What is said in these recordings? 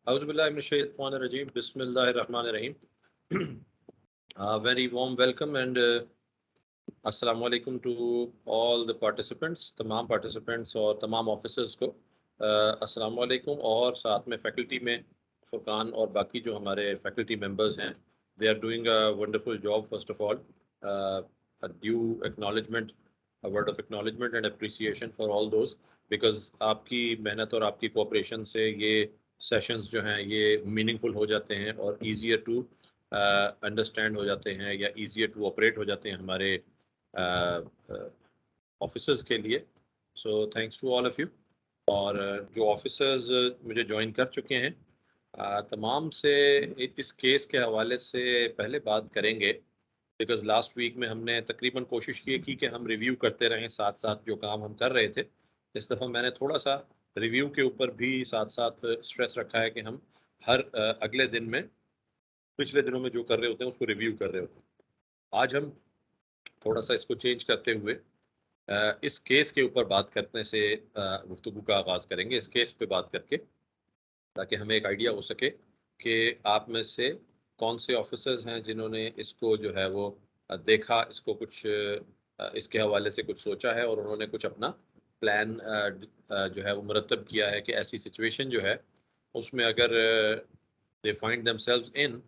Auzubillahiminash-shaytanir-rajim. Bismillahir-rahmanir-rahim. A very warm welcome and assalamu alaikum to all the participants, तमाम participants और तमाम officers को assalamu alaikum और साथ में faculty में फुरकान और बाकी जो हमारे faculty members हैं, they are doing a wonderful job. First of all, a due acknowledgement, a word of acknowledgement and appreciation for all those, because आपकी मेहनत और आपकी cooperation से ये सेशंस जो हैं ये मीनिंगफुल हो जाते हैं और ईजियर टू अंडरस्टैंड हो जाते हैं या ईजियर टू ऑपरेट हो जाते हैं हमारे ऑफिसर्स के लिए. So thanks to all of you. और जो ऑफिसर्स मुझे ज्वाइन कर चुके हैं तमाम से इस केस के हवाले से पहले बात करेंगे, बिकॉज लास्ट वीक में हमने तकरीबन कोशिश की कि हम रिव्यू करते रहें साथ साथ जो काम हम कर रहे थे. इस दफ़ा मैंने थोड़ा सा रिव्यू के ऊपर भी साथ साथ स्ट्रेस रखा है कि हम हर अगले दिन में पिछले दिनों में जो कर रहे होते हैं उसको रिव्यू कर रहे होते हैं. आज हम थोड़ा सा इसको चेंज करते हुए इस केस के ऊपर बात करने से गुफ्तगू का आगाज़ करेंगे, इस केस पे बात करके, ताकि हमें एक आइडिया हो सके कि आप में से कौन से ऑफिसर्स हैं जिन्होंने इसको जो है वो देखा, इसको कुछ इसके हवाले से कुछ सोचा है और उन्होंने कुछ अपना प्लान जो है वो मुरतब किया है कि ऐसी सिचुएशन जो है उसमें अगर दे फाइंड देमसेल्व्स इन,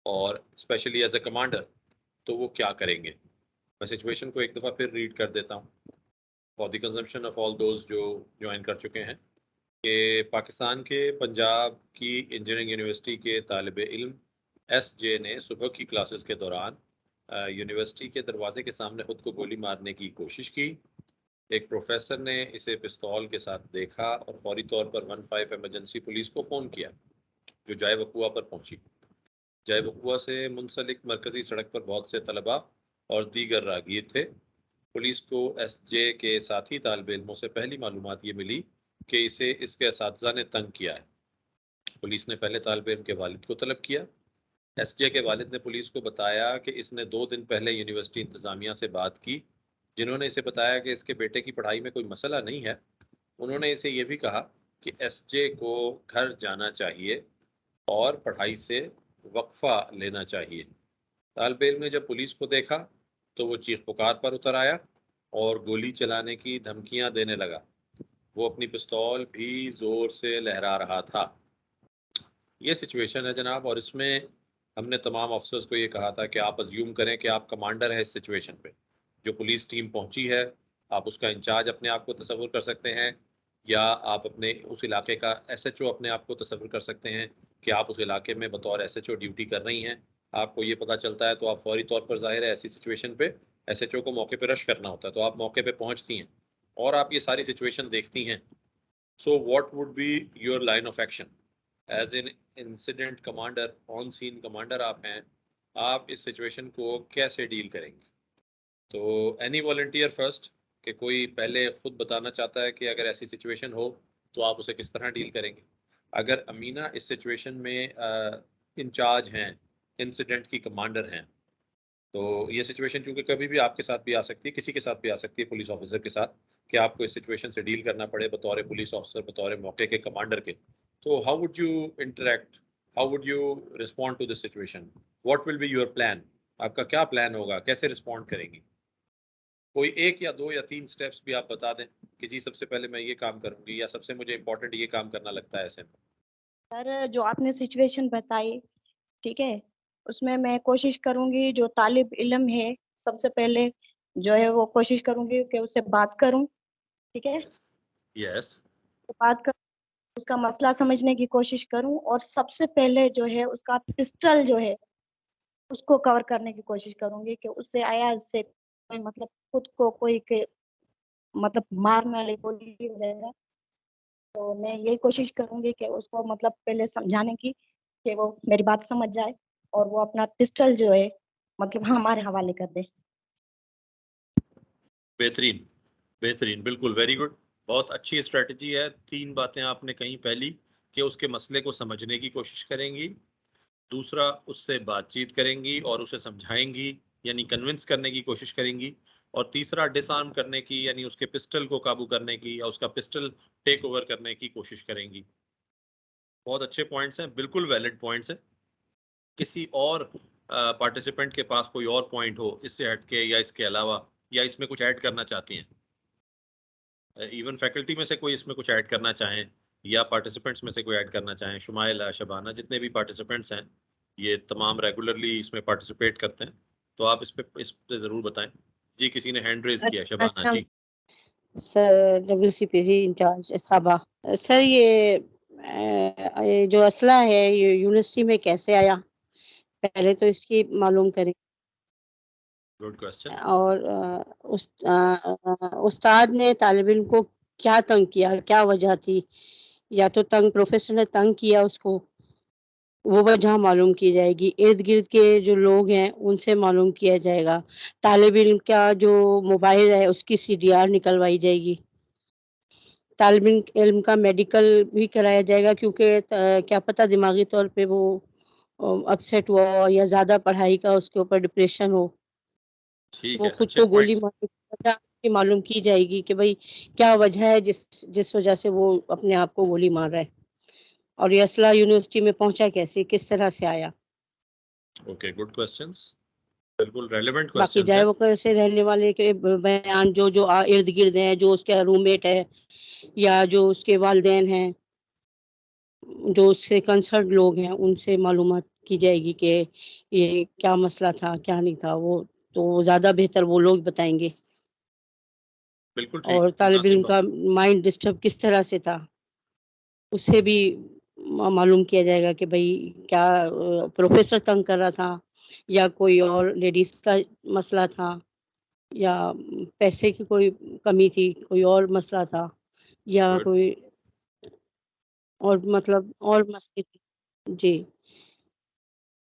और स्पेशली एज अ कमांडर, तो वो क्या करेंगे. मैं सिचुएशन को एक दफ़ा फिर रीड कर देता हूँ for the consumption of all those जो ज्वाइन कर चुके हैं, कि पाकिस्तान के पंजाब की इंजीनियरिंग यूनिवर्सिटी के तालिब इल्म SJ ने सुबह की क्लासेस के दौरान यूनिवर्सिटी के दरवाजे के सामने खुद को गोली मारने की कोशिश की. एक प्रोफेसर ने इसे पिस्तौल के साथ देखा और फौरी तौर पर 15 इमरजेंसी पुलिस को फ़ोन किया, जो जाए वकुआ पर पहुंची. जाए वकुआ से मुंसलिक मरकजी सड़क पर बहुत से तलबा और दीगर राहगीर थे. पुलिस को SJ के साथी तालिब इल्मों से पहली मालूमात ये मिली कि इसे इसके असातिज़ा ने तंग किया है. पुलिस ने पहले तालिब इल्म के वालिद को तलब किया. SJ के वालिद ने पुलिस को बताया कि इसने 2 दिन पहले यूनिवर्सिटी इंतज़ामिया से बात की, जिन्होंने इसे बताया कि इसके बेटे की पढ़ाई में कोई मसला नहीं है. उन्होंने इसे ये भी कहा कि SJ को घर जाना चाहिए और पढ़ाई से वक्फा लेना चाहिए. तालिब इल्म ने जब पुलिस को देखा तो वो चीख पुकार पर उतर आया और गोली चलाने की धमकियां देने लगा. वो अपनी पिस्तौल भी जोर से लहरा रहा था. ये सिचुएशन है जनाब, और इसमें हमने तमाम अफसर्स को ये कहा था कि आप अज्यूम करें कि आप कमांडर है इस सिचुएशन पे. जो पुलिस टीम पहुंची है, आप उसका इंचार्ज अपने आप को तसव्वुर कर सकते हैं, या आप अपने उस इलाके का SHO अपने आप को तसव्वुर कर सकते हैं कि आप उस इलाके में बतौर SHO ड्यूटी कर रही हैं. आपको ये पता चलता है तो आप फौरी तौर पर, ज़ाहिर है ऐसी सिचुएशन पे SHO को मौके पे रश करना होता है, तो आप मौके पे पहुंचती हैं और आप ये सारी सिचुएशन देखती हैं. So what would be your line of action as an incident commander, on scene commander आप हैं, आप इस सिचुएशन को कैसे डील करेंगे? तो एनी वॉलंटियर फर्स्ट, कि कोई पहले खुद बताना चाहता है कि अगर ऐसी सिचुएशन हो तो आप उसे किस तरह डील करेंगे? अगर अमीना इस सिचुएशन में इंचार्ज हैं, इंसिडेंट की कमांडर हैं, तो ये सिचुएशन चूंकि कभी भी आपके साथ भी आ सकती है, किसी के साथ भी आ सकती है, पुलिस ऑफिसर के साथ, कि आपको इस सिचुएशन से डील करना पड़े बतौर पुलिस ऑफिसर, बतौर मौके के कमांडर के. तो how would you interact, how would you respond to this situation? What will be your plan? आपका क्या प्लान होगा, कैसे रिस्पॉन्ड करेंगी? कोई 1 या 2 या 3 स्टेप्स भी आप बता दें कि जी सबसे पहले मैं ये काम करूंगी, या सबसे मुझे इम्पोर्टेंट ये काम करना लगता है ऐसे में. सर, जो आपने सिचुएशन बताई, ठीक है, उसमें मैं कोशिश करूंगी जो तालिब इल्म है, सबसे पहले जो है वो कोशिश करूंगी कि उससे बात करूं, ठीक है, यस. तो बात कर उसका मसला समझने की कोशिश करूं और सबसे पहले जो है उसका पिस्टल जो है उसको कवर करने की कोशिश करूंगी कि उससे आया से कोई मतलब खुद को कोई के मतलब मारने वाली गोली वगैरह, तो मैं यही कोशिश करूंगी कि उसको मतलब पहले समझाने की कि वो मेरी बात समझ जाए और वो अपना पिस्टल जो है मतलब हमारे हवाले कर दे. बेहतरीन, बेहतरीन, बिल्कुल, वेरी गुड. बहुत अच्छी स्ट्रेटजी है. 3 बातें आपने कही. पहली कि उसके मसले को समझने की कोशिश करेंगी, दूसरा उससे बातचीत करेंगी और उसे समझाएंगी, यानी कन्विंस करने की कोशिश करेंगी, और तीसरा डिसआर्म करने की, यानी उसके पिस्टल को काबू करने की या उसका पिस्टल टेक ओवर करने की कोशिश करेंगी. बहुत अच्छे पॉइंट्स हैं, बिल्कुल वैलिड पॉइंट्स हैं। किसी और पार्टिसिपेंट के पास कोई और पॉइंट हो इससे हटके या इसके अलावा, या इसमें कुछ ऐड करना चाहती हैं? इवन फैकल्टी में से कोई इसमें कुछ ऐड करना चाहें, या पार्टिसिपेंट्स में से कोई ऐड करना चाहें, शुमाइला, शबाना, जितने भी पार्टिसिपेंट्स हैं, ये तमाम रेगुलरली इसमें पार्टिसिपेट करते हैं, तो आप इस पे जरूर बताएं। जी, किसी ने हैंड रेज किया, शबाना अच्छा जी। सर, WCPC इंचार्ज साबा। सर ये जो असला है ये यूनिवर्सिटी में कैसे आया, पहले तो इसकी मालूम करें। Good question. और उस्ताद ने तालिब इल्म को क्या तंग किया, क्या वजह थी? या तो प्रोफेसर ने तंग किया उसको, वो वजह मालूम की जाएगी। इर्द गिर्द के जो लोग हैं उनसे मालूम किया जाएगा। तालिब इल्म का जो मोबाइल है उसकी CDR निकलवाई जाएगी। तालिब इल्म का मेडिकल भी कराया जाएगा, क्योंकि क्या पता दिमागी तौर पे वो अपसेट हुआ हो या ज़्यादा पढ़ाई का उसके ऊपर डिप्रेशन हो, ठीक वो है, खुद अच्छे को गोली पॉइंट्स। मार वजह उसकी मालूम की जाएगी कि भाई क्या वजह है जिस जिस वजह से वो अपने आप को गोली मार रहा है, और ये असला यूनिवर्सिटी में पहुंचा कैसे, किस तरह से आया। ओके, गुड क्वेश्चंस, बिल्कुल रेलेवेंट बाकी क्वेश्चंस जाए हैं। वो कैसे रहने वाले के बयान जो जो इर्द गिर्द हैं, जो उसका रूममेट है या जो उसके वालिदैन हैं, जो उससे कंसर्न लोग हैं, उनसे मालूमात की जाएगी कि ये क्या मसला था, क्या नहीं था। वो तो ज़्यादा बेहतर वो लोग बताएंगे। बिल्कुल ठीक, और तालिब मुनासिब इल्म बात। का माइंड डिस्टर्ब किस तरह से था, उससे भी मालूम किया जाएगा कि भाई क्या प्रोफेसर तंग कर रहा था, या कोई और लेडीज का मसला था, या पैसे की कोई कमी थी, कोई और मसला था, या गुड कोई और मतलब और मसले थे। जी,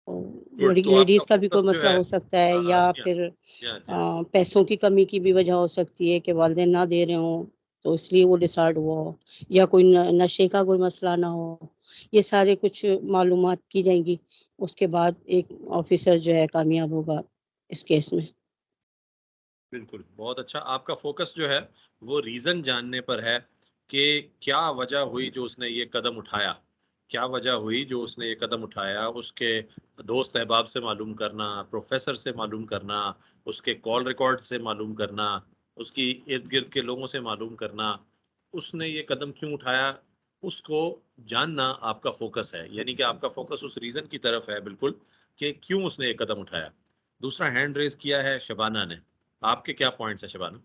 गुड, तो आपका लेडीज का भी कोई फोकस जो मसला है, हो सकता है, या जी हाँ, फिर जी हाँ, जी हाँ। पैसों की कमी की भी वजह हो सकती है कि वालिदैन ना दे रहे हों, तो इसलिए वो डिसाइड हुआ हो, या कोई नशे का कोई मसला ना हो। ये सारे कुछ मालूमात की जाएंगी, उसके बाद एक ऑफिसर जो है कामयाब होगा इस केस में। बिल्कुल, बहुत अच्छा। आपका फोकस जो है वो रीजन जानने पर है कि क्या वजह हुई जो उसने ये कदम उठाया, क्या वजह हुई जो उसने ये कदम उठाया, उसके दोस्त अहबाब से मालूम करना, प्रोफेसर से मालूम करना, उसके कॉल रिकॉर्ड से मालूम करना, उसकी इर्द गिर्द के लोगों से मालूम करना, उसने ये कदम क्यों उठाया, उसको जानना आपका फोकस है। यानी कि आपका फोकस उस रीजन की तरफ है, बिल्कुल, कि क्यों उसने ये कदम उठाया। दूसरा हैंड रेज किया है शबाना ने। आपके क्या पॉइंट्स है शबाना?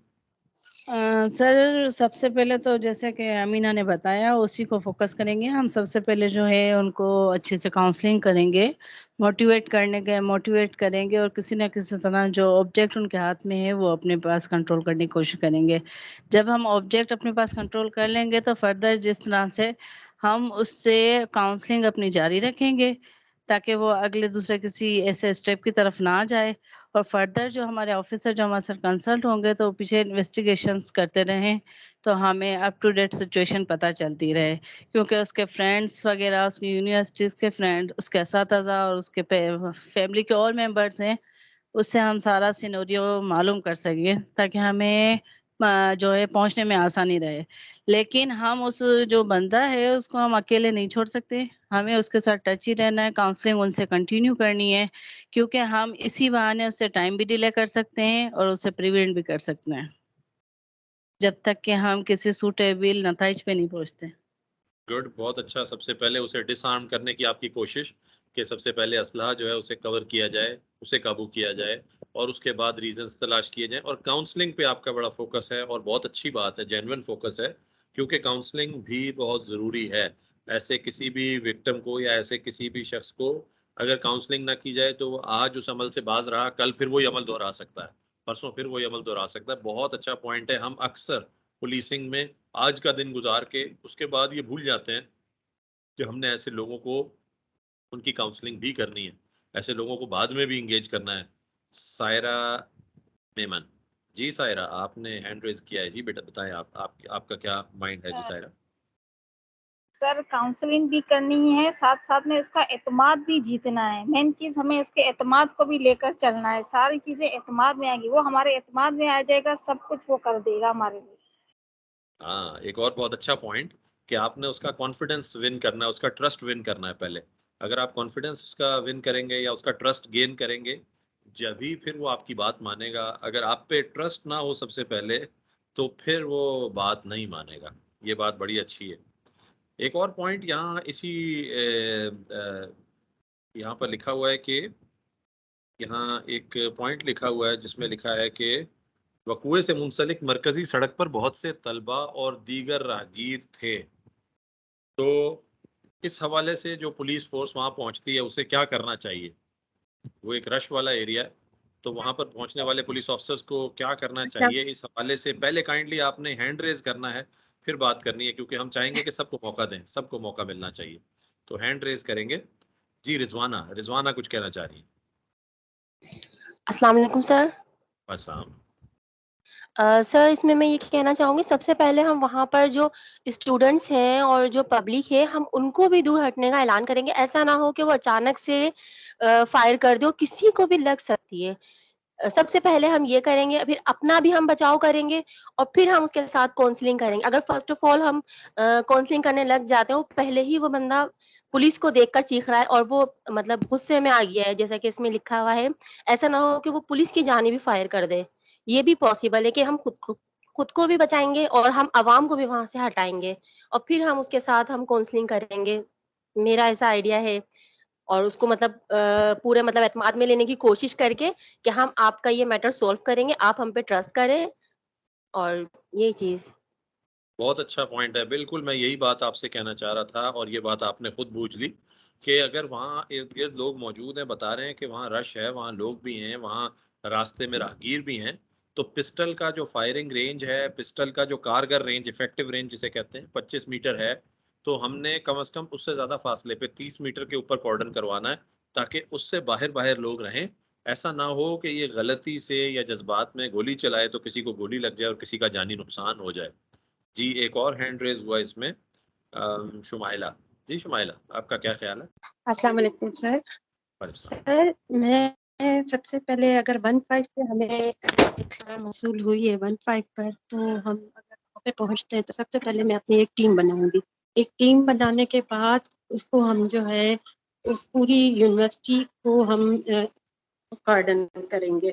सर, सबसे पहले तो जैसे कि अमीना ने बताया उसी को फ़ोकस करेंगे हम। सबसे पहले जो है उनको अच्छे से काउंसलिंग करेंगे, मोटिवेट करेंगे, और किसी न किसी तरह जो ऑब्जेक्ट उनके हाथ में है वो अपने पास कंट्रोल करने की कोशिश करेंगे। जब हम ऑब्जेक्ट अपने पास कंट्रोल कर लेंगे तो फर्दर जिस तरह से हम उससे काउंसलिंग अपनी जारी रखेंगे, ताकि वो अगले दूसरे किसी ऐसे स्टेप की तरफ ना जाए। और फर्दर जो हमारे ऑफिसर जो हमारे साथ कंसल्ट होंगे तो पीछे इन्वेस्टिगेशंस करते रहें, तो हमें अप टू डेट सिचुएशन पता चलती रहे, क्योंकि उसके फ्रेंड्स वगैरह, उसकी यूनिवर्सिटीज़ के फ्रेंड, उसके असातिज़ा और उसके फैमिली के और मेंबर्स हैं, उससे हम सारा सिनेरियो मालूम कर सकें, ताकि हमें जो है पहुँचने में आसानी रहे। लेकिन हम उस जो बंदा है उसको हम अकेले नहीं छोड़ सकते, हमें उसके साथ टच ही रहना है, काउंसलिंग उनसे कंटिन्यू करनी है, क्योंकि हम इसी बहाने उससे टाइम भी डिले कर सकते हैं और उसे प्रिवेंट भी कर सकते हैं, जब तक कि हम किसी सूटेबल नताइज पे नहीं पहुँचते। गुड, बहुत अच्छा। सबसे पहले उसे डिसआर्म करने की आपकी कोशिश, कि सबसे पहले असलहा जो है उसे कवर किया जाए, उसे काबू किया जाए, और उसके बाद रीजंस तलाश किए जाएं। और काउंसलिंग पे आपका बड़ा फोकस है, और बहुत अच्छी बात है, जेन्युइन फोकस है, क्योंकि काउंसलिंग भी बहुत ज़रूरी है। ऐसे किसी भी विक्टिम को या ऐसे किसी भी शख्स को अगर काउंसलिंग ना की जाए तो वो आज उस अमल से बाज रहा, कल फिर वही अमल दोहरा सकता है, परसों फिर वही अमल दोहरा सकता है। बहुत अच्छा पॉइंट है। हम अक्सर पुलिसिंग में आज का दिन गुजार के उसके बाद ये भूल जाते हैं कि हमने ऐसे लोगों को, उनकी काउंसलिंग भी करनी है, ऐसे लोगों को बाद में भी इंगेज करना है। सायरा मेमन जी, सायरा आपने हैंड रेज किया है जी, बेटा बताएं आपका क्या माइंड है जी सायरा? सर, काउंसलिंग भी करनी है, साथ साथ में उसका एतमाद भी जीतना है। मेन चीज हमें उसके एतमाद को भी लेकर चलना है। सारी चीजें एतमाद में आएंगी, वो हमारे एतमाद में आ जाएगा, सब कुछ वो कर देगा हमारे लिए। हाँ, एक और बहुत अच्छा पॉइंट, कि आपने उसका कॉन्फिडेंस विन करना है, उसका ट्रस्ट विन करना है पहले। अगर आप कॉन्फिडेंस उसका विन करेंगे या उसका ट्रस्ट गेन करेंगे, जब ही फिर वो आपकी बात मानेगा। अगर आप पे ट्रस्ट ना हो सबसे पहले, तो फिर वो बात नहीं मानेगा। ये बात बड़ी अच्छी है। एक और पॉइंट यहाँ इसी यहाँ पर लिखा हुआ है कि यहाँ एक पॉइंट लिखा हुआ है जिसमें लिखा है कि वकुए से मुंसलिक मरकजी सड़क पर बहुत से तलबा और दीगर राहगीर थे। तो इस हवाले से जो पुलिस फोर्स वहां पहुंचती है उसे क्या करना चाहिए? वो एक रश वाला एरिया है, तो वहां पर पहुंचने वाले पुलिस ऑफिसर्स को क्या करना अच्छा। चाहिए, इस हवाले से पहले काइंडली आपने हैंड रेज करना है, फिर बात करनी है, क्योंकि हम चाहेंगे कि सबको मौका दें, सबको मौका मिलना चाहिए। तो हैंड रेज करेंगे। जी रिजवाना, रिजवाना कुछ कहना चाह रही है। अस्सलाम वालेकुम सर। बस हम सर इसमें मैं ये कहना चाहूँगी, सबसे पहले हम वहाँ पर जो स्टूडेंट्स हैं और जो पब्लिक है, हम उनको भी दूर हटने का ऐलान करेंगे। ऐसा ना हो कि वो अचानक से फायर कर दे और किसी को भी लग सकती है। सबसे पहले हम ये करेंगे, फिर अपना भी हम बचाव करेंगे और फिर हम उसके साथ काउंसलिंग करेंगे। अगर फर्स्ट ऑफ ऑल हम काउंसलिंग करने लग जाते हैं, वो पहले ही वो बंदा पुलिस को देखकर चीख रहा है और वो मतलब गुस्से में आ गया है, जैसा कि इसमें लिखा हुआ है, ऐसा ना हो कि वो पुलिस की जान भी फायर कर दे। ये भी पॉसिबल है कि हम खुद को भी बचाएँगे और हम अवाम को भी वहाँ से हटाएँगे और फिर हम उसके साथ हम काउंसलिंग करेंगे। मेरा ऐसा आइडिया है और उसको मतलब पूरे मतलब एतमाद में लेने की कोशिश करके कि हम आपका ये मैटर सॉल्व करेंगे, आप हम पे ट्रस्ट करें और यही चीज़। बहुत अच्छा पॉइंट है। बिल्कुल मैं यही बात आपसे कहना चाह रहा था, और ये बात आपने खुद बूझ ली कि अगर वहाँ इर्द गिर्द लोग मौजूद हैं, बता रहे हैं कि वहाँ रश है, वहाँ लोग भी हैं, वहाँ रास्ते में राहगीर भी हैं, तो पिस्टल का जो फायरिंग रेंज है, पिस्टल का जो कारगर रेंज, इफेक्टिव रेंज जिसे कहते हैं, 25 मीटर है। तो हमने कम से कम उससे ज्यादा फासले पे 30 मीटर के ऊपर कॉर्डन करवाना है, ताकि उससे बाहर बाहर लोग रहें। ऐसा ना हो कि ये गलती से या जज्बात में गोली चलाए तो किसी को गोली लग जाए और किसी का जानी नुकसान हो जाए। जी एक और हैंड रेज हुआ इसमें, शुमाइला। जी शुमाइला, आपका क्या ख्याल है? अस्सलाम वालेकुम सर। अच्छा। सर मैं सबसे पहले अगर 15 पे हमें इत्तला मौसूल हुई है 15 पर, तो हम अगर वहाँ पे पहुँचते हैं तो सबसे पहले मैं अपनी एक टीम बनाऊँगी। एक टीम बनाने के बाद उसको हम जो है उस पूरी यूनिवर्सिटी को हम गार्डन करेंगे।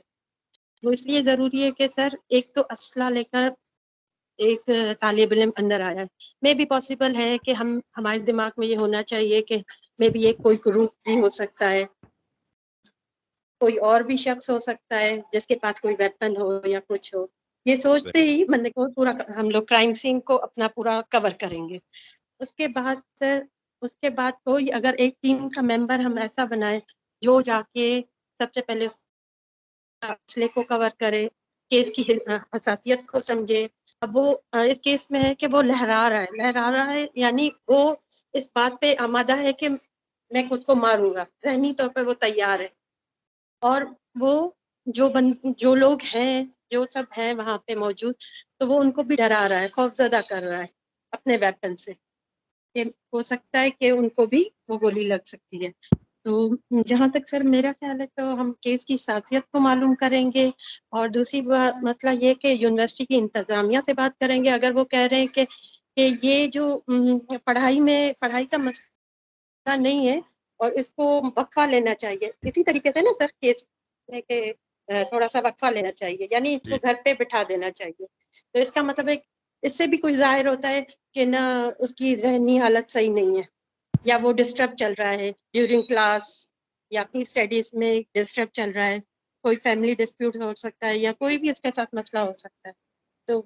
तो इसलिए ज़रूरी है कि सर एक तो असला लेकर एक तालिब इल्म अंदर आया है। मे बी पॉसिबल है कि हम हमारे दिमाग में ये होना चाहिए कि मे बी ये कोई ग्रुप भी हो सकता है, कोई और भी शख्स हो सकता है जिसके पास कोई वेपन हो या कुछ हो। ये सोचते ही बंदे को पूरा हम लोग क्राइम सीन को अपना पूरा कवर करेंगे। उसके बाद सर उसके बाद कोई अगर एक टीम का मेंबर हम ऐसा बनाएँ जो जाके सबसे पहले मसले को कवर करे, केस की हसासियत को समझे। अब वो इस केस में है कि वो लहरा रहा है यानी वो इस बात पे आमादा है कि मैं खुद को मारूँगा, ज़हनी तौर पे वो तैयार है। और वो जो लोग हैं, जो सब हैं वहाँ पे मौजूद, तो वो उनको भी डरा रहा है, खौफज़दा कर रहा है अपने वेपन से। कि हो सकता है कि उनको भी वो गोली लग सकती है। तो जहाँ तक सर मेरा ख़्याल है, तो हम केस की हसासियत को मालूम करेंगे और दूसरी मसला ये कि यूनिवर्सिटी की इंतज़ामिया से बात करेंगे। अगर वो कह रहे हैं कि ये जो पढ़ाई का मसला नहीं है और इसको वक़्फ़ा लेना चाहिए। इसी तरीके से ना सर केस में के थोड़ा-सा वक़्फ़ा लेना चाहिए, यानी इसको जी घर पे बिठा देना चाहिए। तो इसका मतलब है इससे भी कुछ ज़ाहिर होता है कि ना उसकी ज़हनी हालत सही नहीं है या वो डिस्टर्ब चल रहा है ड्यूरिंग क्लास या अपनी स्टडीज़ में डिस्टर्ब चल रहा है। कोई फैमिली डिस्प्यूट हो सकता है या कोई भी इसके साथ मसला हो सकता है। तो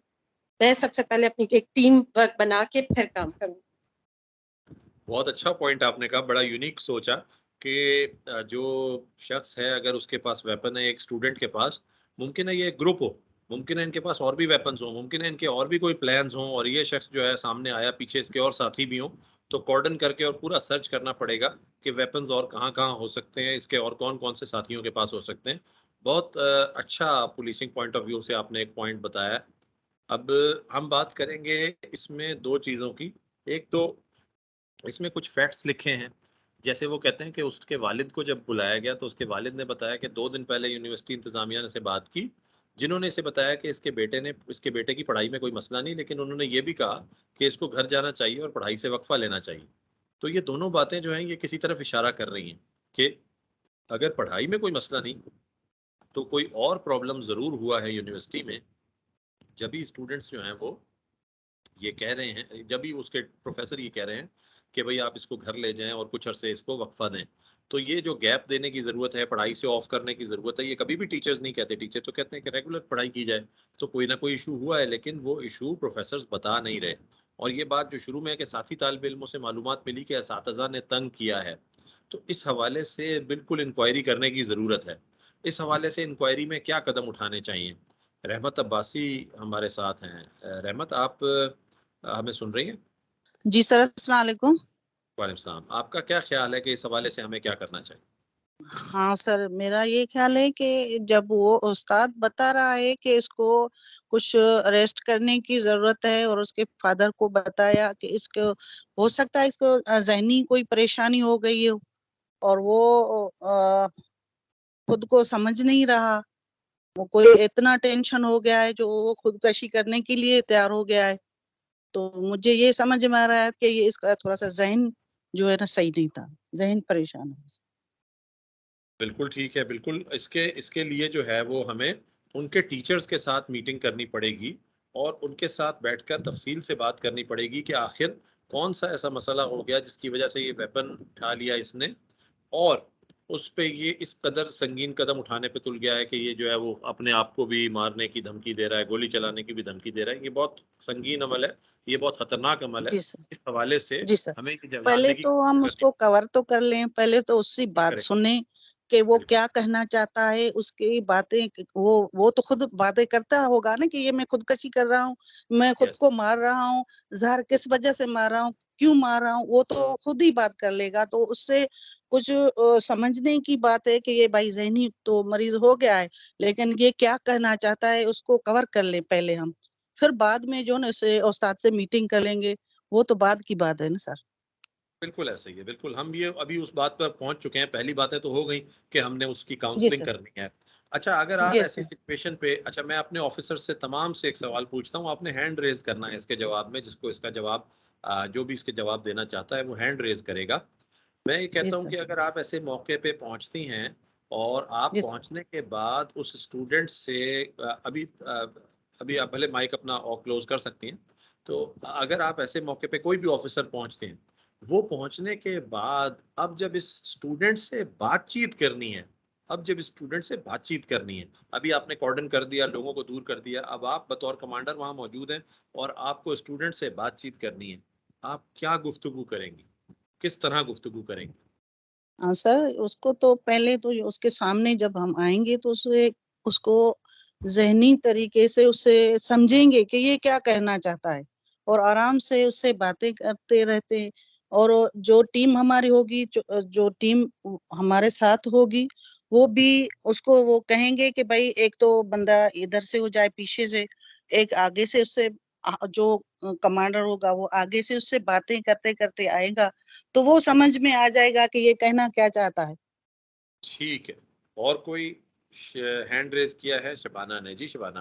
मैं सबसे पहले अपनी एक टीम वर्क बना के फिर काम करूँगी। बहुत अच्छा पॉइंट आपने कहा, बड़ा यूनिक सोचा कि जो शख्स है अगर उसके पास वेपन है, एक स्टूडेंट के पास, मुमकिन है ये ग्रुप हो, मुमकिन है इनके पास और भी वेपन्स हो, मुमकिन है इनके और भी कोई प्लान्स हों, और ये शख्स जो है सामने आया, पीछे इसके और साथी भी हों, तो कॉर्डन करके और पूरा सर्च करना पड़ेगा कि वेपन्स और कहाँ कहाँ हो सकते हैं, इसके और कौन कौन से साथियों के पास हो सकते हैं। बहुत अच्छा पुलिसिंग पॉइंट ऑफ व्यू से आपने एक पॉइंट बताया। अब हम बात करेंगे इसमें दो चीज़ों की। एक तो इसमें कुछ फैक्ट्स लिखे हैं, जैसे वो कहते हैं कि उसके वालिद को जब बुलाया गया तो उसके वालिद ने बताया कि 2 दिन पहले यूनिवर्सिटी इंतजामिया ने से बात की, जिन्होंने इसे बताया कि इसके बेटे की पढ़ाई में कोई मसला नहीं, लेकिन उन्होंने ये भी कहा कि इसको घर जाना चाहिए और पढ़ाई से वक्फा लेना चाहिए। तो ये दोनों बातें जो हैं ये किसी तरफ इशारा कर रही हैं कि अगर पढ़ाई में कोई मसला नहीं तो कोई और प्रॉब्लम जरूर हुआ है यूनिवर्सिटी में, जब भी स्टूडेंट्स जो हैं वो ये कह रहे हैं, जब भी उसके प्रोफेसर ये कह रहे हैं कि भाई आप इसको घर ले जाएं और कुछ अरसे इसको वक्फा दें। तो ये जो गैप देने की ज़रूरत है, पढ़ाई से ऑफ करने की ज़रूरत है, ये कभी भी टीचर्स नहीं कहते। टीचर तो कहते हैं कि रेगुलर पढ़ाई की जाए। तो कोई ना कोई इशू हुआ है, लेकिन वो इशू प्रोफेसर्स बता नहीं रहे। और ये बात जो शुरू में है कि साथी तालिब इल्मों से मालूमात मिली कि असातिज़ा ने तंग किया है, तो इस हवाले से बिल्कुल इंक्वायरी करने की ज़रूरत है। इस हवाले से इंक्वायरी में क्या कदम उठाने चाहिए? रहमत अब्बासी हमारे साथ हैं। रहमत, आप हमें सुन रही हैं? जी सर, अस्सलाम वालेकुम। वालेकुम सलाम। आपका क्या ख्याल है कि इस हवाले से हमें क्या करना चाहिए? हाँ सर, मेरा ये ख्याल है कि जब वो उस्ताद बता रहा है कि इसको कुछ रेस्ट करने की जरूरत है और उसके फादर को बताया कि इसको हो सकता है इसको ज़हनी कोई परेशानी हो गई हो और वो खुद को समझ नहीं रहा, वो कोई इतना टेंशन हो गया है जो वो खुदकशी करने के लिए तैयार हो गया है। तो मुझे ये समझ में आ रहा है कि ये इसका थोड़ा सा ज़हन जो है ना सही नहीं था, ज़हन परेशान है। बिल्कुल ठीक है, बिल्कुल। इसके इसके लिए जो है वो हमें उनके टीचर्स के साथ मीटिंग करनी पड़ेगी और उनके साथ बैठकर तफसील से बात करनी पड़ेगी कि आखिर कौन सा ऐसा मसला हो गया जिसकी वजह से ये वेपन उठा लिया इसने, और उस पे ये इस कदर संगीन कदम उठाने पे तुल गया है कि ये जो है वो अपने आप को भी मारने की धमकी दे रहा है, गोली चलाने की भी धमकी दे रहा है। ये बहुत संगीन अमल है, ये बहुत खतरनाक अमल है। जी सर। इस हवाले से जी सर, हमें ये पहले जानने की तो हम कोशिश करनी उसको कवर तो कर लें, पहले तो उसकी बात करें। सुने कि वो बिल्कुल क्या कहना चाहता है, उसकी बातें वो तो खुद बातें करता होगा ना कि ये मैं खुदकशी कर रहा हूँ, मैं खुद यस, को मार रहा हूँ, ज़हर किस वजह से मार रहा हूँ, क्यों मार रहा हूँ, वो तो खुद ही बात कर लेगा। तो उससे कुछ समझने की बात है कि ये भाई ज़हनी तो मरीज हो गया है, लेकिन ये क्या कहना चाहता है उसको कवर कर ले पहले हम, फिर बाद में जो ना उसे उस्ताद से मीटिंग कर लेंगे, वो तो बाद की बात है ना सर। बिल्कुल ऐसा ही है। बिल्कुल, हम ये अभी उस बात पर पहुंच चुके हैं। पहली बातें तो हो गई कि हमने उसकी जी काउंसलिंग सर। करनी है। अच्छा, अगर आप जी ऐसी सर। सिचुएशन पे, अच्छा मैं अपने ऑफिसर से तमाम से एक सवाल पूछता हूँ, आपने हैंड रेज करना है इसके जवाब में। जिसको इसका जवाब जो भी इसके जवाब देना चाहता है वो हैंड रेज करेगा। मैं ये जी कहता हूँ सर। कि अगर आप ऐसे मौके पे पहुंचती हैं और आप जी सर। पहुंचने के बाद उस स्टूडेंट से अभी आप भले माइक अपना क्लोज कर सकती हैं। तो अगर आप ऐसे मौके पे कोई भी ऑफिसर पहुंचते हैं, वो पहुंचने के बाद अब जब इस स्टूडेंट से बातचीत करनी है, अभी आपने कॉर्डन कर दिया, लोगों को दूर कर दिया, अब आप बतौर कमांडर वहां मौजूद हैं और आपको स्टूडेंट से बातचीत करनी है। आप क्या गुफ्तगू करेंगी, किस तरह गुफ्तगू करेंगे? हाँ सर, उसको तो पहले तो उसके सामने जब हम आएंगे तो उसको ज़हनी तरीके से उसे समझेंगे कि ये क्या कहना चाहता है और आराम से उससे बातें करते रहते। और जो टीम हमारी होगी, जो टीम हमारे साथ होगी, वो भी उसको वो कहेंगे कि भाई एक तो बंदा इधर से हो जाए पीछे से, एक आगे से उससे जो कमांडर होगा वो आगे से उससे बातें करते करते आएगा, तो वो समझ में आ जाएगा कि ये कहना क्या चाहता है। ठीक है। और कोई हैंड रेज किया है? शबाना ने। जी शबाना।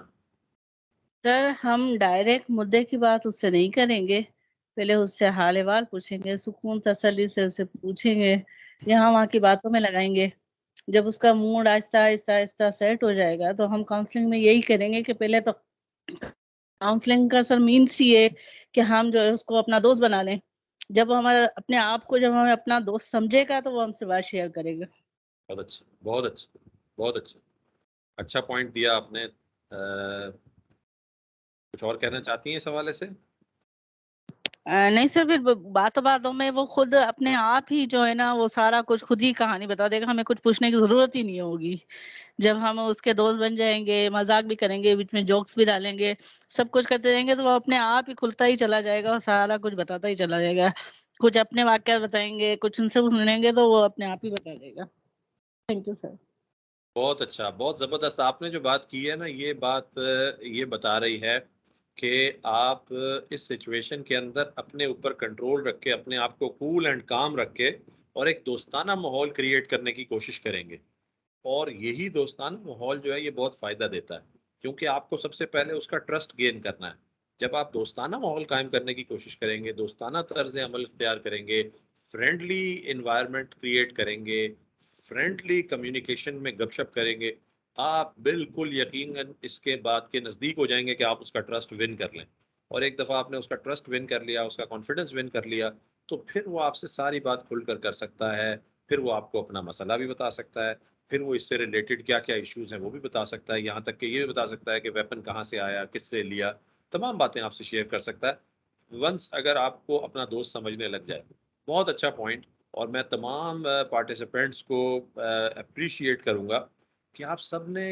सर, हम डायरेक्ट मुद्दे की बात उससे नहीं करेंगे। पहले उससे हाल अहवाल पूछेंगे, सुकून तसल्ली से उसे पूछेंगे, यहाँ वहाँ की बातों में लगाएंगे। जब उसका मूड आहिस्ता आहिस्ता आहिस्ता सेट हो जाएगा तो हम काउंसलिंग में यही करेंगे कि पहले तो काउंसलिंग का सर मीन्स ये कि हम जो है उसको अपना दोस्त बना लें। जब हमारा अपने आप को जब हमें अपना दोस्त समझेगा तो वो हमसे बात शेयर करेगा। बहुत अच्छा, बहुत अच्छा, बहुत अच्छा। अच्छा पॉइंट दिया आपने। कुछ और कहना चाहती हैं इस हवाले से? नहीं सर, फिर बातों बातों में वो खुद अपने आप ही जो है ना वो सारा कुछ खुद ही कहानी बता देगा, हमें कुछ पूछने की जरूरत ही नहीं होगी। जब हम उसके दोस्त बन जाएंगे, मजाक भी करेंगे, बीच में जोक्स भी डालेंगे, सब कुछ करते रहेंगे, तो वो अपने आप ही खुलता ही चला जाएगा और सारा कुछ बताता ही चला जाएगा। कुछ अपने वाकयात बताएंगे, कुछ उनसे सुनेंगे तो वो अपने आप ही बता देगा। Thank you sir. बहुत अच्छा, बहुत जबरदस्त। आपने जो बात की है ना, ये बात ये बता रही है कि आप इस सिचुएशन के अंदर अपने ऊपर कंट्रोल रख के, अपने आप को कूल एंड काम रख के और एक दोस्ताना माहौल क्रिएट करने की कोशिश करेंगे। और यही दोस्ताना माहौल जो है ये बहुत फायदा देता है। क्योंकि आपको सबसे पहले उसका ट्रस्ट गेन करना है। जब आप दोस्ताना माहौल कायम करने की कोशिश करेंगे, दोस्ताना तर्ज अमल इख्तियार करेंगे, फ्रेंडली इन्वायरमेंट क्रिएट करेंगे, फ्रेंडली कम्युनिकेशन में गपशप करेंगे, आप बिल्कुल यकीनन इसके बाद के नज़दीक हो जाएंगे कि आप उसका ट्रस्ट विन कर लें। और एक दफ़ा आपने उसका ट्रस्ट विन कर लिया, उसका कॉन्फिडेंस विन कर लिया, तो फिर वो आपसे सारी बात खुलकर कर सकता है। फिर वो आपको अपना मसला भी बता सकता है, फिर वो इससे रिलेटेड क्या क्या इश्यूज हैं वो भी बता सकता है, यहाँ तक कि ये भी बता सकता है कि वेपन कहाँ से आया, किससे लिया, तमाम बातें आपसे शेयर कर सकता है वंस अगर आपको अपना दोस्त समझने लग जाए। बहुत अच्छा पॉइंट। और मैं तमाम पार्टिसिपेंट्स को अप्रिशिएट करूंगा कि आप सब ने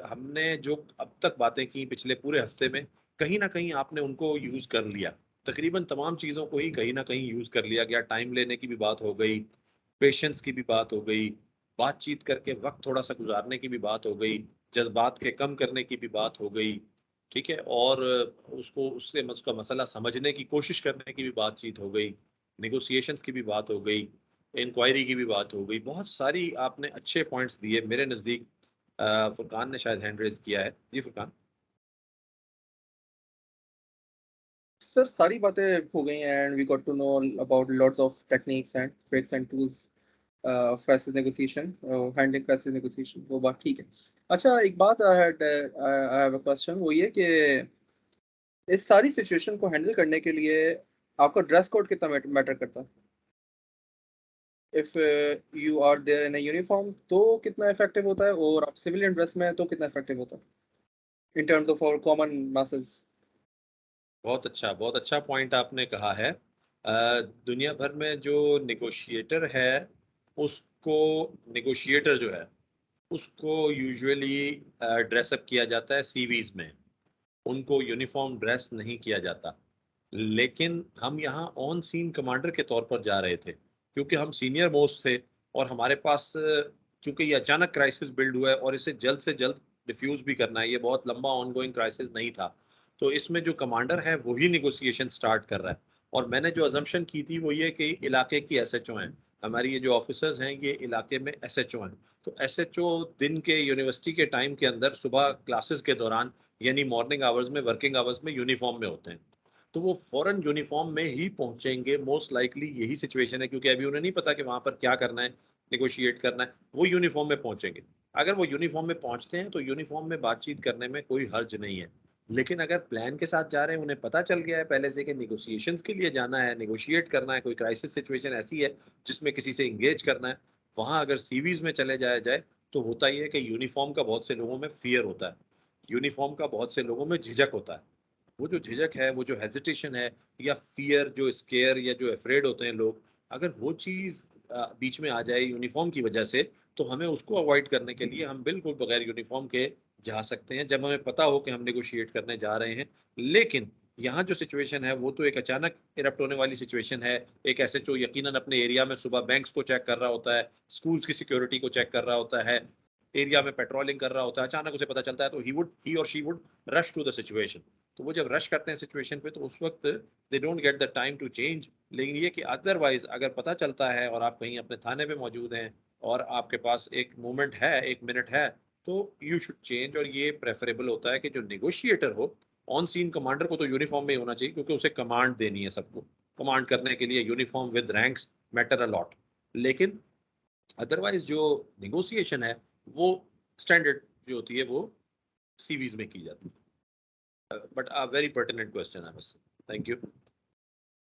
हमने जो अब तक बातें की पिछले पूरे हफ्ते में, कहीं ना कहीं आपने उनको यूज कर लिया। तकरीबन तमाम चीज़ों को ही कहीं ना कहीं यूज कर लिया गया। टाइम लेने की भी बात हो गई, पेशेंस की भी बात हो गई, बातचीत करके वक्त थोड़ा सा गुजारने की भी बात हो गई, जज्बात के कम करने की भी बात हो गई, ठीक है, और उसको उसका मसला समझने की कोशिश करने की भी बातचीत हो गई, नेगोशिएशंस की भी बात हो गई, इंक्वायरी की भी बात हो गई। बहुत सारी आपने अच्छे पॉइंट्स दिए मेरे नज़दीक। फुरकान ने शायद हैंड रेज किया है। जी फुरकान। सर सारी बातें हो गई and we got to know about lots of techniques and tricks and tools crisis negotiation, handling crisis negotiation, वो बात ठीक है। अच्छा एक बात आई हैव अ क्वेश्चन, वो ये कि इस सारी सिचुएशन को हैंडल करने के लिए आपका ड्रेस कोड कितना मैटर करता है? If you are there in a uniform तो कितना इफेक्टिव होता है, और आप सिविलियन ड्रेस में हैं तो कितना इफेक्टिव होता है in terms of our common message? बहुत अच्छा पॉइंट आपने कहा है। दुनिया भर में जो निगोशिएटर है उसको निगोशिएटर जो है उसको यूजुअली ड्रेसअप किया जाता है सीवीज में। उनको यूनिफॉर्म ड्रेस नहीं किया जाता। लेकिन हम यहाँ ऑन सीन कमांडर के तौर पर जा रहे थे क्योंकि हम सीनियर मोस्ट थे और हमारे पास क्योंकि ये अचानक क्राइसिस बिल्ड हुआ है और इसे जल्द से जल्द डिफ्यूज भी करना है, ये बहुत लंबा ऑनगोइंग क्राइसिस नहीं था। तो इसमें जो कमांडर है वही निगोशिएशन स्टार्ट कर रहा है। और मैंने जो अजम्पशन की थी वो ये कि इलाके की एसएचओ हैं, हमारी ये जो ऑफिसर्स हैं ये इलाके में एसएचओ हैं। तो एसएचओ दिन के यूनिवर्सिटी के टाइम के अंदर सुबह क्लासेस के दौरान यानी मॉर्निंग आवर्स में, वर्किंग आवर्स में यूनिफॉर्म में होते हैं। तो वो फॉरेन यूनिफॉर्म में ही पहुंचेंगे, मोस्ट लाइकली यही सिचुएशन है, क्योंकि अभी उन्हें नहीं पता कि वहां पर क्या करना है, निगोशिएट करना है। वो यूनिफॉर्म में पहुंचेंगे। अगर वो यूनिफॉर्म में पहुंचते हैं तो यूनिफॉर्म में बातचीत करने में कोई हर्ज नहीं है। लेकिन अगर प्लान के साथ जा रहे हैं, उन्हें पता चल गया है पहले से कि निगोशिएशंस के लिए जाना है, निगोशिएट करना है, कोई क्राइसिस सिचुएशन ऐसी है जिसमें किसी से इंगेज करना है, वहां अगर सीवीज में चले जाया जाए तो होता ही है कि यूनिफॉर्म का बहुत से लोगों में फियर होता है, यूनिफॉर्म का बहुत से लोगों में झिझक होता है। वो जो झिझक है, वो जो हेजिटेशन है या फियर, जो स्केयर या जो अफ्रेड होते हैं लोग, अगर वो चीज बीच में आ जाए यूनिफॉर्म की वजह से, तो हमें उसको अवॉइड करने के लिए हम बिल्कुल बगैर यूनिफॉर्म के जा सकते हैं जब हमें पता हो कि हम नेगोशिएट करने जा रहे हैं। लेकिन यहाँ जो सिचुएशन है वो तो एक अचानक इरप्ट होने वाली सिचुएशन है। एक एसएचओ यकीनन अपने एरिया में सुबह बैंक्स को चेक कर रहा होता है, स्कूल्स की सिक्योरिटी को चेक कर रहा होता है, एरिया में पेट्रोलिंग कर रहा होता है, अचानक उसे पता चलता है तो ही और she would rush to the situation. तो वो जब रश करते हैं सिचुएशन पे तो उस वक्त they don't get the time to change. लेकिन ये कि अदरवाइज अगर पता चलता है और आप कहीं अपने थाने पे मौजूद हैं और आपके पास एक मोमेंट है, एक मिनट है, तो यू शुड चेंज। और ये प्रेफरेबल होता है कि जो निगोशिएटर हो, ऑन सीन कमांडर को तो यूनिफॉर्म में ही होना चाहिए क्योंकि उसे कमांड देनी है सबको। कमांड करने के लिए uniform with ranks matter a lot. लेकिन अदरवाइज जो निगोशिएशन है वो स्टैंडर्ड जो होती है वो सीवीज में की जाती है। But a very pertinent question है बस। Thank you.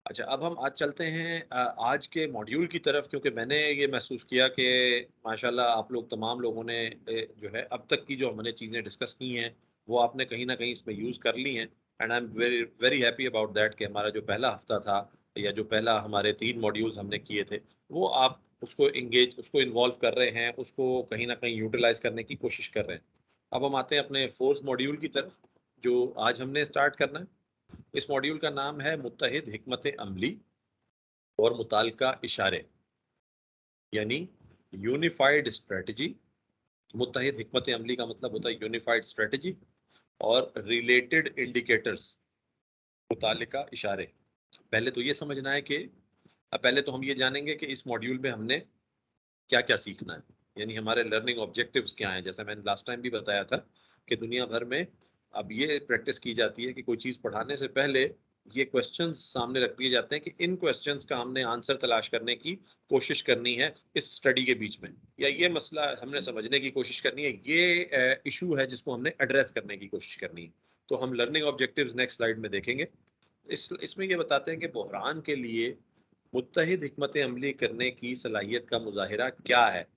अच्छा, अब हम आज चलते हैं आज के मॉड्यूल की तरफ, क्योंकि मैंने ये महसूस किया कि माशाल्लाह आप लोग तमाम लोगों ने जो है अब तक की जो हमने चीज़ें डिस्कस की हैं वो आपने कहीं ना कहीं इसमें यूज़ कर ली हैं। And I am very very happy about that कि हमारा जो पहला हफ्ता था या जो पहला हमारे 3 मॉड्यूल्स हमने किए थे वो आप उसको इन्वॉल्व कर रहे हैं, उसको कहीं ना कहीं यूटिलाइज करने की कोशिश कर रहे हैं। अब हम आते हैं अपने 4th मॉड्यूल की तरफ जो आज हमने स्टार्ट करना है। इस मॉड्यूल का नाम है मुत्तहिद हिकमत अमली और मुताल्लिका इशारे, यानी यूनिफाइड स्ट्रेटजी। मुत्तहिद हिकमत अमली का मतलब होता है यूनिफाइड स्ट्रेटजी, और रिलेटेड इंडिकेटर्स, मुताल्लिका इशारे। पहले तो ये समझना है कि पहले तो हम ये जानेंगे कि इस मॉड्यूल में हमने क्या क्या सीखना है, यानी हमारे लर्निंग ऑब्जेक्टिव्स क्या हैं। जैसा मैंने लास्ट टाइम भी बताया था कि दुनिया भर में अब ये प्रैक्टिस की जाती है कि कोई चीज़ पढ़ाने से पहले ये क्वेश्चंस सामने रख दिए जाते हैं कि इन क्वेश्चंस का हमने आंसर तलाश करने की कोशिश करनी है इस स्टडी के बीच में, या ये मसला हमने समझने की कोशिश करनी है, ये इशू है जिसको हमने एड्रेस करने की कोशिश करनी है। तो हम लर्निंग ऑब्जेक्टिव्स नेक्स्ट स्लाइड में देखेंगे। इसमें ये बताते हैं कि बहरान के लिए मुत्तहिद हिकमत अमली करने की सलाहियत का मुजाहिरा क्या है,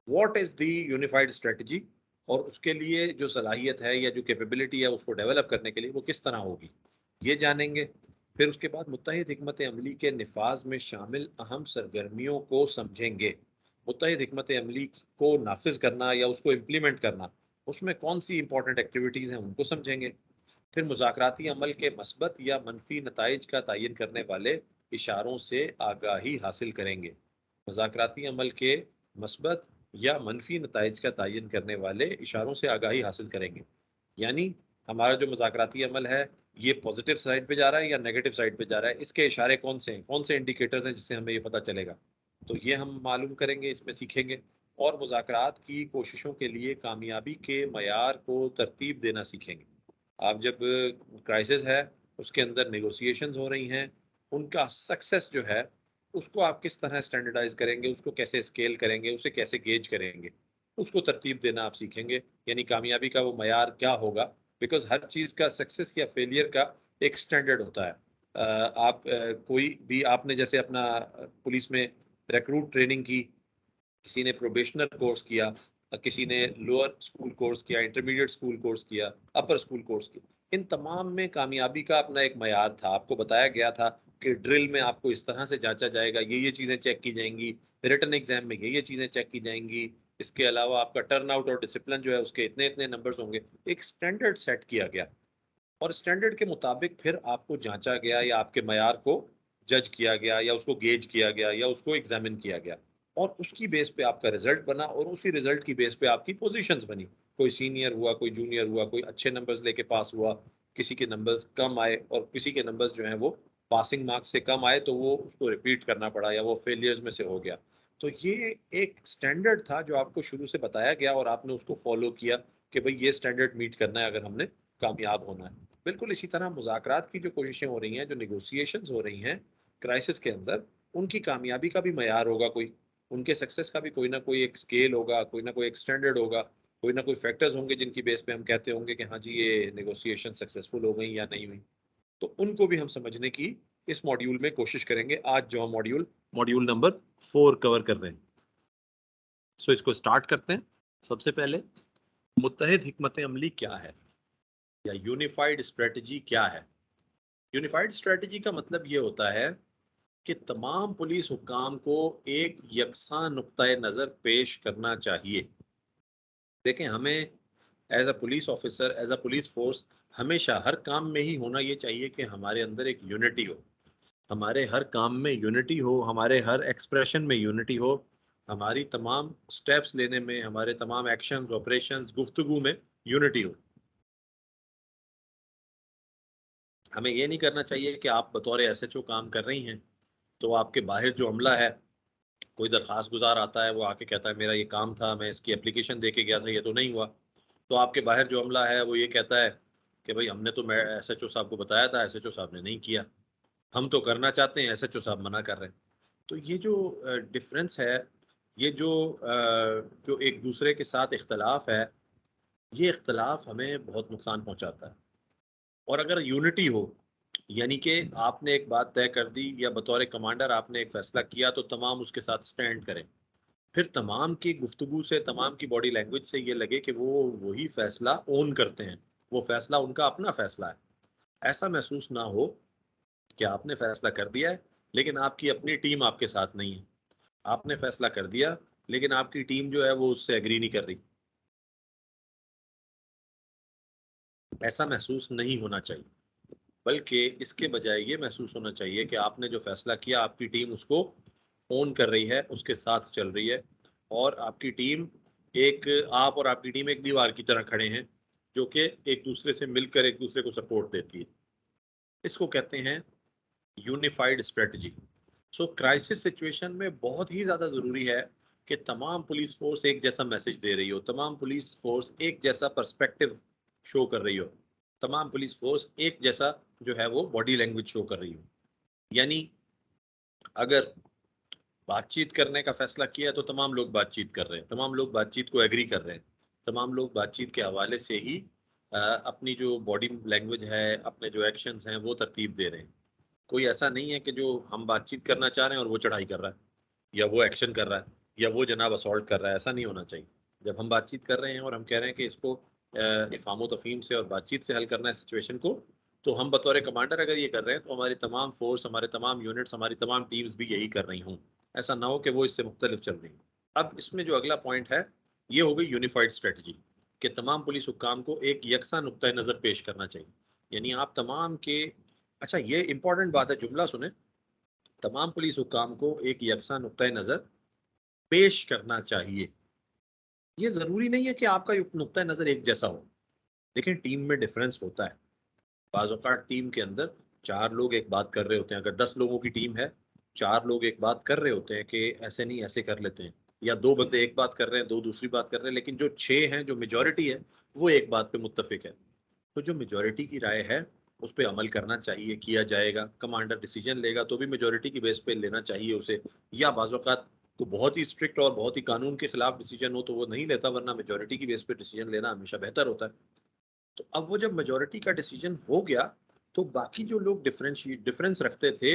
what is the unified strategy, और उसके लिए जो सलाहियत है या जो कैपेबिलिटी है उसको डेवलप करने के लिए वो किस तरह होगी, ये जानेंगे। फिर उसके बाद मुत्तहिद हिकमत अमली के निफाज में शामिल अहम सरगर्मियों को समझेंगे। मुत्तहिद हिकमत अमली को नाफिज करना या उसको इम्प्लीमेंट करना, उसमें कौन सी इंपॉर्टेंट एक्टिविटीज़ हैं उनको समझेंगे। फिर मुज़ाकराती अमल के मस्बत या मनफी नताइज का तयन करने वाले इशारों से आगाही हासिल करेंगे। मुज़ाकराती अमल के मस्बत या मनफी नताइज का तयन करने वाले इशारों से आगाही हासिल करेंगे, यानी हमारा जो मुज़ाकराती अमल है ये पॉजिटिव साइड पे जा रहा है या नेगेटिव साइड पे जा रहा है, इसके इशारे कौन से हैं, कौन से इंडिकेटर्स हैं जिससे हमें ये पता चलेगा, तो ये हम मालूम करेंगे, इसमें सीखेंगे। और मुज़ाकरात की कोशिशों के लिए कामयाबी के मयार को तरतीब देना सीखेंगे। आप जब क्राइसिस है उसके अंदर नेगोशिएशंस हो रही हैं, उनका सक्सेस जो है उसको आप किस तरह स्टैंडर्डाइज करेंगे, उसको कैसे स्केल करेंगे, उसे कैसे गेज करेंगे, उसको तरतीब देना आप सीखेंगे। यानी कामयाबी का वो मयार क्या होगा, बिकॉज हर चीज़ का सक्सेस या फेलियर का एक स्टैंडर्ड होता है। आप कोई भी, आपने जैसे अपना पुलिस में रिक्रूट ट्रेनिंग की, किसी ने प्रोबेशनर कोर्स किया, किसी ने लोअर स्कूल कोर्स किया, इंटरमीडिएट स्कूल कोर्स किया, अपर स्कूल कोर्स किया, इन तमाम में कामयाबी का अपना एक मयार था। आपको बताया गया था कि ड्रिल में आपको इस तरह से जांचा जाएगा, ये चीज़ें चेक की जाएंगी, रिटन एग्जाम में ये चीज़ें चेक की जाएंगी, इसके अलावा आपका टर्न आउट और डिसिप्लिन जो है उसके इतने इतने नंबर्स होंगे। एक स्टैंडर्ड सेट किया गया और स्टैंडर्ड के मुताबिक फिर आपको जांचा गया या आपके मयार को जज किया गया या उसको गेज किया गया या उसको एग्जामिन किया गया, और उसकी बेस पे आपका रिजल्ट बना और उसी रिजल्ट की बेस पे आपकी पोजीशंस बनी। कोई सीनियर हुआ, कोई जूनियर हुआ, कोई अच्छे नंबर्स लेके पास हुआ, किसी के नंबर्स कम आए और किसी के नंबर्स जो हैं वो पासिंग मार्क्स से कम आए, तो वो उसको रिपीट करना पड़ा या वो फेलियर्स में से हो गया। तो ये एक स्टैंडर्ड था जो आपको शुरू से बताया गया और आपने उसको फॉलो किया कि भाई ये स्टैंडर्ड मीट करना है अगर हमने कामयाब होना है। बिल्कुल इसी तरह मुज़ाकरात की जो कोशिशें हो रही हैं, जो निगोशिएशंस हो रही हैं क्राइसिस के अंदर, उनकी कामयाबी का भी मयार होगा, कोई उनके सक्सेस का भी कोई ना कोई एक स्केल होगा, कोई ना कोई एक स्टैंडर्ड होगा, कोई ना कोई फैक्टर्स होंगे जिनकी बेस पे हम कहते होंगे कि हाँ जी ये नेगोशिएशन सक्सेसफुल हो गई या नहीं हुई। तो उनको भी हम समझने की इस मॉड्यूल में कोशिश करेंगे। आज जो हम मॉड्यूल नंबर 4 कवर कर रहे हैं, सो इसको स्टार्ट करते हैं। सबसे पहले मुत्तहिद हिकमत अमली क्या है या यूनिफाइड स्ट्रेटजी क्या है। यूनिफाइड स्ट्रेटजी का मतलब ये होता है कि तमाम पुलिस हुक्काम को एक यकसा नुक्ताए नज़र पेश करना चाहिए। देखें, हमें as a police officer, as a police force, हमेशा हर काम में ही होना ये चाहिए कि हमारे अंदर एक यूनिटी हो, हमारे हर काम में यूनिटी हो, हमारे हर एक्सप्रेशन में यूनिटी हो, हमारी तमाम स्टेप्स लेने में, हमारे तमाम एक्शंस, ऑपरेशंस, गुफ्तगू में यूनिटी हो। हमें ये नहीं करना चाहिए कि आप बतौर एसएचओ काम कर रही हैं तो आपके बाहर जो अमला है, कोई दरखास्त गुजार आता है, वो आके कहता है मेरा ये काम था, मैं इसकी एप्लीकेशन दे के गया था, ये तो नहीं हुआ, तो आपके बाहर जो अमला है वो ये कहता है कि भाई हमने तो मैं एसएचओ साहब को बताया था, एसएचओ साहब ने नहीं किया, हम तो करना चाहते हैं, एसएचओ साहब मना कर रहे हैं। तो ये जो डिफरेंस है, ये जो एक दूसरे के साथ इख्तलाफ है, ये इख्तलाफ हमें बहुत नुकसान पहुंचाता है। और अगर यूनिटी हो, यानी कि आपने एक बात तय कर दी या बतौर कमांडर आपने एक फैसला किया, तो तमाम उसके साथ स्टैंड करें, फिर तमाम की गुफ्तगू से, तमाम की बॉडी लैंग्वेज से ये लगे कि वो वही फैसला ओन करते हैं, वो फैसला उनका अपना फैसला है। ऐसा महसूस ना हो कि आपने फैसला कर दिया है लेकिन आपकी अपनी टीम आपके साथ नहीं है, आपने फैसला कर दिया लेकिन आपकी टीम जो है वो उससे एग्री नहीं कर रही। ऐसा महसूस नहीं होना चाहिए, बल्कि इसके बजाय ये महसूस होना चाहिए कि आपने जो फैसला किया आपकी टीम उसको ओन कर रही है, उसके साथ चल रही है, और आपकी टीम एक, आप और आपकी टीम एक दीवार की तरह खड़े हैं जो कि एक दूसरे से मिलकर एक दूसरे को सपोर्ट देती है। इसको कहते हैं यूनिफाइड स्ट्रेटजी। सो क्राइसिस सिचुएशन में बहुत ही ज़्यादा ज़रूरी है कि तमाम पुलिस फोर्स एक जैसा मैसेज दे रही हो, तमाम पुलिस फोर्स एक जैसा पर्सपेक्टिव शो कर रही हो, तमाम पुलिस फोर्स एक जैसा जो है वो बॉडी लैंग्वेज शो कर रही हो। यानी अगर बातचीत करने का फैसला किया तो तमाम लोग बातचीत कर रहे हैं, तमाम लोग बातचीत को एग्री कर रहे हैं, तमाम लोग बातचीत के हवाले से ही अपनी जो बॉडी लैंग्वेज है, अपने जो एक्शंस हैं वो तरतीब दे रहे हैं। कोई ऐसा नहीं है कि जो हम बातचीत करना चाह रहे हैं और वो चढ़ाई कर रहा है, या वो एक्शन कर रहा है, या वो जनाब असॉल्ट कर रहा है। ऐसा नहीं होना चाहिए। जब हम बातचीत कर रहे हैं और हम कह रहे हैं कि इसको इफ़ाम तफ़हीम से और बातचीत से हल करना है सिचुएशन को, तो हम बतौर कमांडर अगर ये कर रहे हैं तो हमारी तमाम फोर्स, हमारे तमाम यूनिट्स, हमारी तमाम टीम्स भी यही कर रही हों। ऐसा ना हो कि वो इससे मुख्तलिफ चल रही हो। अब इसमें जो अगला पॉइंट है ये हो गई यूनिफाइड स्ट्रेटजी, कि तमाम पुलिस हुक्काम को एक यकसा नुक्ता नज़र पेश करना चाहिए। यानी आप तमाम के, अच्छा ये इंपॉर्टेंट बात है, जुमला सुने, तमाम पुलिस हुक्काम को एक यकसा नुक्ता नज़र पेश करना चाहिए। ये जरूरी नहीं है कि आपका नुक्ता नज़र एक जैसा हो, लेकिन टीम में डिफरेंस होता है। बाज़ औक़ात टीम के अंदर 4 लोग एक बात कर रहे होते हैं, अगर 10 लोगों की टीम है, 4 लोग एक बात कर रहे होते हैं कि ऐसे नहीं ऐसे कर लेते हैं, या 2 बंदे एक बात कर रहे हैं, 2 दूसरी बात कर रहे हैं, लेकिन जो 6 हैं, जो मेजॉरिटी है, वो एक बात पे मुत्तफिक है। तो जो मेजॉरिटी की राय है उस पर अमल करना चाहिए, किया जाएगा। कमांडर डिसीजन लेगा तो भी मेजॉरिटी की बेस पे लेना चाहिए उसे, या बाज़ औक़ात को बहुत ही स्ट्रिक्ट और बहुत ही कानून के खिलाफ डिसीजन हो तो वो नहीं लेता, वरना मेजॉरिटी की बेस पे डिसीजन लेना हमेशा बेहतर होता है। तो अब वो जब मेजॉरिटी का डिसीजन हो गया तो बाकी जो लोग डिफरेंस रखते थे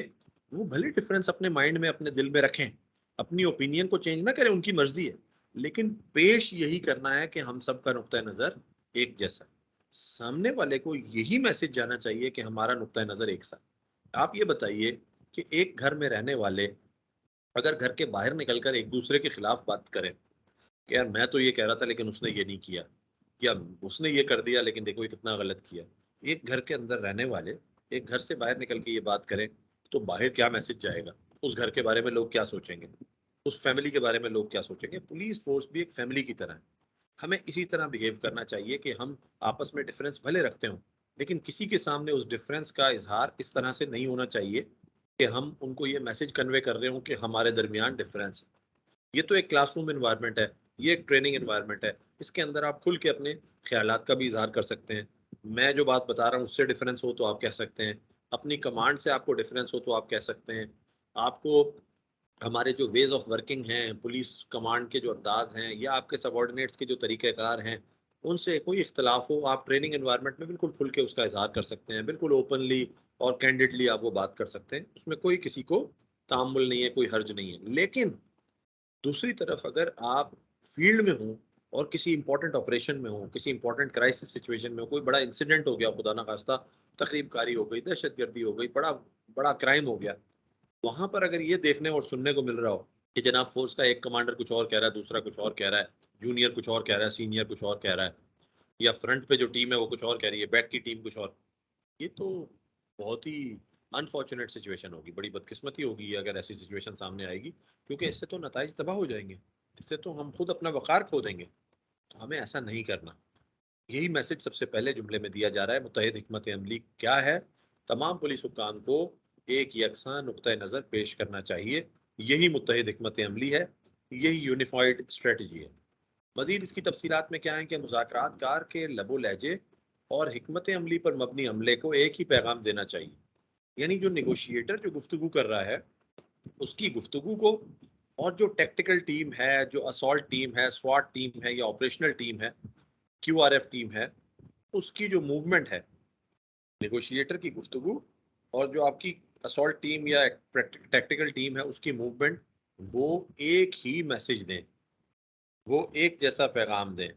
वो भले डिफरेंस अपने माइंड में, अपने दिल में रखें, अपनी ओपिनियन को चेंज ना करें, उनकी मर्जी है, लेकिन पेश यही करना है कि हम सबका नुक्ता नजर एक जैसा है। सामने वाले को यही मैसेज जाना चाहिए कि हमारा नुक्ता नजर एक सा। आप ये बताइए कि एक घर में रहने वाले अगर घर के बाहर निकलकर एक दूसरे के खिलाफ बात करें कि यार मैं तो ये कह रहा था लेकिन उसने ये नहीं किया, या उसने ये कर दिया लेकिन देखो ये कितना गलत किया। एक घर के अंदर रहने वाले एक घर से बाहर निकल के ये बात करें तो बाहर क्या मैसेज जाएगा, उस घर के बारे में लोग क्या सोचेंगे, उस फैमिली के बारे में लोग क्या सोचेंगे। पुलिस फोर्स भी एक फैमिली की तरह है, हमें इसी तरह बिहेव करना चाहिए कि हम आपस में डिफरेंस भले रखते हो, लेकिन किसी के सामने उस डिफरेंस का इजहार इस तरह से नहीं होना चाहिए कि हम उनको ये मैसेज कन्वे कर रहे हो कि हमारे दरमियान डिफरेंस है। ये तो एक क्लासरूम एनवायरनमेंट है, ये एक ट्रेनिंग एनवायरनमेंट है, इसके अंदर आप खुल के अपने ख्यालात का भी इजहार कर सकते हैं। मैं जो बात बता रहा हूँ उससे डिफरेंस हो तो आप कह सकते हैं, अपनी कमांड से आपको डिफरेंस हो तो आप कह सकते हैं, आपको हमारे जो वेज ऑफ वर्किंग हैं, पुलिस कमांड के जो अंदाज हैं, या आपके सबॉर्डिनेट्स के जो तरीक़ेकार हैं, उनसे कोई इख्तलाफ हो, आप ट्रेनिंग एनवायरनमेंट में बिल्कुल खुल के उसका इजहार कर सकते हैं, बिल्कुल ओपनली और कैंडिडली आप वो बात कर सकते हैं, उसमें कोई किसी को तामुल नहीं है, कोई हर्ज नहीं है। लेकिन दूसरी तरफ अगर आप फील्ड में हो और किसी इंपॉर्टेंट ऑपरेशन में हो, किसी इंपॉर्टेंट क्राइसिस सिचुएशन में हो, कोई बड़ा इंसिडेंट हो गया, खुदा ना खास्ता तकरीबकारी हो गई, दहशतगर्दी हो गई, बड़ा बड़ा क्राइम हो गया, वहां पर अगर ये देखने और सुनने को मिल रहा हो कि जनाब फोर्स का एक कमांडर कुछ और कह रहा है, दूसरा कुछ और कह रहा है, जूनियर कुछ और कह रहा है, सीनियर कुछ और कह रहा है, या फ्रंट पे जो टीम है वो कुछ और कह रही है, बैक की टीम कुछ और, ये तो बहुत ही अनफॉर्चुनेट सिचुएशन होगी, बड़ी बदकिस्मती होगी अगर ऐसी सिचुएशन सामने आएगी, क्योंकि इससे तो नताइज तबाह हो जाएंगे, इससे तो हम खुद अपना वकार खो देंगे। तो हमें ऐसा नहीं करना। यही मैसेज सबसे पहले जुमले में दिया जा रहा है। मुत्तहिद हिकमत अमली क्या है? तमाम पुलिस हुक्काम को एक यकसा नुक्ता नज़र पेश करना चाहिए, यही मुत्तहिद हिकमत अमली है, यही यूनिफाइड स्ट्रेटजी है। मजीद इसकी तफसीलात में क्या है कि मुज़ाकरात कार के लबो लहजे और हिकमत अमली पर मबनी अमले को एक ही पैगाम देना चाहिए। यानी जो निगोशिएटर जो गुफ्तगू कर रहा है उसकी गुफ्तगू को, और जो टेक्टिकल टीम है, जो असॉल्ट टीम है, स्वाट टीम है, या ऑपरेशनल टीम है, QRF टीम है, उसकी जो मूवमेंट है, नेगोशिएटर की गुफ्तगू और जो आपकी असॉल्ट टीम या टैक्टिकल टीम है उसकी मूवमेंट, वो एक ही मैसेज दें, वो एक जैसा पैगाम दें,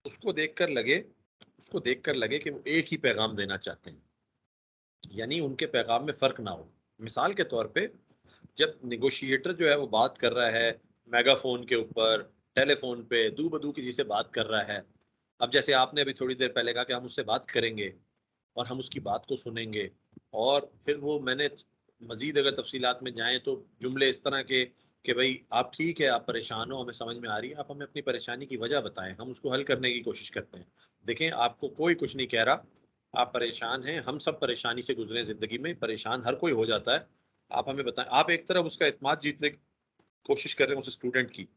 उसको देखकर लगे उसको देखकर लगे कि वो एक ही पैगाम देना चाहते हैं, यानी उनके पैगाम में फर्क ना हो। मिसाल के तौर पे जब निगोशिएटर जो है वो बात कर रहा है मेगाफोन के ऊपर, टेलीफोन पे दू बदू किसी से बात कर रहा है, अब जैसे आपने अभी थोड़ी देर पहले कहा कि हम उससे बात करेंगे और हम उसकी बात को सुनेंगे, और फिर वो मैंने मजीद अगर तफसीलात में जाएं तो जुमले इस तरह के कि भाई आप ठीक है, आप परेशान हो, हमें समझ में आ रही है, आप हमें अपनी परेशानी की वजह बताएं, हम उसको हल करने की कोशिश करते हैं। देखें, आपको कोई कुछ नहीं कह रहा, आप परेशान हैं, हम सब परेशानी से गुजरे, जिंदगी में परेशान हर कोई हो जाता है, आप हमें बताएं। आप एक तरफ उसका एतमाद जीतने की कोशिश कर रहे हैं उस स्टूडेंट की,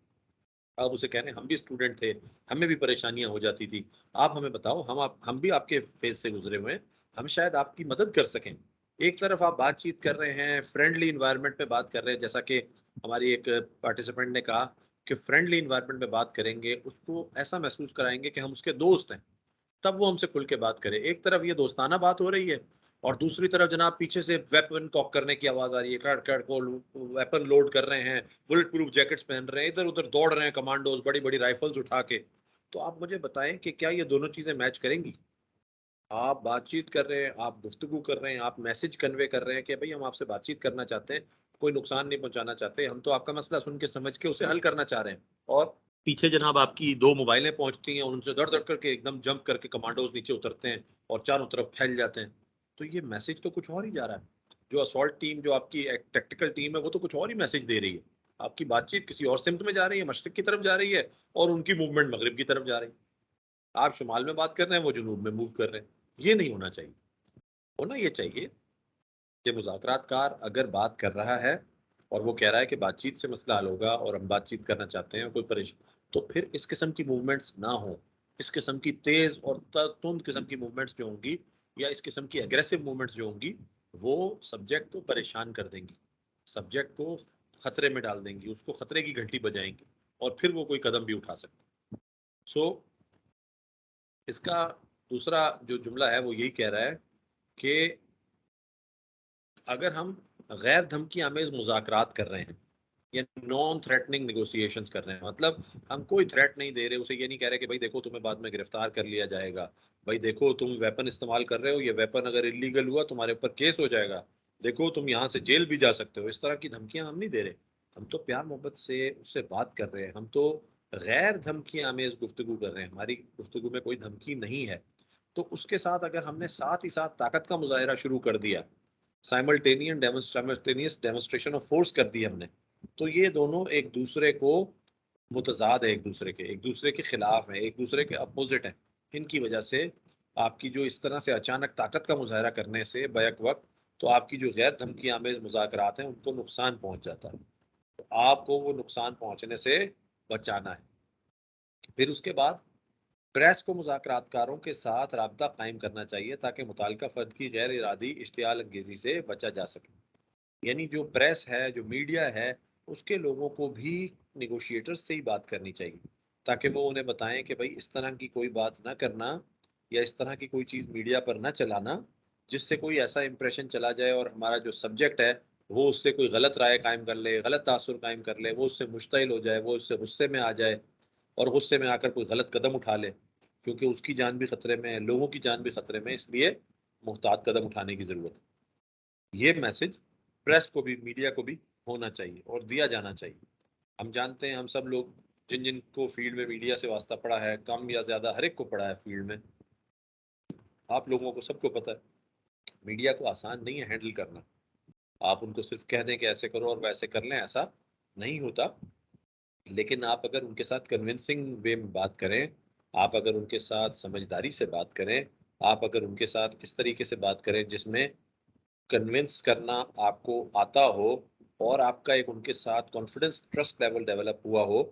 आप उसे कह रहे हैं हम भी स्टूडेंट थे, हमें भी परेशानियां हो जाती थी, आप हमें बताओ, हम भी आपके फेज से गुजरे हुए हैं, हम शायद आपकी मदद कर सकें। एक तरफ आप बातचीत कर रहे हैं, फ्रेंडली इन्वायरमेंट में बात कर रहे हैं, जैसा कि हमारी एक पार्टिसिपेंट ने कहा कि फ्रेंडली इन्वायरमेंट में बात करेंगे, उसको ऐसा महसूस कराएंगे कि हम उसके दोस्त हैं, तब वो हमसे खुल के बात करे। एक तरफ ये दोस्ताना बात हो रही है और दूसरी तरफ जनाब पीछे से वेपन कॉक करने की आवाज आ रही है, कट कट को वेपन लोड कर रहे हैं, बुलेट प्रूफ जैकेट्स पहन रहे हैं, इधर उधर दौड़ रहे हैं कमांडोज बड़ी बड़ी राइफल्स उठा के। तो आप मुझे बताएं कि क्या ये दोनों चीजें मैच करेंगी? आप बातचीत कर रहे हैं, आप गुफ्तगू कर रहे हैं, आप मैसेज कन्वे कर रहे हैं कि भाई हम आपसे बातचीत करना चाहते हैं, कोई नुकसान नहीं पहुंचाना चाहते, हम तो आपका मसला सुन के समझ के उसे हल करना चाह रहे हैं, और पीछे जनाब आपकी 2 मोबाइलें पहुंचती हैं, उनसे दर दर करके एकदम जंप करके कमांडोज नीचे उतरते हैं और चारों तरफ फैल जाते हैं। तो ये मैसेज तो कुछ और ही जा रहा है। जो असॉल्ट टीम, जो आपकी टेक्टिकल टीम है, वो तो कुछ और ही मैसेज दे रही है। आपकी बातचीत किसी और सिमत में जा रही है, मशरिक की तरफ जा रही है, और उनकी मूवमेंट मगरिब की तरफ जा रही है। आप शुमाल में बात कर रहे हैं, वो जुनूब में मूव कर रहे हैं। ये नहीं होना चाहिए। होना ये चाहिए कि मुज़ाकरातकार अगर बात कर रहा है और वो कह रहा है कि बातचीत से मसला हल होगा और हम बातचीत करना चाहते हैं, कोई परेशान, तो फिर इस किस्म की मूवमेंट्स ना हो। इस किस्म की तेज और तुंद किस्म की मूवमेंट्स जो होंगी, या इस किस्म की एग्रेसिव मूवमेंट्स जो होंगी, वो सब्जेक्ट को परेशान कर देंगी, सब्जेक्ट को खतरे में डाल देंगी, उसको खतरे की घंटी बजाएंगी, और फिर वो कोई कदम भी उठा सकता है। सो इसका दूसरा जो जुमला है वो यही कह रहा है कि अगर हम गैर धमकी आमेज मुज़ाकरात कर रहे हैं या नॉन थ्रेटनिंग निगोशिएशंस कर रहे हैं, मतलब हम कोई थ्रेट नहीं दे रहे, उसे ये नहीं कह रहे कि भाई देखो तुम्हें बाद में गिरफ्तार कर लिया जाएगा, भाई देखो तुम वेपन इस्तेमाल कर रहे हो, ये वेपन अगर इलीगल हुआ तुम्हारे ऊपर केस हो जाएगा, देखो तुम यहाँ से जेल भी जा सकते हो, इस तरह की धमकियां हम नहीं दे रहे। हम तो प्यार मोहब्बत से उससे बात कर रहे हैं, हम तो गैर धमकी आमेज गुफ्तगू कर रहे हैं, हमारी गुफ्तगू में कोई धमकी नहीं है। तो उसके साथ अगर हमने साथ ही साथ ताकत का मुजाहरा शुरू कर दिया, साइमल्टेनियस डेमोस्ट्रेशन ऑफ फोर्स कर दी हमने, तो ये दोनों एक दूसरे को मुतजाद है, एक दूसरे के खिलाफ है, एक दूसरे के अपोजिट है। इनकी वजह से आपकी जो इस तरह से अचानक ताकत का मुजाहरा करने से बैक वक्त, तो आपकी जो गैर धमकी आमेज मुज़ाकरात हैं उनको नुकसान पहुंच जाता है। तो आपको वो नुकसान पहुंचने से बचाना है। फिर उसके बाद प्रेस को मुज़ाकरातकारों के साथ राब्ता कायम करना चाहिए ताकि मुतालिका फर्द की गैर इरादी इश्तियाल अंगेजी से बचा जा सके। यानी जो प्रेस है, जो मीडिया है, उसके लोगों को भी निगोशिएटर्स से ही बात करनी चाहिए, ताकि वो उन्हें बताएं कि भाई इस तरह की कोई बात ना करना, या इस तरह की कोई चीज़ मीडिया पर ना चलाना जिससे कोई ऐसा इंप्रेशन चला जाए और हमारा जो सब्जेक्ट है वो उससे कोई गलत राय कायम कर ले, गलत तासुर कायम कर ले, वो उससे मुश्तइल हो जाए, वो उससे गुस्से में आ जाए और गुस्से में आकर कोई गलत कदम उठा ले, क्योंकि उसकी जान भी खतरे में है, लोगों की जान भी खतरे में है, इसलिए मुहतात कदम उठाने की जरूरत है। ये मैसेज प्रेस को भी, मीडिया को भी होना चाहिए और दिया जाना चाहिए। हम जानते हैं, हम सब लोग जिन जिन को फील्ड में मीडिया से वास्ता पड़ा है, कम या ज्यादा हर एक को पड़ा है फील्ड में, आप लोगों को सबको पता है मीडिया को आसान नहीं है हैंडल करना। आप उनको सिर्फ कह दें कि ऐसे करो और वैसे कर लें, ऐसा नहीं होता। लेकिन आप अगर उनके साथ कन्विंसिंग वे में बात करें, आप अगर उनके साथ समझदारी से बात करें, आप अगर उनके साथ इस तरीके से बात करें जिसमें कन्विंस करना आपको आता हो और आपका एक उनके साथ कॉन्फिडेंस, ट्रस्ट लेवल डेवलप हुआ हो,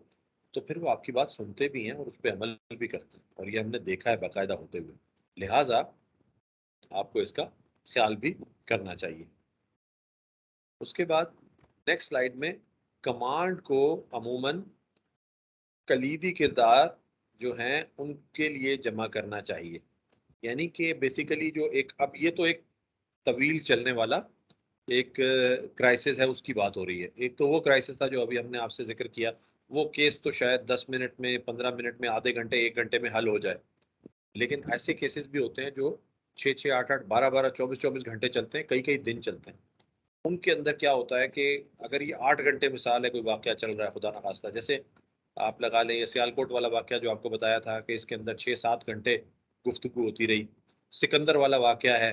तो फिर वो आपकी बात सुनते भी हैं और उस पर अमल भी करते हैं, और ये हमने देखा है बाकायदा होते हुए। लिहाजा आपको इसका ख्याल भी करना चाहिए। उसके बाद नेक्स्ट स्लाइड में कमांड को अमूमन कलीदी किरदार जो हैं उनके लिए जमा करना चाहिए। यानी कि बेसिकली जो एक, अब ये तो एक तवील चलने वाला एक क्राइसिस है, उसकी बात हो रही है। एक तो वो क्राइसिस था जो अभी हमने आपसे जिक्र किया, वो केस तो शायद 10 मिनट में, 15 मिनट में, आधे घंटे, 1 घंटे में हल हो जाए। लेकिन ऐसे केसेस भी होते हैं जो 6-6, 8-8, 12-12, 24-24 घंटे चलते हैं, कई कई दिन चलते हैं। उनके अंदर क्या होता है कि अगर ये 8 घंटे मिसाल है, कोई वाकया चल रहा है खुदा ना खास्ता, जैसे आप लगा लें ये सियालकोट वाला वाकया जो आपको बताया था कि इसके अंदर 6-7 घंटे गुफ्तगू होती रही। सिकंदर वाला वाकया है,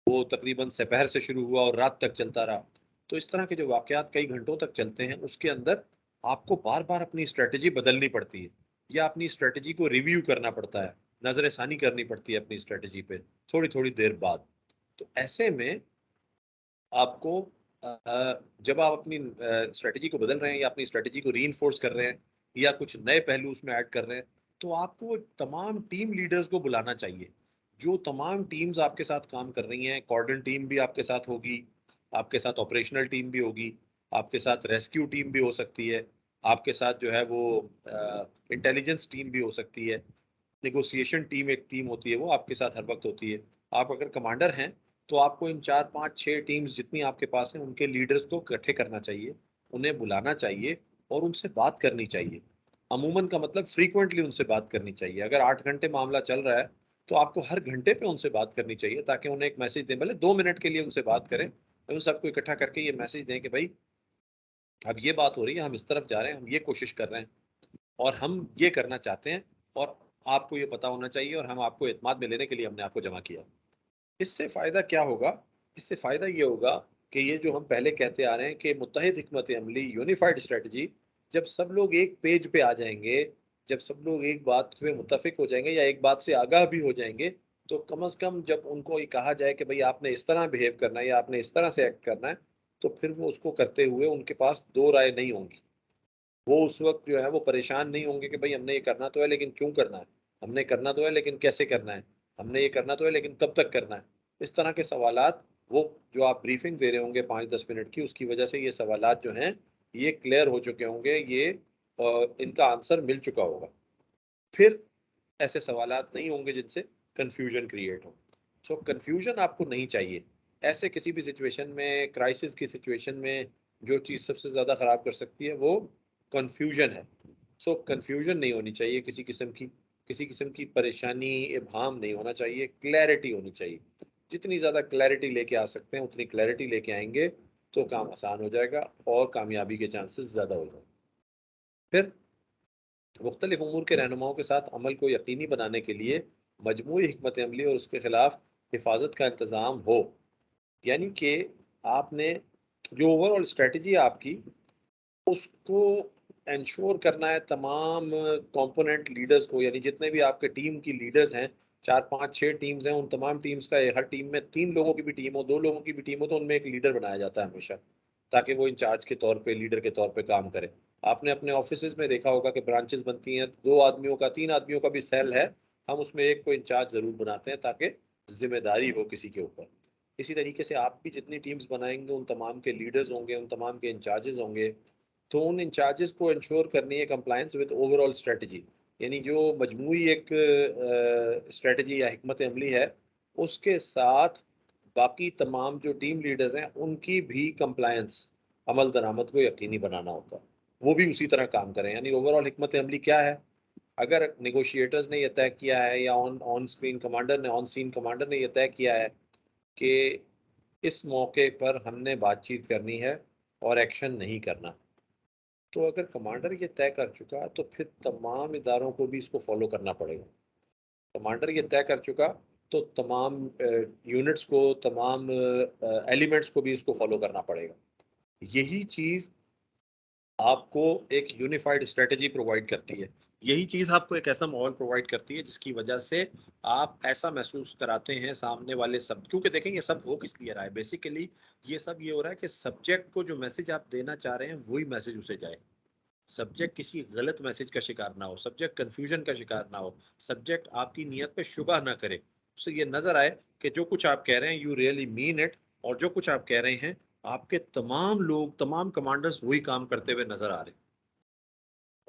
वो तकरीबन दोपहर से शुरू हुआ और रात तक चलता रहा। तो इस तरह के जो वाकयात कई घंटों तक चलते हैं, उसके अंदर आपको बार बार अपनी स्ट्रेटजी बदलनी पड़ती है, या अपनी स्ट्रेटजी को रिव्यू करना पड़ता है, नजर षानी करनी पड़ती है अपनी स्ट्रेटजी पे थोड़ी थोड़ी देर बाद। तो ऐसे में आपको जब आप अपनी स्ट्रेटजी को बदल रहे हैं या अपनी स्ट्रेटजी को रीइंफोर्स कर रहे हैं, या कुछ नए पहलू उसमें ऐड कर रहे हैं, तो आपको तमाम टीम लीडर्स को बुलाना चाहिए। जो तमाम टीम्स आपके साथ काम कर रही हैं, कोऑर्डिनेशन टीम भी आपके साथ होगी, आपके साथ ऑपरेशनल टीम भी होगी, आपके साथ रेस्क्यू टीम भी हो सकती है, आपके साथ जो है वो इंटेलिजेंस टीम भी हो सकती है, नेगोशिएशन टीम एक टीम होती है, वो आपके साथ हर वक्त होती है। आप अगर कमांडर हैं तो आपको इन 4, 5, 6 टीम्स जितनी आपके पास हैं उनके लीडर्स को इकट्ठे करना चाहिए, उन्हें बुलाना चाहिए और उनसे बात करनी चाहिए। अमूमन का मतलब फ्रीक्वेंटली उनसे बात करनी चाहिए। अगर 8 घंटे मामला चल रहा है तो आपको हर घंटे पे उनसे बात करनी चाहिए, ताकि उन्हें एक मैसेज दें, भले 2 मिनट के लिए उनसे बात करें, उन सबको इकट्ठा करके ये मैसेज दें कि भाई अब ये बात हो रही है, हम इस तरफ जा रहे हैं, हम ये कोशिश कर रहे हैं और हम ये करना चाहते हैं, और आपको ये पता होना चाहिए और हम आपको एतमाद में लेने के लिए हमने आपको जमा किया। इससे फायदा क्या होगा? इससे फायदा ये होगा कि ये जो हम पहले कहते आ रहे हैं कि मुत्तहिद हिकमत अमली, यूनिफाइड स्ट्रेटजी, जब सब लोग एक पेज पे आ जाएंगे, जब सब लोग एक बात पे मुत्तफिक हो जाएंगे या एक बात से आगाह भी हो जाएंगे, तो कम अज कम जब उनको ये कहा जाए कि भाई आपने इस तरह बिहेव करना है या आपने इस तरह से एक्ट करना है, तो फिर वो उसको करते हुए उनके पास दो राय नहीं होंगी। वो उस वक्त जो है वो परेशान नहीं होंगे कि भाई हमने ये करना तो है लेकिन क्यों करना है, हमने करना तो है लेकिन कैसे करना है, हमने ये करना तो है लेकिन कब तक करना है। इस तरह के सवालात, वो जो आप ब्रीफिंग दे रहे होंगे 5-10 मिनट की, उसकी वजह से ये सवालात जो हैं ये क्लियर हो चुके होंगे, ये इनका आंसर मिल चुका होगा। फिर ऐसे सवालात नहीं होंगे जिनसे कंफ्यूजन क्रिएट हो। सो कंफ्यूजन आपको नहीं चाहिए। ऐसे किसी भी सिचुएशन में, क्राइसिस की सिचुएशन में, जो चीज़ सबसे ज़्यादा ख़राब कर सकती है वो कंफ्यूजन है। सो कंफ्यूजन नहीं होनी चाहिए, किसी किस्म की परेशानी, इबहम नहीं होना चाहिए, क्लैरिटी होनी चाहिए। जितनी ज़्यादा क्लैरिटी लेके आ सकते हैं उतनी क्लैरिटी लेके आएंगे तो काम आसान हो जाएगा और कामयाबी के चांसेस ज़्यादा हो जाएंगे। फिर मुख्तलिफ उमूर के रहनुमाओं के साथ अमल को यकीनी बनाने के लिए मजमूई हिकमत अमली और उसके खिलाफ हिफाजत का इंतज़ाम हो। यानी कि आपने जो ओवरऑल स्ट्रेटजी है आपकी, उसको इंश्योर करना है तमाम कंपोनेंट लीडर्स को, यानी जितने भी आपके टीम की लीडर्स हैं, 4, 5, 6 टीम्स हैं, उन तमाम टीम्स का हर टीम में 3 लोगों की भी टीम हो, 2 लोगों की भी टीम हो, तो उनमें एक लीडर बनाया जाता है हमेशा, ताकि वो इंचार्ज के तौर पे, लीडर के तौर पे काम करे। आपने अपने ऑफिस में देखा होगा कि ब्रांचेस बनती हैं, 2 आदमियों का, 3 आदमियों का भी सेल है, हम उसमें एक को इंचार्ज जरूर बनाते हैं ताकि जिम्मेदारी हो किसी के ऊपर। इसी तरीके से आप भी जितनी टीम्स बनाएंगे उन तमाम के लीडर्स होंगे, उन तमाम के इंचार्जेस होंगे, तो उन इंचार्जेस को इंश्योर करनी है कंप्लायंस विद ओवरऑल स्ट्रेटजी, यानी जो मजमूई एक स्ट्रेटजी या हिकमत अमली है, उसके साथ बाकी तमाम जो टीम लीडर्स हैं उनकी भी कंप्लायंस, अमल दरामद को यकीनी बनाना होता है, वो भी उसी तरह काम करें। यानी ओवरऑल हिकमत अमली क्या है? अगर नेगोशिएटर्स ने यह तय किया है या ऑन स्क्रीन कमांडर ने, ऑन सीन कमांडर ने यह तय किया है कि इस मौके पर हमने बातचीत करनी है और एक्शन नहीं करना, तो अगर कमांडर ये तय कर चुका तो फिर तमाम इदारों को भी इसको फॉलो करना पड़ेगा। कमांडर ये तय कर चुका तो तमाम यूनिट्स को, तमाम एलिमेंट्स को भी इसको फॉलो करना पड़ेगा। यही चीज़ आपको एक यूनिफाइड स्ट्रेटजी प्रोवाइड करती है, यही चीज़ आपको एक ऐसा माहौल प्रोवाइड करती है जिसकी वजह से आप ऐसा महसूस कराते हैं सामने वाले सब, क्योंकि देखें ये सब हो किस लिए रहा है बेसिकली, ये सब ये हो रहा है कि सब्जेक्ट को जो मैसेज आप देना चाह रहे हैं वही मैसेज उसे जाए, सब्जेक्ट किसी गलत मैसेज का शिकार ना हो, सब्जेक्ट कंफ्यूजन का शिकार ना हो, सब्जेक्ट आपकी नीयत पे शुबह ना करे, उससे ये नजर आए कि जो कुछ आप कह रहे हैं यू रियली मीन इट, और जो कुछ आप कह रहे हैं आपके तमाम लोग, तमाम कमांडर्स वही काम करते हुए नजर आ रहे हैं।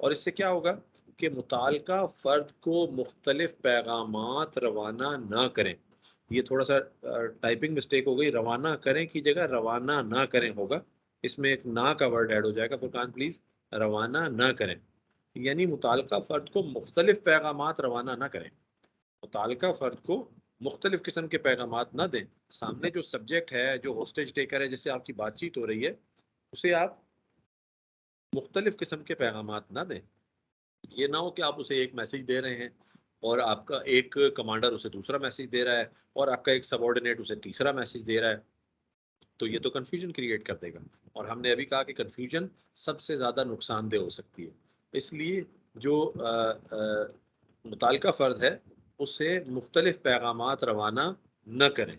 और इससे क्या होगा कि मुताल्लिका फर्द को मुख्तलिफ पैगामात रवाना ना करें, ये थोड़ा सा टाइपिंग मिस्टेक हो गई, रवाना करें की जगह रवाना ना करें होगा, इसमें एक ना का वर्ड ऐड हो जाएगा, फुरकान प्लीज, रवाना ना करें, यानी मुताल्लिका फर्द को मुख्तलिफ पैगामात रवाना ना करें, मुताल्लिका फर्द को मुख्तलिफ किस्म के पैगामात ना दें। सामने जो सब्जेक्ट है, जो होस्टेज टेकर है, जिससे आपकी बातचीत हो रही है, उसे आप मुख्तलिफ किस्म के पैगामात ना दें। ये ना हो कि आप उसे एक मैसेज दे रहे हैं और आपका एक कमांडर उसे दूसरा मैसेज दे रहा है और आपका एक सबऑर्डिनेट उसे तीसरा मैसेज दे रहा है, तो ये तो कंफ्यूजन क्रिएट कर देगा। और हमने अभी कहा कि कंफ्यूजन सबसे ज़्यादा नुकसानदेह हो सकती है, इसलिए जो मुताल्लिका फ़र्द है उसे मुख्तलिफ पैगामात रवाना न करें,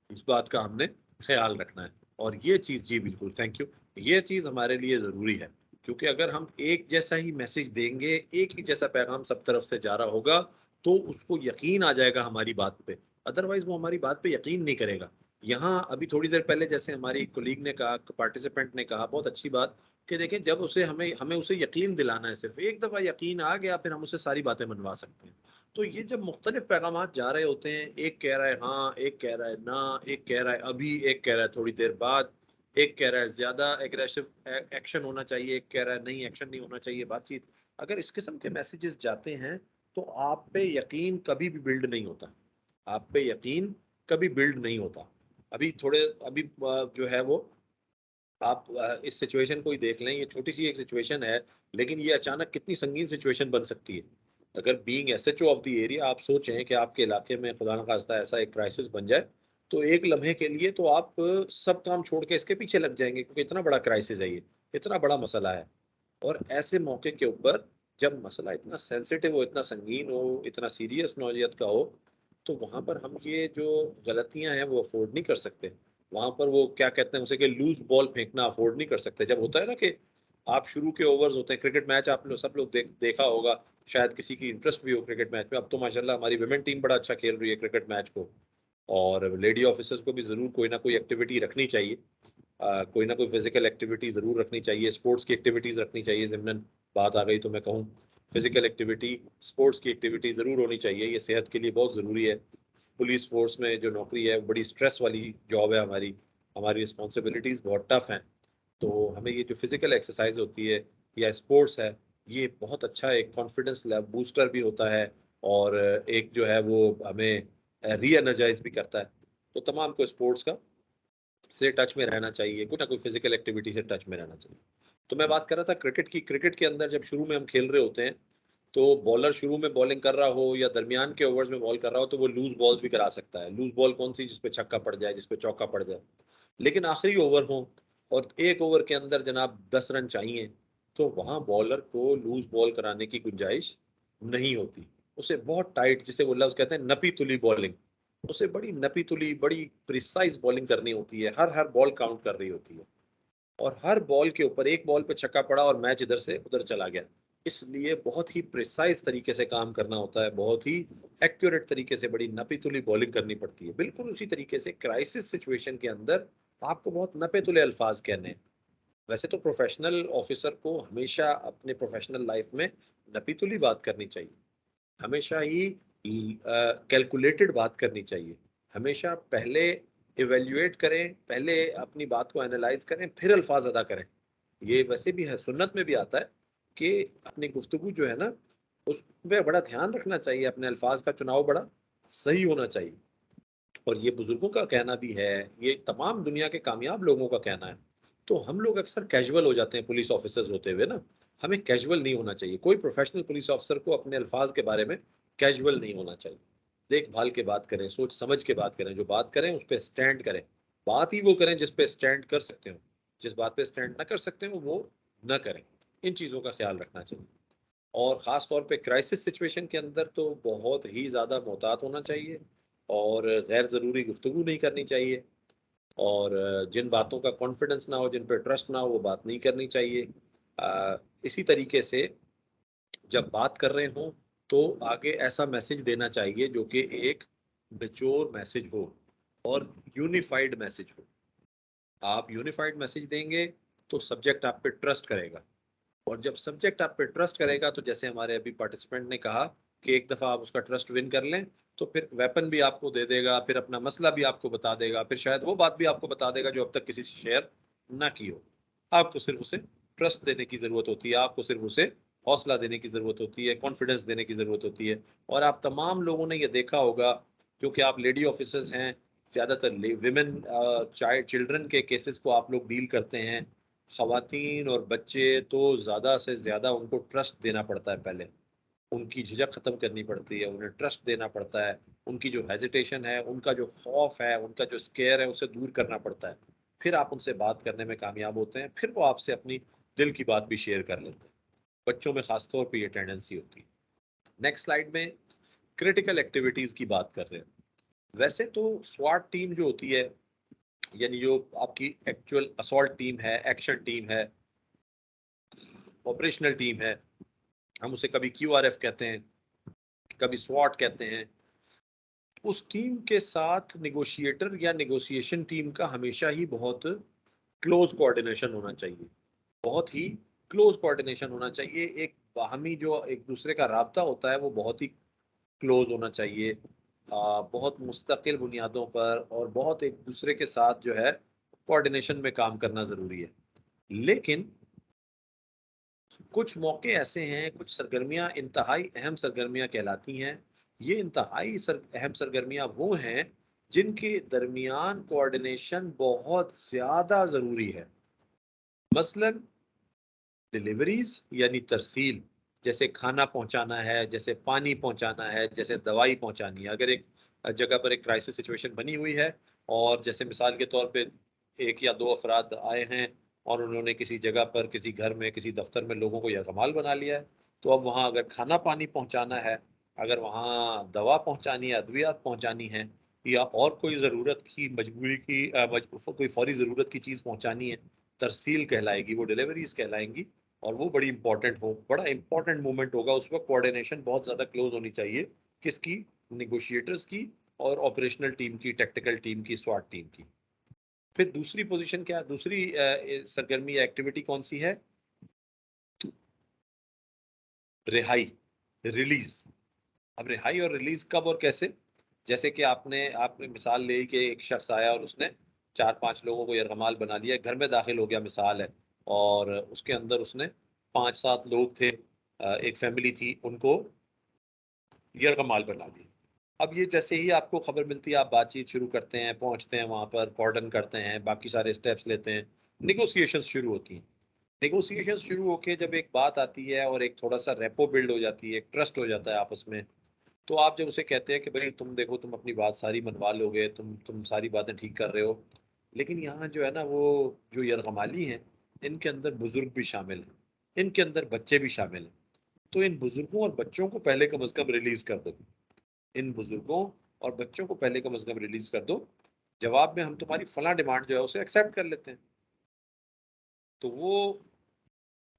इस बात का हमने ख्याल रखना है। और ये चीज़, जी बिल्कुल, थैंक यू, ये चीज़ हमारे लिए ज़रूरी है क्योंकि अगर हम एक जैसा ही मैसेज देंगे, एक ही जैसा पैगाम सब तरफ से जा रहा होगा, तो उसको यकीन आ जाएगा हमारी बात पे, अदरवाइज वो हमारी बात पे यकीन नहीं करेगा। यहाँ अभी थोड़ी देर पहले जैसे हमारी कोलीग ने कहा, पार्टिसिपेंट ने कहा, बहुत अच्छी बात, कि देखें जब उसे हमें हमें उसे यकीन दिलाना है, सिर्फ एक दफा यकीन आ गया फिर हम उसे सारी बातें मनवा सकते हैं। तो ये जब मुख्तलिफ पैगाम जा रहे होते हैं, एक कह रहा है हाँ, एक कह रहा है ना, एक कह रहा है अभी, एक कह रहा है थोड़ी देर बाद, एक कह रहा है ज्यादा एग्रेसिव एक्शन होना चाहिए, एक कह रहा है नहीं एक्शन नहीं होना चाहिए, बातचीत, अगर इस किस्म के मैसेजेस जाते हैं तो आप पे यकीन कभी भी बिल्ड नहीं होता, आप पे यकीन कभी बिल्ड नहीं होता। अभी जो है वो आप इस सिचुएशन को ही देख लें, ये छोटी सी एक सिचुएशन है, लेकिन ये अचानक कितनी संगीन सिचुएशन बन सकती है। अगर being SHO of the area आप सोचें कि आपके इलाके में खुदा न खास्ता ऐसा एक क्राइसिस बन जाए, तो एक लम्हे के लिए तो आप सब काम छोड़ के इसके पीछे लग जाएंगे, क्योंकि इतना बड़ा क्राइसिस है, ये इतना बड़ा मसला है। और ऐसे मौके के ऊपर जब मसला इतना सेंसिटिव हो, इतना संगीन हो, इतना सीरियस नौइयत का हो, तो वहां पर हम ये जो गलतियां हैं वो अफोर्ड नहीं कर सकते। वहां पर वो क्या कहते हैं उसे, कि लूज बॉल फेंकना अफोर्ड नहीं कर सकते। जब होता है ना कि आप शुरू के ओवर्स होते हैं, क्रिकेट मैच आप लोग सब लोग देखा होगा, शायद किसी की इंटरेस्ट भी हो क्रिकेट मैच में। अब तो माशाल्लाह हमारी विमेन टीम बड़ा अच्छा खेल रही है क्रिकेट मैच को, और लेडी ऑफिसर्स को भी जरूर कोई ना कोई एक्टिविटी रखनी चाहिए, कोई ना कोई फिजिकल एक्टिविटी जरूर रखनी चाहिए, स्पोर्ट्स की एक्टिविटीज रखनी चाहिए। ज़िम्नन बात आ गई तो मैं कहूँ, फिजिकल एक्टिविटी, स्पोर्ट्स की एक्टिविटी जरूर होनी चाहिए, ये सेहत के लिए बहुत ज़रूरी है। पुलिस फोर्स में जो नौकरी है बड़ी स्ट्रेस वाली जॉब है हमारी, हमारी रिस्पॉन्सिबिलिटीज़ बहुत टफ हैं। तो हमें ये जो फिजिकल एक्सरसाइज होती है या स्पोर्ट्स है, ये बहुत अच्छा एक कॉन्फिडेंस बूस्टर भी होता है, और एक जो है वो हमें री एनर्जाइज भी करता है। तो तमाम को स्पोर्ट्स का से टच में रहना चाहिए, कोई ना कोई फिजिकल एक्टिविटी से टच में रहना चाहिए। तो मैं बात कर रहा था क्रिकेट की। क्रिकेट के अंदर जब शुरू में हम खेल रहे होते हैं, तो बॉलर शुरू में बॉलिंग कर रहा हो या दरमियान के ओवर्स में बॉल कर रहा हो, तो वो लूज बॉल भी करा सकता है। लूज बॉल कौन सी? जिसपे छक्का पड़ जाए, जिसपे चौका पड़ जाए। लेकिन आखिरी ओवर हो और एक ओवर के अंदर जनाब 10 रन चाहिए, तो वहां बॉलर को लूज बॉल कराने की गुंजाइश नहीं होती। उसे बहुत टाइट, जिसे वो लफ्ज कहते हैं नपी तुली बॉलिंग, उसे बड़ी नपी तुली, बड़ी प्रिसाइज बॉलिंग करनी होती है। हर हर बॉल काउंट कर रही होती है, और हर बॉल के ऊपर, एक बॉल पे छक्का पड़ा और मैच इधर से उधर चला गया, इसलिए बहुत ही प्रिसाइज तरीके से काम करना होता है, बहुत ही एक्यूरेट तरीके से, बड़ी नपी तुली बॉलिंग करनी पड़ती है। बिल्कुल उसी तरीके से क्राइसिस सिचुएशन के अंदर आपको बहुत नपे तुले अल्फाज कहने हैं। वैसे तो प्रोफेशनल ऑफिसर को हमेशा अपने प्रोफेशनल लाइफ में नपी तुली बात करनी चाहिए, हमेशा ही कैलकुलेटेड बात करनी चाहिए, हमेशा पहले इवेल्युएट करें, पहले अपनी बात को एनालाइज करें, फिर अल्फाज अदा करें। ये वैसे भी है, सुन्नत में भी आता है कि अपनी गुफ्तगू जो है ना, उस पर बड़ा ध्यान रखना चाहिए, अपने अल्फाज का चुनाव बड़ा सही होना चाहिए। और ये बुजुर्गों का कहना भी है, ये तमाम दुनिया के कामयाब लोगों का कहना है। तो हम लोग अक्सर कैजुअल हो जाते हैं पुलिस ऑफिसर्स होते हुए ना, हमें कैजुअल नहीं होना चाहिए। कोई प्रोफेशनल पुलिस ऑफिसर को अपने अल्फाज के बारे में कैजुअल नहीं होना चाहिए। देखभाल के बात करें, सोच समझ के बात करें, जो बात करें उस पर स्टैंड करें, बात ही वो करें जिस पे स्टैंड कर सकते हो, जिस बात पे स्टैंड ना कर सकते हो वो न करें। इन चीज़ों का ख्याल रखना चाहिए। और ख़ास तौर पे क्राइसिस सिचुएशन के अंदर तो बहुत ही ज़्यादा मोहतात होना चाहिए, और गैर ज़रूरी गुफ्तगू नहीं करनी चाहिए, और जिन बातों का कॉन्फिडेंस ना हो, जिन पे ट्रस्ट ना हो, वो बात नहीं करनी चाहिए। इसी तरीके से जब बात कर रहे हों, तो आगे ऐसा मैसेज देना चाहिए जो कि एक मेच्योर मैसेज हो और यूनिफाइड मैसेज हो। आप यूनिफाइड मैसेज देंगे तो सब्जेक्ट आप पे ट्रस्ट करेगा, और जब सब्जेक्ट आप पे ट्रस्ट करेगा, तो जैसे हमारे अभी पार्टिसिपेंट ने कहा कि एक दफा आप उसका ट्रस्ट विन कर लें, तो फिर वेपन भी आपको दे देगा, फिर अपना मसला भी आपको बता देगा, फिर शायद वो बात भी आपको बता देगा जो अब तक किसी से शेयर ना की हो। आपको सिर्फ उसे ट्रस्ट देने की जरूरत होती है, आपको सिर्फ उसे हौसला देने की जरूरत होती है, कॉन्फिडेंस देने की जरूरत होती है। और आप तमाम लोगों ने ये देखा होगा, क्योंकि आप लेडी ऑफिसर्स हैं, ज्यादातर विमेन चाइल्ड चिल्ड्रन के केसेस को आप लोग डील करते हैं। खवातीन और बच्चे तो ज़्यादा से ज़्यादा उनको ट्रस्ट देना पड़ता है, पहले उनकी झिझक ख़त्म करनी पड़ती है, उन्हें ट्रस्ट देना पड़ता है, उनकी जो हेजिटेशन है, उनका जो खौफ है, उनका जो स्केयर है, उसे दूर करना पड़ता है। फिर आप उनसे बात करने में कामयाब होते हैं, फिर वो आपसे अपनी दिल की बात भी शेयर कर लेते हैं। बच्चों में खासतौर पर यह टेंडेंसी होती है। नेक्स्ट स्लाइड में क्रिटिकल एक्टिविटीज़ की बात कर रहे हैं। वैसे तो स्वाट टीम जो होती है, यानी जो आपकी एक्चुअल असॉल्ट टीम है, एक्शन टीम है, ऑपरेशनल टीम है, हम उसे कभी QRF कहते हैं, कभी SWAT कहते हैं, उस टीम के साथ नेगोशिएटर या नेगोशिएशन टीम का हमेशा ही बहुत क्लोज कोऑर्डिनेशन होना चाहिए, बहुत ही क्लोज कोऑर्डिनेशन होना चाहिए। एक बाहमी जो एक दूसरे का राब्ता होता है वो बहुत ही क्लोज होना चाहिए, बहुत मुस्तकिल बुनियादों पर और बहुत एक दूसरे के साथ जो है कोऑर्डिनेशन में काम करना ज़रूरी है। लेकिन कुछ मौके ऐसे हैं, कुछ सरगर्मियां इंतहाई अहम सरगर्मियां कहलाती हैं। ये इंतहाई अहम सरगर्मियां वो हैं जिनके दरमियान कोऑर्डिनेशन बहुत ज़्यादा ज़रूरी है। मसलन डिलीवरीज यानी तरसील, जैसे खाना पहुंचाना है, जैसे पानी पहुंचाना है, जैसे दवाई पहुंचानी है। अगर एक जगह पर एक क्राइसिस सिचुएशन बनी हुई है और जैसे मिसाल के तौर पे एक या दो अफराद आए हैं और उन्होंने किसी जगह पर, किसी घर में, किसी दफ्तर में लोगों को यरगमाल बना लिया है, तो अब वहाँ अगर खाना पानी पहुंचाना है, अगर वहाँ दवा पहुंचानी है, अद्वियात पहुंचानी है, या और कोई ज़रूरत की मजबूरी की कोई फौरी ज़रूरत की चीज़ पहुंचानी है, तरसील कहलाएगी, वो डिलीवरीज कहलाएंगी। और वो बड़ी इंपॉर्टेंट हो, बड़ा इंपॉर्टेंट मोमेंट होगा, उस वक्त कोऑर्डिनेशन बहुत ज़्यादा क्लोज होनी चाहिए। किसकी? नेगोशिएटर्स की और ऑपरेशनल टीम की, टेक्निकल टीम की, SWAT टीम की। फिर दूसरी पोजीशन क्या, दूसरी सरगर्मी या एक्टिविटी कौन सी है? रिहाई, रिलीज। अब रिहाई और रिलीज कब और कैसे? जैसे कि आपने मिसाल ले कि एक शख्स आया और उसने 4-5 लोगों को यरगमाल बना लिया, घर में दाखिल हो गया मिसाल है, और उसके अंदर उसने 5-7 लोग थे, एक फैमिली थी, उनको यरगमाल बना लिया। अब ये जैसे ही आपको खबर मिलती है, आप बातचीत शुरू करते हैं, पहुंचते हैं वहां पर, कॉर्डन करते हैं, बाकी सारे स्टेप्स लेते हैं, निगोसिएशंस शुरू होती हैं। निगोसिएशंस शुरू होके जब एक बात आती है और एक थोड़ा सा रेपो बिल्ड हो जाती है, एक ट्रस्ट हो जाता है आपस में, तो आप जब उसे कहते हैं कि भाई तुम देखो, तुम अपनी बात सारी मनवा लोगे, तुम सारी बातें ठीक कर रहे हो, लेकिन यहाँ जो है ना, वो जो यरगमाली हैं, इनके अंदर बुजुर्ग भी शामिल हैं, इनके अंदर बच्चे भी शामिल हैं, तो इन बुजुर्गों और बच्चों को पहले कम से कम रिलीज कर दो, इन बुजुर्गों और बच्चों को पहले कम से कम रिलीज कर दो, जवाब में हम तुम्हारी फला डिमांड जो है उसे एक्सेप्ट कर लेते हैं। तो वो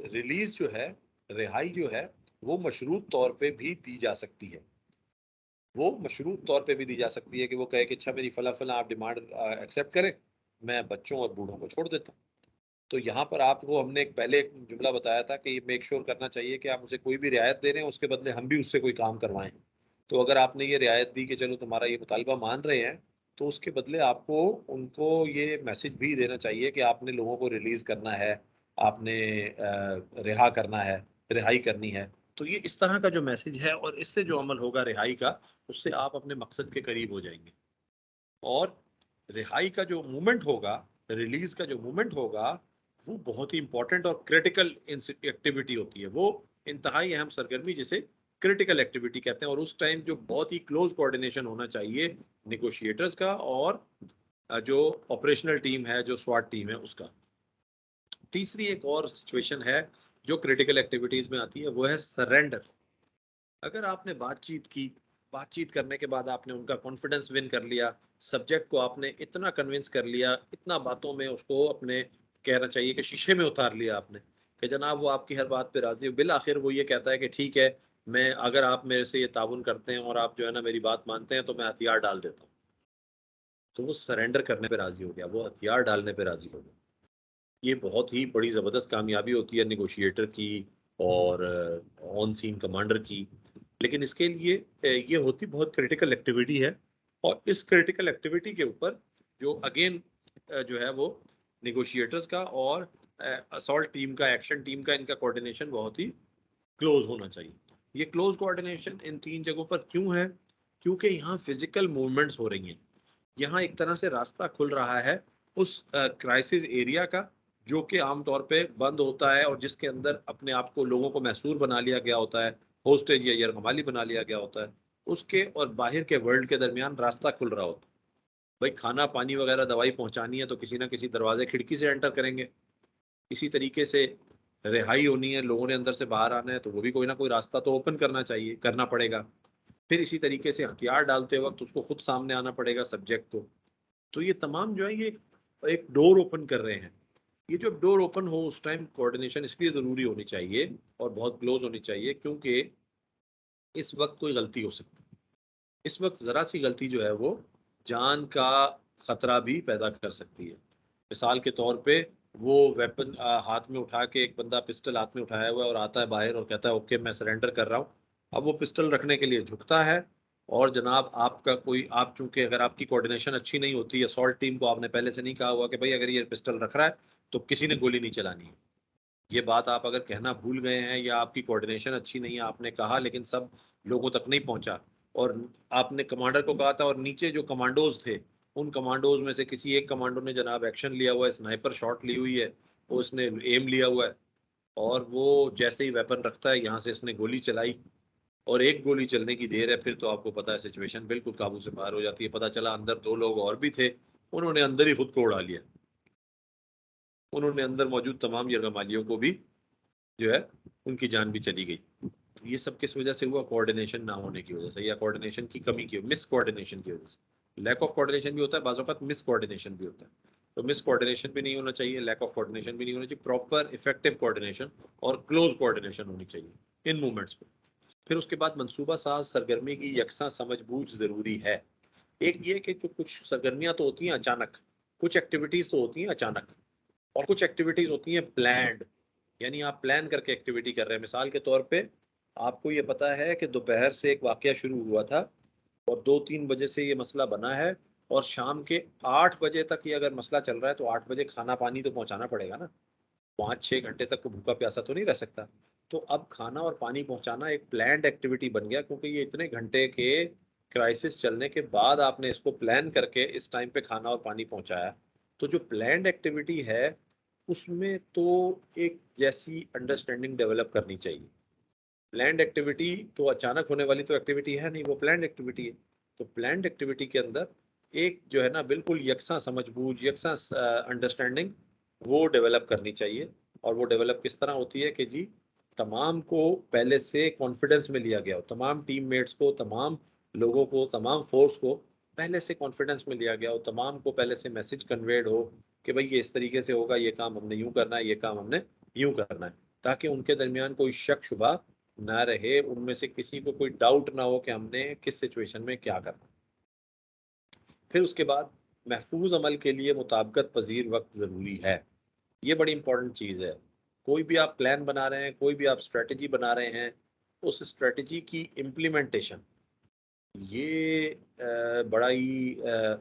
रिलीज जो है, रिहाई जो है, वो मशरूत तौर पे भी दी जा सकती है, वो मशरूत तौर पे भी दी जा सकती है कि वो कहे कि अच्छा मेरी फला फला आप डिमांड एक्सेप्ट करें, मैं बच्चों और बूढ़ों को छोड़ देता हूँ। तो यहाँ पर आपको हमने पहले एक जुमला बताया था कि मेक श्योर करना चाहिए कि आप उसे कोई भी रियायत दे रहे हैं, उसके बदले हम भी उससे कोई काम करवाएं। तो अगर आपने ये रियायत दी कि चलो तुम्हारा ये मुतालबा मान रहे हैं, तो उसके बदले आपको उनको ये मैसेज भी देना चाहिए कि आपने लोगों को रिलीज करना है, आपने रिहा करना है, रिहाई करनी है। तो ये इस तरह का जो मैसेज है और इससे जो अमल होगा रिहाई का, उससे आप अपने मकसद के करीब हो जाएंगे। और रिहाई का जो मूवमेंट होगा, रिलीज का जो मूवमेंट होगा, वो बहुत ही इंपॉर्टेंट और क्रिटिकल एक्टिविटी होती है। वो इंतहाई अहम सरगर्मी जिसे क्रिटिकल एक्टिविटी कहते हैं, और उस टाइम जो बहुत ही क्लोज कोऑर्डिनेशन होना चाहिए नेगोशिएटर्स का और जो ऑपरेशनल टीम है, जो SWAT टीम है, उसका। तीसरी एक और सिचुएशन है जो क्रिटिकल एक्टिविटीज में आती है, वो है सरेंडर। अगर आपने बातचीत की, बातचीत करने के बाद आपने उनका कॉन्फिडेंस विन कर लिया, सब्जेक्ट को आपने इतना कन्विंस कर लिया, इतना बातों में उसको अपने कहना चाहिए कि शीशे में उतार लिया आपने, कि जनाब वो आपकी हर बात पे राजी हो, बिल आखिर वो ये कहता है कि ठीक है, मैं, अगर आप मेरे से ये ताउन करते हैं और आप जो है ना मेरी बात मानते हैं, तो मैं हथियार डाल देता हूँ। तो वो सरेंडर करने पे राजी हो गया, वो हथियार डालने पे राजी हो गया। ये बहुत ही बड़ी ज़बरदस्त कामयाबी होती है नेगोशिएटर की और ऑन सीन कमांडर की। लेकिन इसके लिए ये होती बहुत क्रिटिकल एक्टिविटी है, और इस क्रिटिकल एक्टिविटी के ऊपर जो अगेन जो है वो नेगोशिएटर्स का और असॉल्ट टीम का, एक्शन टीम का, इनका कोऑर्डिनेशन बहुत ही क्लोज होना चाहिए। ये क्लोज कोऑर्डिनेशन इन 3 जगहों पर क्यों है? क्योंकि यहाँ फिजिकल मूवमेंट्स हो रही हैं, यहाँ एक तरह से रास्ता खुल रहा है उस क्राइसिस एरिया का, जो कि आमतौर पे बंद होता है और जिसके अंदर अपने आप को लोगों को महसूर बना लिया गया होता है, होस्टेज या यरगमाली बना लिया गया होता है। उसके और बाहर के वर्ल्ड के दरमियान रास्ता खुल रहा होता है। भाई खाना पानी वगैरह दवाई पहुंचानी है तो किसी ना किसी दरवाजे खिड़की से एंटर करेंगे, इसी तरीके से रिहाई होनी है, लोगों ने अंदर से बाहर आना है, तो वो भी कोई ना कोई रास्ता तो ओपन करना चाहिए, करना पड़ेगा। फिर इसी तरीके से हथियार डालते वक्त उसको खुद सामने आना पड़ेगा सब्जेक्ट को। तो ये तमाम जो है ये एक डोर ओपन कर रहे हैं। ये जब डोर ओपन हो उस टाइम कोऑर्डिनेशन इसलिए ज़रूरी होनी चाहिए और बहुत क्लोज होनी चाहिए, क्योंकि इस वक्त कोई गलती हो सकती है। इस वक्त ज़रा सी गलती जो है वो जान का खतरा भी पैदा कर सकती है। मिसाल के तौर पे वो वेपन हाथ में उठा के, एक बंदा पिस्टल हाथ में उठाया हुआ है और आता है बाहर और कहता है ओके मैं सरेंडर कर रहा हूँ। अब वो पिस्टल रखने के लिए झुकता है और जनाब आपका कोई, आप चूंकि अगर आपकी कोऑर्डिनेशन अच्छी नहीं होती, असॉल्ट टीम को आपने पहले से नहीं कहा हुआ कि भाई अगर ये पिस्टल रख रहा है तो किसी ने गोली नहीं चलानी है, ये बात आप अगर कहना भूल गए हैं या आपकी कोऑर्डिनेशन अच्छी नहीं है, आपने कहा लेकिन सब लोगों तक नहीं पहुंचा, और आपने कमांडर को कहा था और नीचे जो कमांडोज थे उन कमांडोज में से किसी एक कमांडो ने जनाब एक्शन लिया हुआ है, स्नाइपर शॉट ली हुई है, उसने एम लिया हुआ है और वो जैसे ही वेपन रखता है यहाँ से इसने गोली चलाई और एक गोली चलने की देर है, फिर तो आपको पता है सिचुएशन बिल्कुल काबू से बाहर हो जाती है। पता चला अंदर 2 लोग और भी थे, उन्होंने अंदर ही खुद को उड़ा लिया, उन्होंने अंदर मौजूद तमाम यरगमालियों को भी जो है उनकी जान भी चली गई। तो ये सब किस वजह से हुआ? कोऑर्डिनेशन ना होने की वजह से या कोऑर्डिनेशन की कमी की, मिस कोऑर्डिनेशन की वजह से। लैक ऑफ कोऑर्डिनेशन भी होता है, बाज़ औक़ात मिस कोऑर्डिनेशन भी होता है। तो मिस कोऑर्डिनेशन भी नहीं होना चाहिए, लैक ऑफ कोऑर्डिनेशन भी नहीं होना चाहिए, प्रॉपर इफेक्टिव कोऑर्डिनेशन और क्लोज कोऑर्डिनेशन होनी चाहिए इन मूवमेंट्स पे। फिर उसके बाद मंसूबा साज सरगर्मी की यकसा समझबूझ जरूरी है। एक ये कि जो कुछ सरगर्मियां तो होती हैं अचानक, कुछ एक्टिविटीज तो होती हैं अचानक, और कुछ एक्टिविटीज होती हैं प्लान्ड, यानी आप प्लान करके एक्टिविटी कर रहे हैं। मिसाल के तौर पे आपको ये पता है कि दोपहर से एक वाकया शुरू हुआ था और 2-3 बजे से ये मसला बना है और शाम के 8 बजे तक ये अगर मसला चल रहा है तो 8 बजे खाना पानी तो पहुंचाना पड़ेगा ना, 5-6 घंटे तक को भूखा प्यासा तो नहीं रह सकता। तो अब खाना और पानी पहुंचाना एक प्लान्ड एक्टिविटी बन गया, क्योंकि ये इतने घंटे के क्राइसिस चलने के बाद आपने इसको प्लान करके इस टाइम पे खाना और पानी पहुंचाया। तो जो प्लान्ड एक्टिविटी है उसमें तो एक जैसी अंडरस्टैंडिंग डेवलप करनी चाहिए। प्लान्ड एक्टिविटी तो अचानक होने वाली तो एक्टिविटी है नहीं, वो प्लान्ड एक्टिविटी है। तो प्लान्ड एक्टिविटी के अंदर एक जो है ना बिल्कुल यकसा समझबूझ, यकसा अंडरस्टैंडिंग वो डेवलप करनी चाहिए। और वो डेवलप किस तरह होती है कि जी तमाम को पहले से कॉन्फिडेंस में लिया गया हो, तमाम टीममेट्स को, तमाम लोगों को, तमाम फोर्स को पहले से कॉन्फिडेंस में लिया गया हो, तमाम को पहले से मैसेज कन्वेड हो कि भाई ये इस तरीके से होगा, ये काम हमने यूं करना है, ये काम हमने यूं करना है, ताकि उनके दरमियान कोई शक शुबा ना रहे, उनमें से किसी को कोई डाउट ना हो कि हमने किस सिचुएशन में क्या करना। फिर उसके बाद महफूज अमल के लिए मुताबिकत पजीर वक्त ज़रूरी है। ये बड़ी इंपॉर्टेंट चीज़ है। कोई भी आप प्लान बना रहे हैं, कोई भी आप स्ट्रेटजी बना रहे हैं, उस स्ट्रेटजी की इम्प्लीमेंटेशन, ये बड़ा ही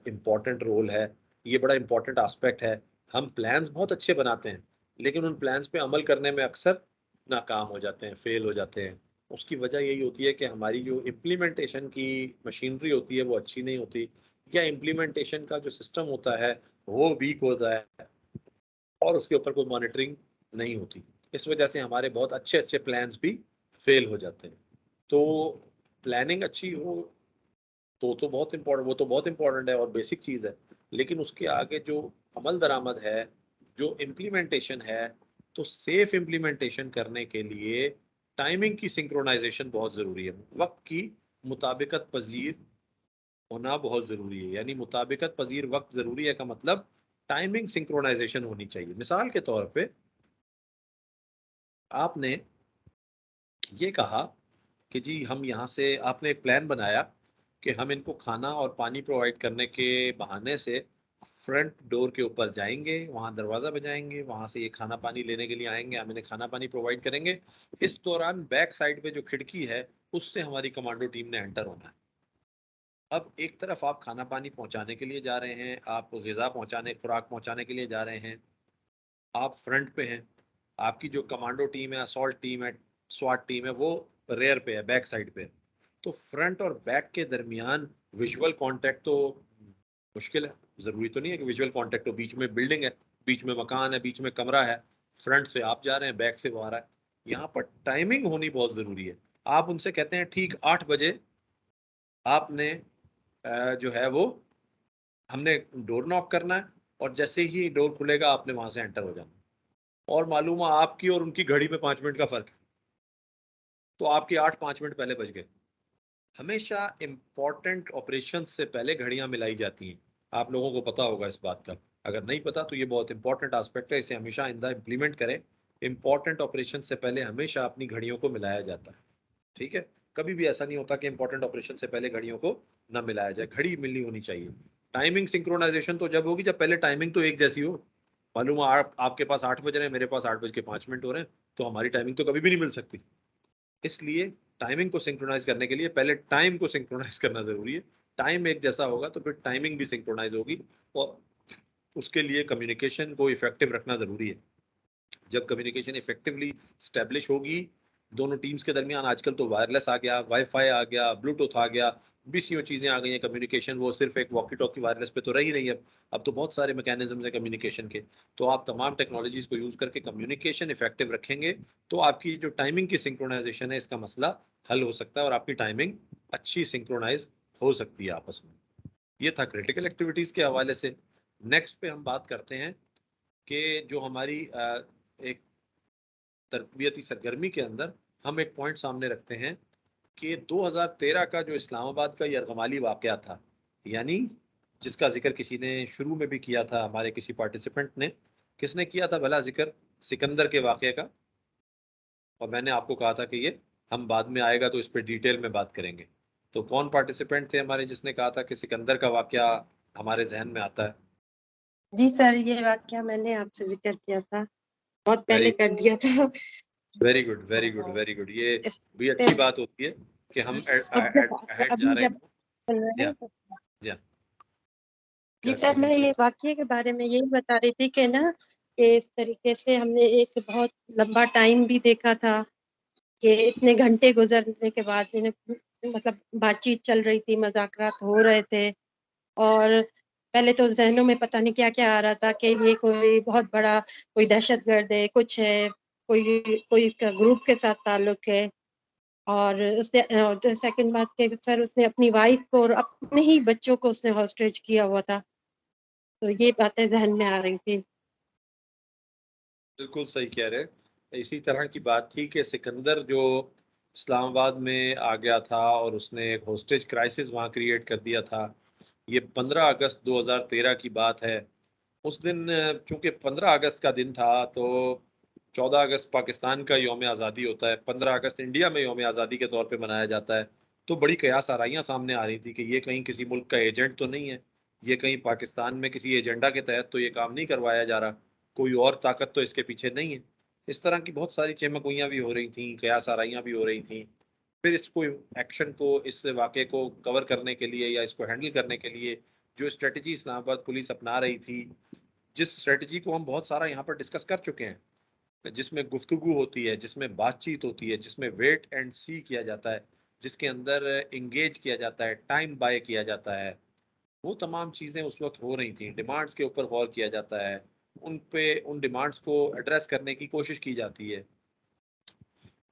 इम्पॉर्टेंट रोल है, ये बड़ा इम्पॉर्टेंट एस्पेक्ट है। हम प्लान्स बहुत अच्छे बनाते हैं लेकिन उन प्लान्स पे अमल करने में अक्सर नाकाम हो जाते हैं, फेल हो जाते हैं। उसकी वजह यही होती है कि हमारी जो इम्प्लीमेंटेशन की मशीनरी होती है वो अच्छी नहीं होती, या इम्प्लीमेंटेशन का जो सिस्टम होता है वो वीक होता है और उसके ऊपर कोई मॉनिटरिंग नहीं होती। इस वजह से हमारे बहुत अच्छे अच्छे प्लान्स भी फेल हो जाते हैं। तो प्लानिंग अच्छी हो तो बहुत इम्पोर्टेंट, वो तो बहुत इम्पोर्टेंट है और बेसिक चीज़ है, लेकिन उसके आगे जो अमल दरामद है, जो इम्प्लीमेंटेशन है, तो सेफ इम्प्लीमेंटेशन करने के लिए टाइमिंग की सिंक्रोनाइजेशन बहुत ज़रूरी है, वक्त की मुताबिकत पजीर होना बहुत ज़रूरी है। यानी मुताबिकत पजीर वक्त ज़रूरी है का मतलब टाइमिंग सिंक्रोनाइजेशन होनी चाहिए। मिसाल के तौर पे आपने ये कहा कि जी हम यहाँ से, आपने एक प्लान बनाया कि हम इनको खाना और पानी प्रोवाइड करने के बहाने से फ्रंट डोर के ऊपर जाएंगे, वहाँ दरवाज़ा बजाएंगे, वहाँ से ये खाना पानी लेने के लिए आएंगे, हम इन्हें खाना पानी प्रोवाइड करेंगे। इस दौरान बैक साइड पे जो खिड़की है उससे हमारी कमांडो टीम ने एंटर होना है। अब एक तरफ आप खाना पानी पहुंचाने के लिए जा रहे हैं, आप ग़िज़ा पहुंचाने, खुराक पहुंचाने के लिए जा रहे हैं, आप फ्रंट पे हैं, आपकी जो कमांडो टीम है, असॉल्ट टीम है, स्वाट टीम है, वो रेयर पे है, बैक साइड पे है। तो फ्रंट और बैक के दरमियान विजुअल कांटेक्ट तो मुश्किल है, जरूरी तो नहीं है कि विजुअल कांटेक्ट हो, बीच में बिल्डिंग है, बीच में मकान है, बीच में कमरा है, फ्रंट से आप जा रहे हैं, बैक से वो आ रहा है। यहाँ पर टाइमिंग होनी बहुत जरूरी है। आप उनसे कहते हैं ठीक 8 बजे आपने जो है वो, हमने डोर नॉक करना है और जैसे ही डोर खुलेगा आपने वहां से एंटर हो जाना। और मालूम है आपकी और उनकी घड़ी में 5 मिनट का फर्क है, तो आपके 8 5 मिनट पहले बज गए। हमेशा इंपॉर्टेंट ऑपरेशन से पहले घड़ियां मिलाई जाती हैं, आप लोगों को पता होगा इस बात का। अगर नहीं पता तो ये बहुत इंपॉर्टेंट एस्पेक्ट है, इसे हमेशा आइंदा इम्प्लीमेंट करें। इंपॉर्टेंट ऑपरेशन से पहले हमेशा अपनी घड़ियों को मिलाया जाता है, ठीक है। कभी भी ऐसा नहीं होता कि इंपॉर्टेंट ऑपरेशन से पहले घड़ियों को ना मिलाया जाए, घड़ी मिलनी होनी चाहिए। टाइमिंग सिंक्रोनाइजेशन तो जब होगी जब पहले टाइमिंग तो एक जैसी हो। मालूम है आपके पास 8 बज रहे हैं, मेरे पास 8:05 हो रहे हैं, तो हमारी टाइमिंग तो कभी भी नहीं मिल सकती। इसलिए टाइमिंग को सिंक्रोनाइज करने के लिए पहले टाइम को सिंक्रोनाइज करना जरूरी है। टाइम एक जैसा होगा तो फिर टाइमिंग भी सिंक्रोनाइज होगी, और उसके लिए कम्युनिकेशन को इफेक्टिव रखना जरूरी है। जब कम्युनिकेशन इफेक्टिवली स्टैब्लिश होगी दोनों टीम्स के दरमियान, आजकल तो वायरलेस आ गया, वाईफाई आ गया, ब्लूटूथ आ गया, बीसीओ चीजें आ गई हैं कम्युनिकेशन, वो सिर्फ एक वॉकी टॉकी वायरलेस पे तो रही नहीं है। अब तो बहुत सारे मैकेनिज्म है कम्युनिकेशन के। तो आप तमाम टेक्नोलॉजीज को यूज करके कम्युनिकेशन इफेक्टिव रखेंगे तो आपकी जो टाइमिंग की सिंक्रोनाइजेशन है इसका मसला हल हो सकता है, और आपकी टाइमिंग अच्छी सिंक्रोनाइज हो सकती है आपस में। ये था क्रिटिकल एक्टिविटीज के हवाले से। नेक्स्ट पे हम बात करते हैं कि जो हमारी एक तरबियती सरगर्मी के अंदर हम एक पॉइंट सामने रखते हैं कि 2013 का जो इस्लामाबाद का यरगमाली वाकया था, यानी जिसका जिक्र किसी ने शुरू में भी किया था, हमारे किसी पार्टिसिपेंट ने, किसने किया था भला जिक्र? सिकंदर के वाकये का। और मैंने आपको कहा था कि ये हम बाद में आएगा तो इस पर डिटेल में बात करेंगे। तो कौन पार्टिसिपेंट थे हमारे जिसने कहा था कि सिकंदर का वाकया हमारे जहन में आता है? जी सर, ये वाकया मैंने आपसे जिक्र किया था, बहुत पहले वेरी कर दिया था। Very good, very good, very good. ये इस भी पे अच्छी बात होती है कि हम अहेड जा अभी रहे जब हैं। बोल रहे या हैं तो या जी क्या कह सर, रही मैं थी? ये वाकये के बारे में यही बता रही थी कि ना, कि इस तरीके से हमने एक बहुत लंबा टाइम भी देखा था कि इतने घंटे गुजरने के बाद मतलब बातचीत चल रही थी, मुज़ाकरात हो रहे थे, और पहले तो ज़हनों में पता नहीं क्या-क्या आ रहा था कि ये कोई बहुत बड़ा कोई दहशतगर्द है, कुछ है, कोई कोई इसका ग्रुप के साथ ताल्लुक है। और उसने जो सेकंड बात कि सर, उसने अपनी वाइफ को और अपने ही बच्चों को उसने हॉस्टेज किया हुआ था। तो ये बातें ज़हन में आ रही थी। बिल्कुल सही कह रहे हैं। इसी तरह की बात थी कि सिकंदर जो इस्लामाबाद में आ गया था और उसने एक होस्टेज क्राइसिस वहाँ क्रिएट कर दिया था। ये 15 अगस्त 2013 की बात है। उस दिन चूंकि 15 अगस्त का दिन था, तो 14 अगस्त पाकिस्तान का यौम आज़ादी होता है, 15 अगस्त इंडिया में यौम आज़ादी के तौर पे मनाया जाता है। तो बड़ी कयास आराइयाँ सामने आ रही थी कि ये कहीं किसी मुल्क का एजेंट तो नहीं है, ये कहीं पाकिस्तान में किसी एजेंडा के तहत तो ये काम नहीं करवाया जा रहा, कोई और ताकत तो इसके पीछे नहीं है। इस तरह की बहुत सारी चमगुइयाँ भी हो रही थी, कयास आराइयाँ भी हो रही थी। फिर इसको एक्शन को, इस वाक़े को कवर करने के लिए या इसको हैंडल करने के लिए जो स्ट्रेटजी इस्लामाबाद पुलिस अपना रही थी, जिस स्ट्रेटजी को हम बहुत सारा यहाँ पर डिस्कस कर चुके हैं, जिसमें गुफ्तगू होती है, जिसमें बातचीत होती है, जिसमें वेट एंड सी किया जाता है, जिसके अंदर इंगेज किया जाता है, टाइम बाय किया जाता है, वो तमाम चीज़ें उस वक्त हो रही थी। डिमांड्स के ऊपर गौर किया जाता है, उन पे उन डिमांड्स को एड्रेस करने की कोशिश की जाती है।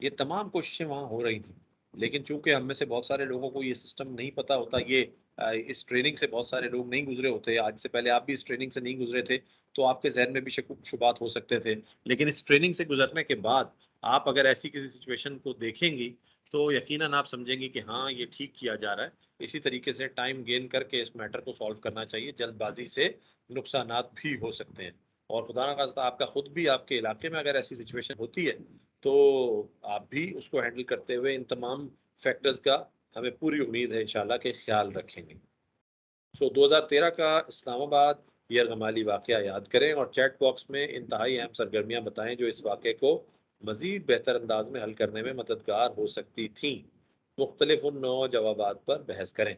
ये तमाम कोशिशें वहाँ हो रही थी। लेकिन चूंकि हम में से बहुत सारे लोगों को ये सिस्टम नहीं पता होता, ये इस ट्रेनिंग से बहुत सारे लोग नहीं गुजरे होते, आज से पहले आप भी इस ट्रेनिंग से नहीं गुजरे थे, तो आपके जहन में भी शक शुबात हो सकते थे। लेकिन इस ट्रेनिंग से गुजरने के बाद आप अगर ऐसी किसी सिचुएशन को देखेंगी तो यकीनन आप समझेंगी कि हाँ, ये ठीक किया जा रहा है। इसी तरीके से टाइम गेन करके इस मैटर को सॉल्व करना चाहिए। जल्दबाजी से नुकसानात भी हो सकते हैं, और खुदा ना खास्ता आपका खुद भी आपके इलाके में अगर ऐसी सिचुएशन होती है तो आप भी उसको हैंडल करते हुए इन तमाम फैक्टर्स का हमें पूरी उम्मीद है इंशाल्लाह के ख्याल रखेंगे। 2013 का इस्लामाबाद यरगमाली वाकया याद करें और चैट बॉक्स में इंतहाई अहम सरगर्मियां बताएं जो इस वाक़े को मजीद बेहतर अंदाज में हल करने में मददगार हो सकती थी। मुख्तलिफ उन नौ जवाबात पर बहस करें।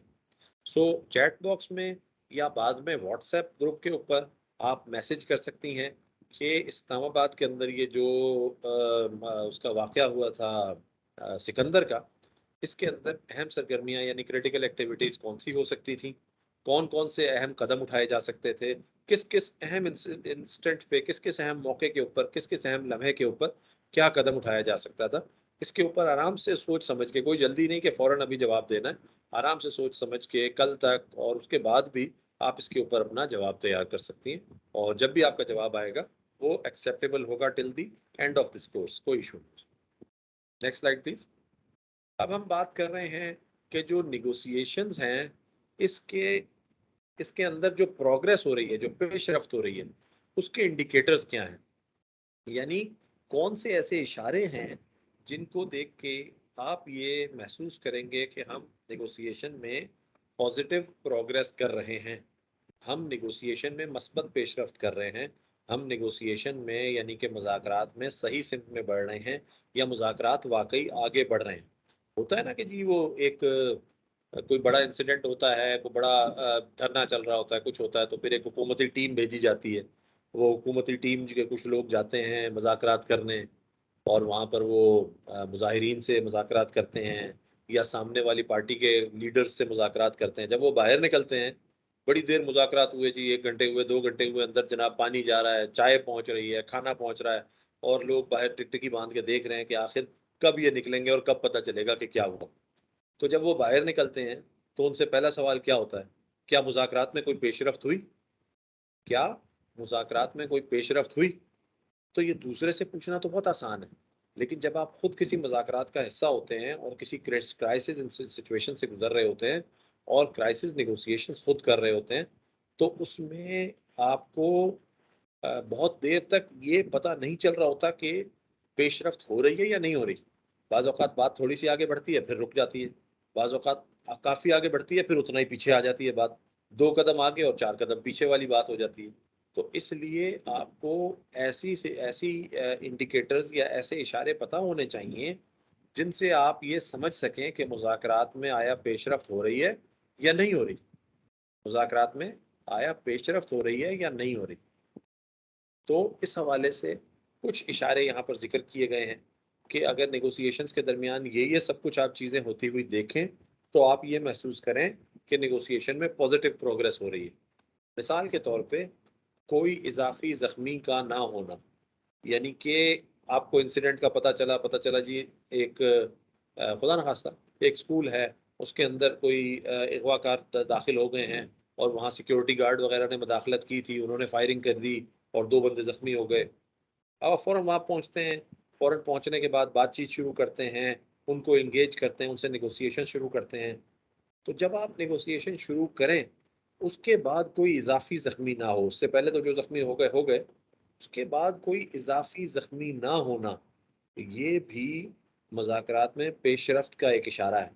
चैट बॉक्स में या बाद में व्हाट्सएप ग्रुप के ऊपर आप मैसेज कर सकती हैं कि इस्लामाबाद के अंदर ये जो उसका वाकया हुआ था सिकंदर का, इसके अंदर अहम सरगर्मियां यानी क्रिटिकल एक्टिविटीज कौन सी हो सकती थी, कौन कौन से अहम कदम उठाए जा सकते थे, किस किस अहम इंस्टेंट पे, किस किस अहम मौके के ऊपर, किस किस अहम लम्हे के ऊपर क्या कदम उठाया जा सकता था। इसके ऊपर आराम से सोच समझ के, कोई जल्दी नहीं कि फौरन अभी जवाब देना है, आराम से सोच समझ के कल तक और उसके बाद भी आप इसके ऊपर अपना जवाब तैयार कर सकती हैं, और जब भी आपका जवाब आएगा वो एक्सेप्टेबल होगा till the end of this course, कोई इशू नहीं। Next slide please. अब हम बात कर रहे हैं कि जो निगोशिएशंस हैं इसके इसके अंदर जो प्रोग्रेस हो रही है, जो पेशरफ्त हो रही है, उसके इंडिकेटर्स क्या हैं, यानी कौन से ऐसे इशारे हैं जिनको देख के आप ये महसूस करेंगे कि हम नेगोशिएशन में पॉजिटिव प्रोग्रेस कर रहे हैं, हम नेगोशिएशन में मस्बत पेशरफ्त कर रहे हैं, हम नेगोशिएशन में यानी कि मुज़ाकरात में सही सिमत में बढ़ रहे हैं, या मुज़ाकरात वाकई आगे बढ़ रहे हैं। होता है ना कि जी वो एक कोई बड़ा इंसिडेंट होता है, कोई बड़ा धरना चल रहा होता है, कुछ होता है, तो फिर एक हुकूमती टीम भेजी जाती है। वो हुकूमती टीम के कुछ लोग जाते हैं मुज़ाकरात करने, और वहाँ पर वो मुज़ाहिरीन से मुज़ाकरात करते हैं, या सामने वाली पार्टी के लीडर्स से मुज़ाकरात करते हैं। जब वो बाहर निकलते हैं, बड़ी देर मुज़ाकरात हुए जी, 1 घंटे हुए, 2 घंटे हुए, अंदर जनाब पानी जा रहा है, चाय पहुँच रही है, खाना पहुँच रहा है, और लोग बाहर टिकटिकी बांध के देख रहे हैं कि आखिर कब ये निकलेंगे और कब पता चलेगा कि क्या हुआ। तो जब वो बाहर निकलते हैं, तो उनसे पहला सवाल क्या होता है, क्या मुज़ाकरात में कोई पेशरफ्त हुई? क्या मुज़ाकरात में कोई पेशरफ्त हुई? तो ये दूसरे से पूछना तो बहुत आसान है, लेकिन जब आप खुद किसी मुज़ाकरात का हिस्सा होते हैं और किसी क्राइसिस सिचुएशन से गुजर रहे होते हैं और क्राइसिस नेगोशिएशंस खुद कर रहे होते हैं, तो उसमें आपको बहुत देर तक ये पता नहीं चल रहा होता कि पेशरफ्त हो रही है या नहीं हो रही। बाज़ औक़ात बात थोड़ी सी आगे बढ़ती है, फिर रुक जाती है, बाज़ औक़ात काफ़ी आगे बढ़ती है, फिर उतना ही पीछे आ जाती है बात, 2 कदम आगे और 4 कदम पीछे वाली बात हो जाती है। तो इसलिए आपको ऐसी इंडिकेटर्स या ऐसे इशारे पता होने चाहिए जिनसे आप ये समझ सकें कि मुज़ाकरात में आया पेशरफ्त हो रही है या नहीं हो रही, मुज़ाकरात में आया पेशरफ्त हो रही है या नहीं हो रही। तो इस हवाले से कुछ इशारे यहाँ पर जिक्र किए गए हैं कि अगर नेगोशिएशंस के दरमियान ये सब कुछ आप चीज़ें होती हुई देखें, तो आप ये महसूस करें कि नेगोशिएशन में पॉजिटिव प्रोग्रेस हो रही है। मिसाल के तौर पे कोई इजाफी जख्मी का ना होना, यानी कि आपको इंसिडेंट का पता चला जी, एक खुदा न खास्ता एक स्कूल है, उसके अंदर कोई अगवाकार दाखिल हो गए हैं, और वहाँ सिक्योरिटी गार्ड वगैरह ने मदाखलत की थी, उन्होंने फायरिंग कर दी और 2 बंदे जख्मी हो गए। अब आप फ़ौरन वहाँ पहुँचते हैं, फ़ौरन पहुँचने के बाद बातचीत शुरू करते हैं, उनको एंगेज करते हैं, उनसे नेगोशिएशन शुरू करते हैं। तो जब आप नेगोशिएशन शुरू करें, उसके बाद कोई इजाफी ज़ख्मी ना हो, उससे पहले तो जो ज़ख्मी हो गए, उसके बाद कोई इजाफी ज़ख्मी ना होना, ये भी मुज़ाकरात में पेशरफ्त का एक इशारा है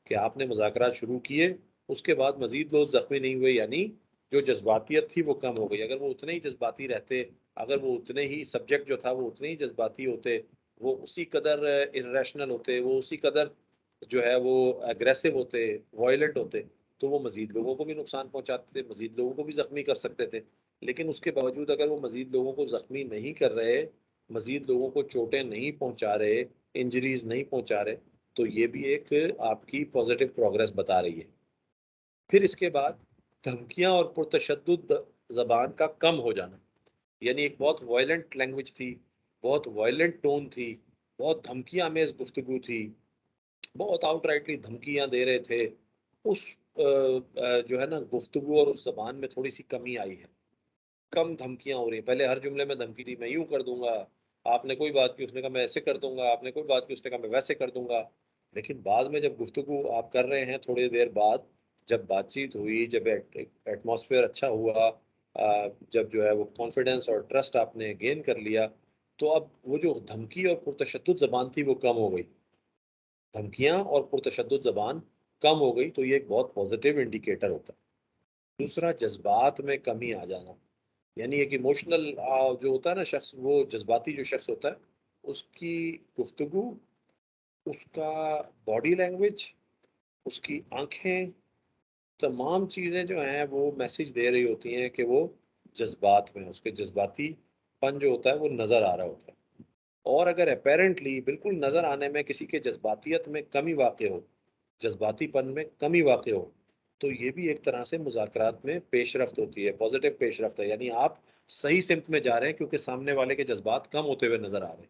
कि आपने मुज़ाकरात शुरू किए, उसके बाद मज़ीद लोग ज़ख्मी नहीं हुए, यानी जो जज़्बातियत थी वो कम हो गई। अगर वो उतने ही जज़्बाती रहते, अगर वो उतने ही सब्जेक्ट जो था वो उतने ही जज़्बाती होते, वो उसी कदर इर्रेशनल होते, वो उसी कदर जो है वो एग्रेसिव होते, वायलेंट होते, तो वो मज़ीद लोगों को भी नुकसान पहुँचाते थे, मज़ीद लोगों को भी ज़ख्मी कर सकते थे। लेकिन उसके बावजूद अगर वो मज़ीद लोगों को ज़ख्मी नहीं कर रहे, मज़ीद लोगों को चोटें नहीं पहुँचा रहे, इंजरीज़ नहीं पहुँचा रहे, तो ये भी एक आपकी पॉज़िटिव प्रोग्रेस बता रही है। फिर इसके बाद धमकियाँ और पुरतशद्दुद ज़बान का कम हो जाना, यानी एक बहुत वायलेंट लैंग्वेज थी, बहुत वायलेंट टोन थी, बहुत धमकियाँ आमेज़ गुफ्तगू थी, बहुत आउटराइटली धमकियाँ दे रहे थे, उस जो है ना गुफ्तगू और उस ज़बान में थोड़ी-सी कमी आई है। कम धमकियाँ हो रही हैं। पहले हर जुमले में धमकी थी, मैं यूँ कर दूँगा, आपने कोई बात की, उसने कहा मैं ऐसे कर दूँगा, आपने कोई बात की, उसने कहा मैं वैसे कर दूँगा। लेकिन बाद में जब गुफ्तगू आप कर रहे हैं, थोड़ी देर बाद जब बातचीत हुई, जब एटमॉस्फेयर अच्छा हुआ, जब जो है वो कॉन्फिडेंस और ट्रस्ट आपने गेन कर लिया, तो अब वो जो धमकी और पुरतशद्दुद ज़बान थी वो कम हो गई। धमकियाँ और पुरतशद्दुद ज़बान कम हो गई, तो ये एक बहुत पॉज़िटिव इंडिकेटर होता है। दूसरा, जज़्बात में कमी आ जाना, यानी एक इमोशनल जो होता है ना शख्स, वो जज्बाती जो शख्स होता है, उसकी गुफ्तगू, उसका बॉडी लैंग्वेज, उसकी आंखें, तमाम चीज़ें जो हैं वो मैसेज दे रही होती हैं कि वो जज्बात में, उसके जज्बातीपन जो होता है वो नज़र आ रहा होता है। और अगर अपेरेंटली बिल्कुल नज़र आने में किसी के जज्बातियत में कमी वाक़ हो, जज्बातीपन में कमी वाक़ हो, तो ये भी एक तरह से मुज़ाकरात में पेशरफ्त होती है, पॉज़िटिव पेशरफ्त है, यानी आप सही सिमत में जा रहे हैं क्योंकि सामने वाले के जज़्बात कम होते हुए नज़र आ रहे हैं।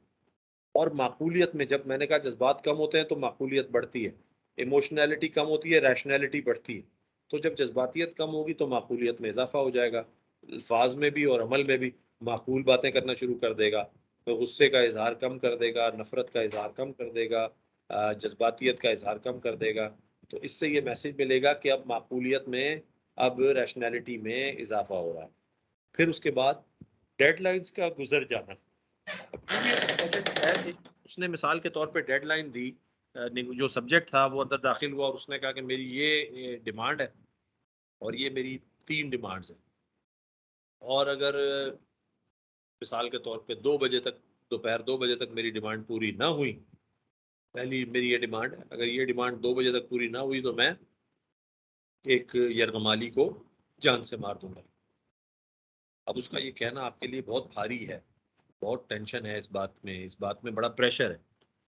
और माकूलियत में, जब मैंने कहा जज़्बात कम होते हैं तो माकूलियत बढ़ती है, इमोशनैलिटी कम होती है, रैशनैलिटी बढ़ती है। तो जब जज़्बातियत कम होगी तो माकूलियत में इज़ाफ़ा हो जाएगा, अल्फ़ाज़ में भी और अमल में भी माकूल बातें करना शुरू कर देगा, तो गुस्से का इज़हार कम कर देगा, नफ़रत का इज़हार कम कर देगा, जज़्बातियत का इज़हार कम कर देगा। तो इससे ये मैसेज मिलेगा कि अब माकूलियत में अब रैशनैलिटी में इजाफा हो रहा है। फिर उसके बाद डेडलाइंस का गुजर जाना। उसने मिसाल के तौर पे डेडलाइन दी, जो सब्जेक्ट था वो अंदर दाखिल हुआ और उसने कहा कि मेरी ये डिमांड है और ये मेरी 3 डिमांड्स हैं, और अगर मिसाल के तौर पे 2 बजे तक, दोपहर 2 बजे तक मेरी डिमांड पूरी ना हुई, पहली मेरी ये डिमांड है, अगर ये डिमांड 2 बजे तक पूरी ना हुई तो मैं एक यरगमाली को जान से मार दूंगा। अब उसका ये कहना आपके लिए बहुत भारी है, बहुत टेंशन है इस बात में बड़ा प्रेशर है,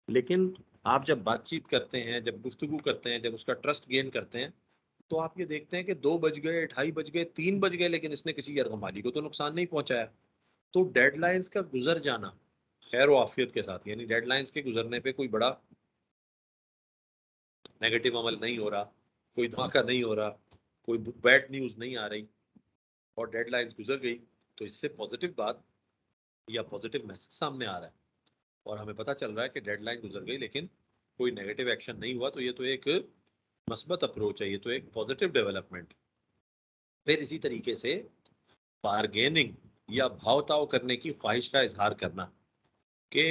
लेकिन आप जब बातचीत करते हैं, जब गुफ्तगू करते हैं, जब उसका ट्रस्ट गेन करते हैं, तो आप ये देखते हैं कि 2 बज गए, 2:30 बज गए, 3 बज गए, लेकिन इसने किसी यरगमाली को तो नुकसान नहीं पहुंचाया। तो डेडलाइंस का गुजर जाना खैर व आफियत के साथ, यानी डेडलाइंस के गुजरने पे कोई बड़ा नेगेटिव अमल नहीं हो रहा, कोई धमाका नहीं हो रहा, कोई बैड न्यूज नहीं आ रही, और डेडलाइंस गुजर गई, तो इससे पॉजिटिव बात या पॉजिटिव मैसेज सामने आ रहा है और हमें पता चल रहा है कि डेडलाइन गुजर गई लेकिन कोई नेगेटिव एक्शन नहीं हुआ, तो ये तो एक मस्बत अप्रोच है, ये तो एक पॉजिटिव डेवलपमेंट। फिर इसी तरीके से बारगेनिंग या भावताव करने की ख्वाहिश का इजहार करना, कि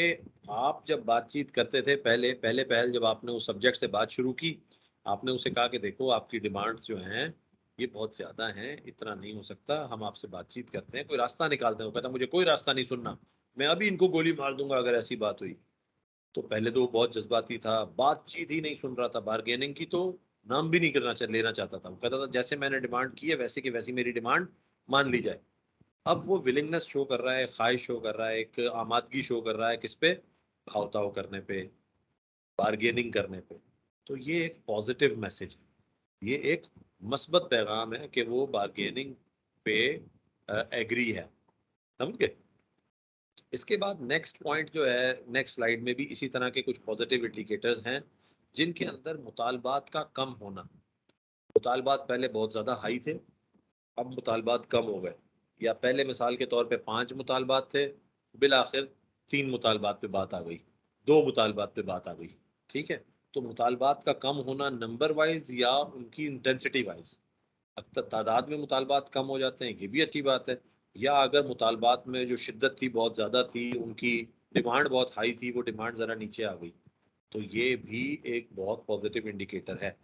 आप जब बातचीत करते थे पहले जब आपने उस सब्जेक्ट से बात शुरू की, आपने उसे कहा कि देखो आपकी डिमांड जो हैं ये बहुत ज्यादा हैं, इतना नहीं हो सकता, हम आपसे बातचीत करते हैं, कोई रास्ता निकालते हैं। वो कहता मुझे कोई रास्ता नहीं सुनना, मैं अभी इनको गोली मार दूंगा अगर ऐसी बात हुई। तो पहले तो वो बहुत जज्बाती था, बातचीत ही नहीं सुन रहा था, बारगेनिंग की तो नाम भी नहीं लेना चाहता था। वो कहता था जैसे मैंने डिमांड की है वैसे की वैसी मेरी डिमांड मान ली जाए। अब वो विलिंगनेस शो कर रहा है, ख्वाहिश शो कर रहा है, एक आमादगी शो कर रहा है, किस पे? भावताव करने पे, बारगेनिंग करने पे। तो ये एक पॉजिटिव मैसेज है, ये एक मस्बत पैगाम है कि वो बारगेनिंग पे एग्री है। समझ गए? इसके बाद नेक्स्ट पॉइंट जो है, नेक्स्ट स्लाइड में भी इसी तरह के कुछ पॉजिटिव इंडिकेटर्स हैं जिनके अंदर मुतालबात का कम होना। मुतालबात पहले बहुत ज़्यादा हाई थे, अब मुतालबात कम हो गए, या पहले मिसाल के तौर पे 5 मुतालबात थे, बिल आखिर 3 मुतालबात पे बात आ गई, 2 मुतालबात पे बात आ गई। ठीक है, तो मुतालबात का कम होना नंबर वाइज या उनकी इंटेंसिटी वाइज, तादाद में मुतालबात कम हो जाते हैं, ये भी अच्छी बात है। या अगर मुतालबात में जो शिद्दत थी बहुत ज़्यादा थी, उनकी डिमांड बहुत हाई थी, वो डिमांड ज़रा नीचे आ गई, तो ये भी एक बहुत पॉजिटिव इंडिकेटर है।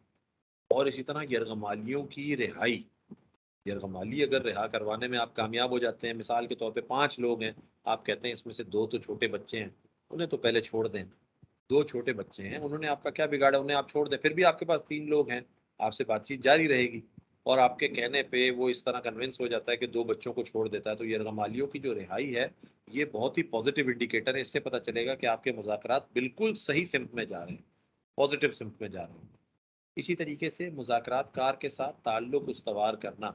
और इसी तरह यरगमालियों की रिहाई, यरगमाली अगर रिहा करवाने में आप कामयाब हो जाते हैं, मिसाल के तौर पे 5 लोग हैं, आप कहते हैं इसमें से 2 तो छोटे बच्चे हैं, उन्हें तो पहले छोड़ दें। 2 छोटे बच्चे हैं, उन्होंने आपका क्या बिगाड़ा, उन्हें आप छोड़ दें, फिर भी आपके पास 3 लोग हैं, आपसे बातचीत जारी रहेगी, और आपके कहने पे वो इस तरह कन्विंस हो जाता है कि 2 बच्चों को छोड़ देता है। तो यरगमालियों की जो रिहाई है ये बहुत ही पॉजिटिव इंडिकेटर है, इससे पता चलेगा कि आपके मुज़ाकरात बिल्कुल सही सिमत में जा रहे हैं, पॉजिटिव सिमत में जा रहे हैं। इसी तरीके से मुज़ाकरात कार के साथ ताल्लुक उस्तवार करना,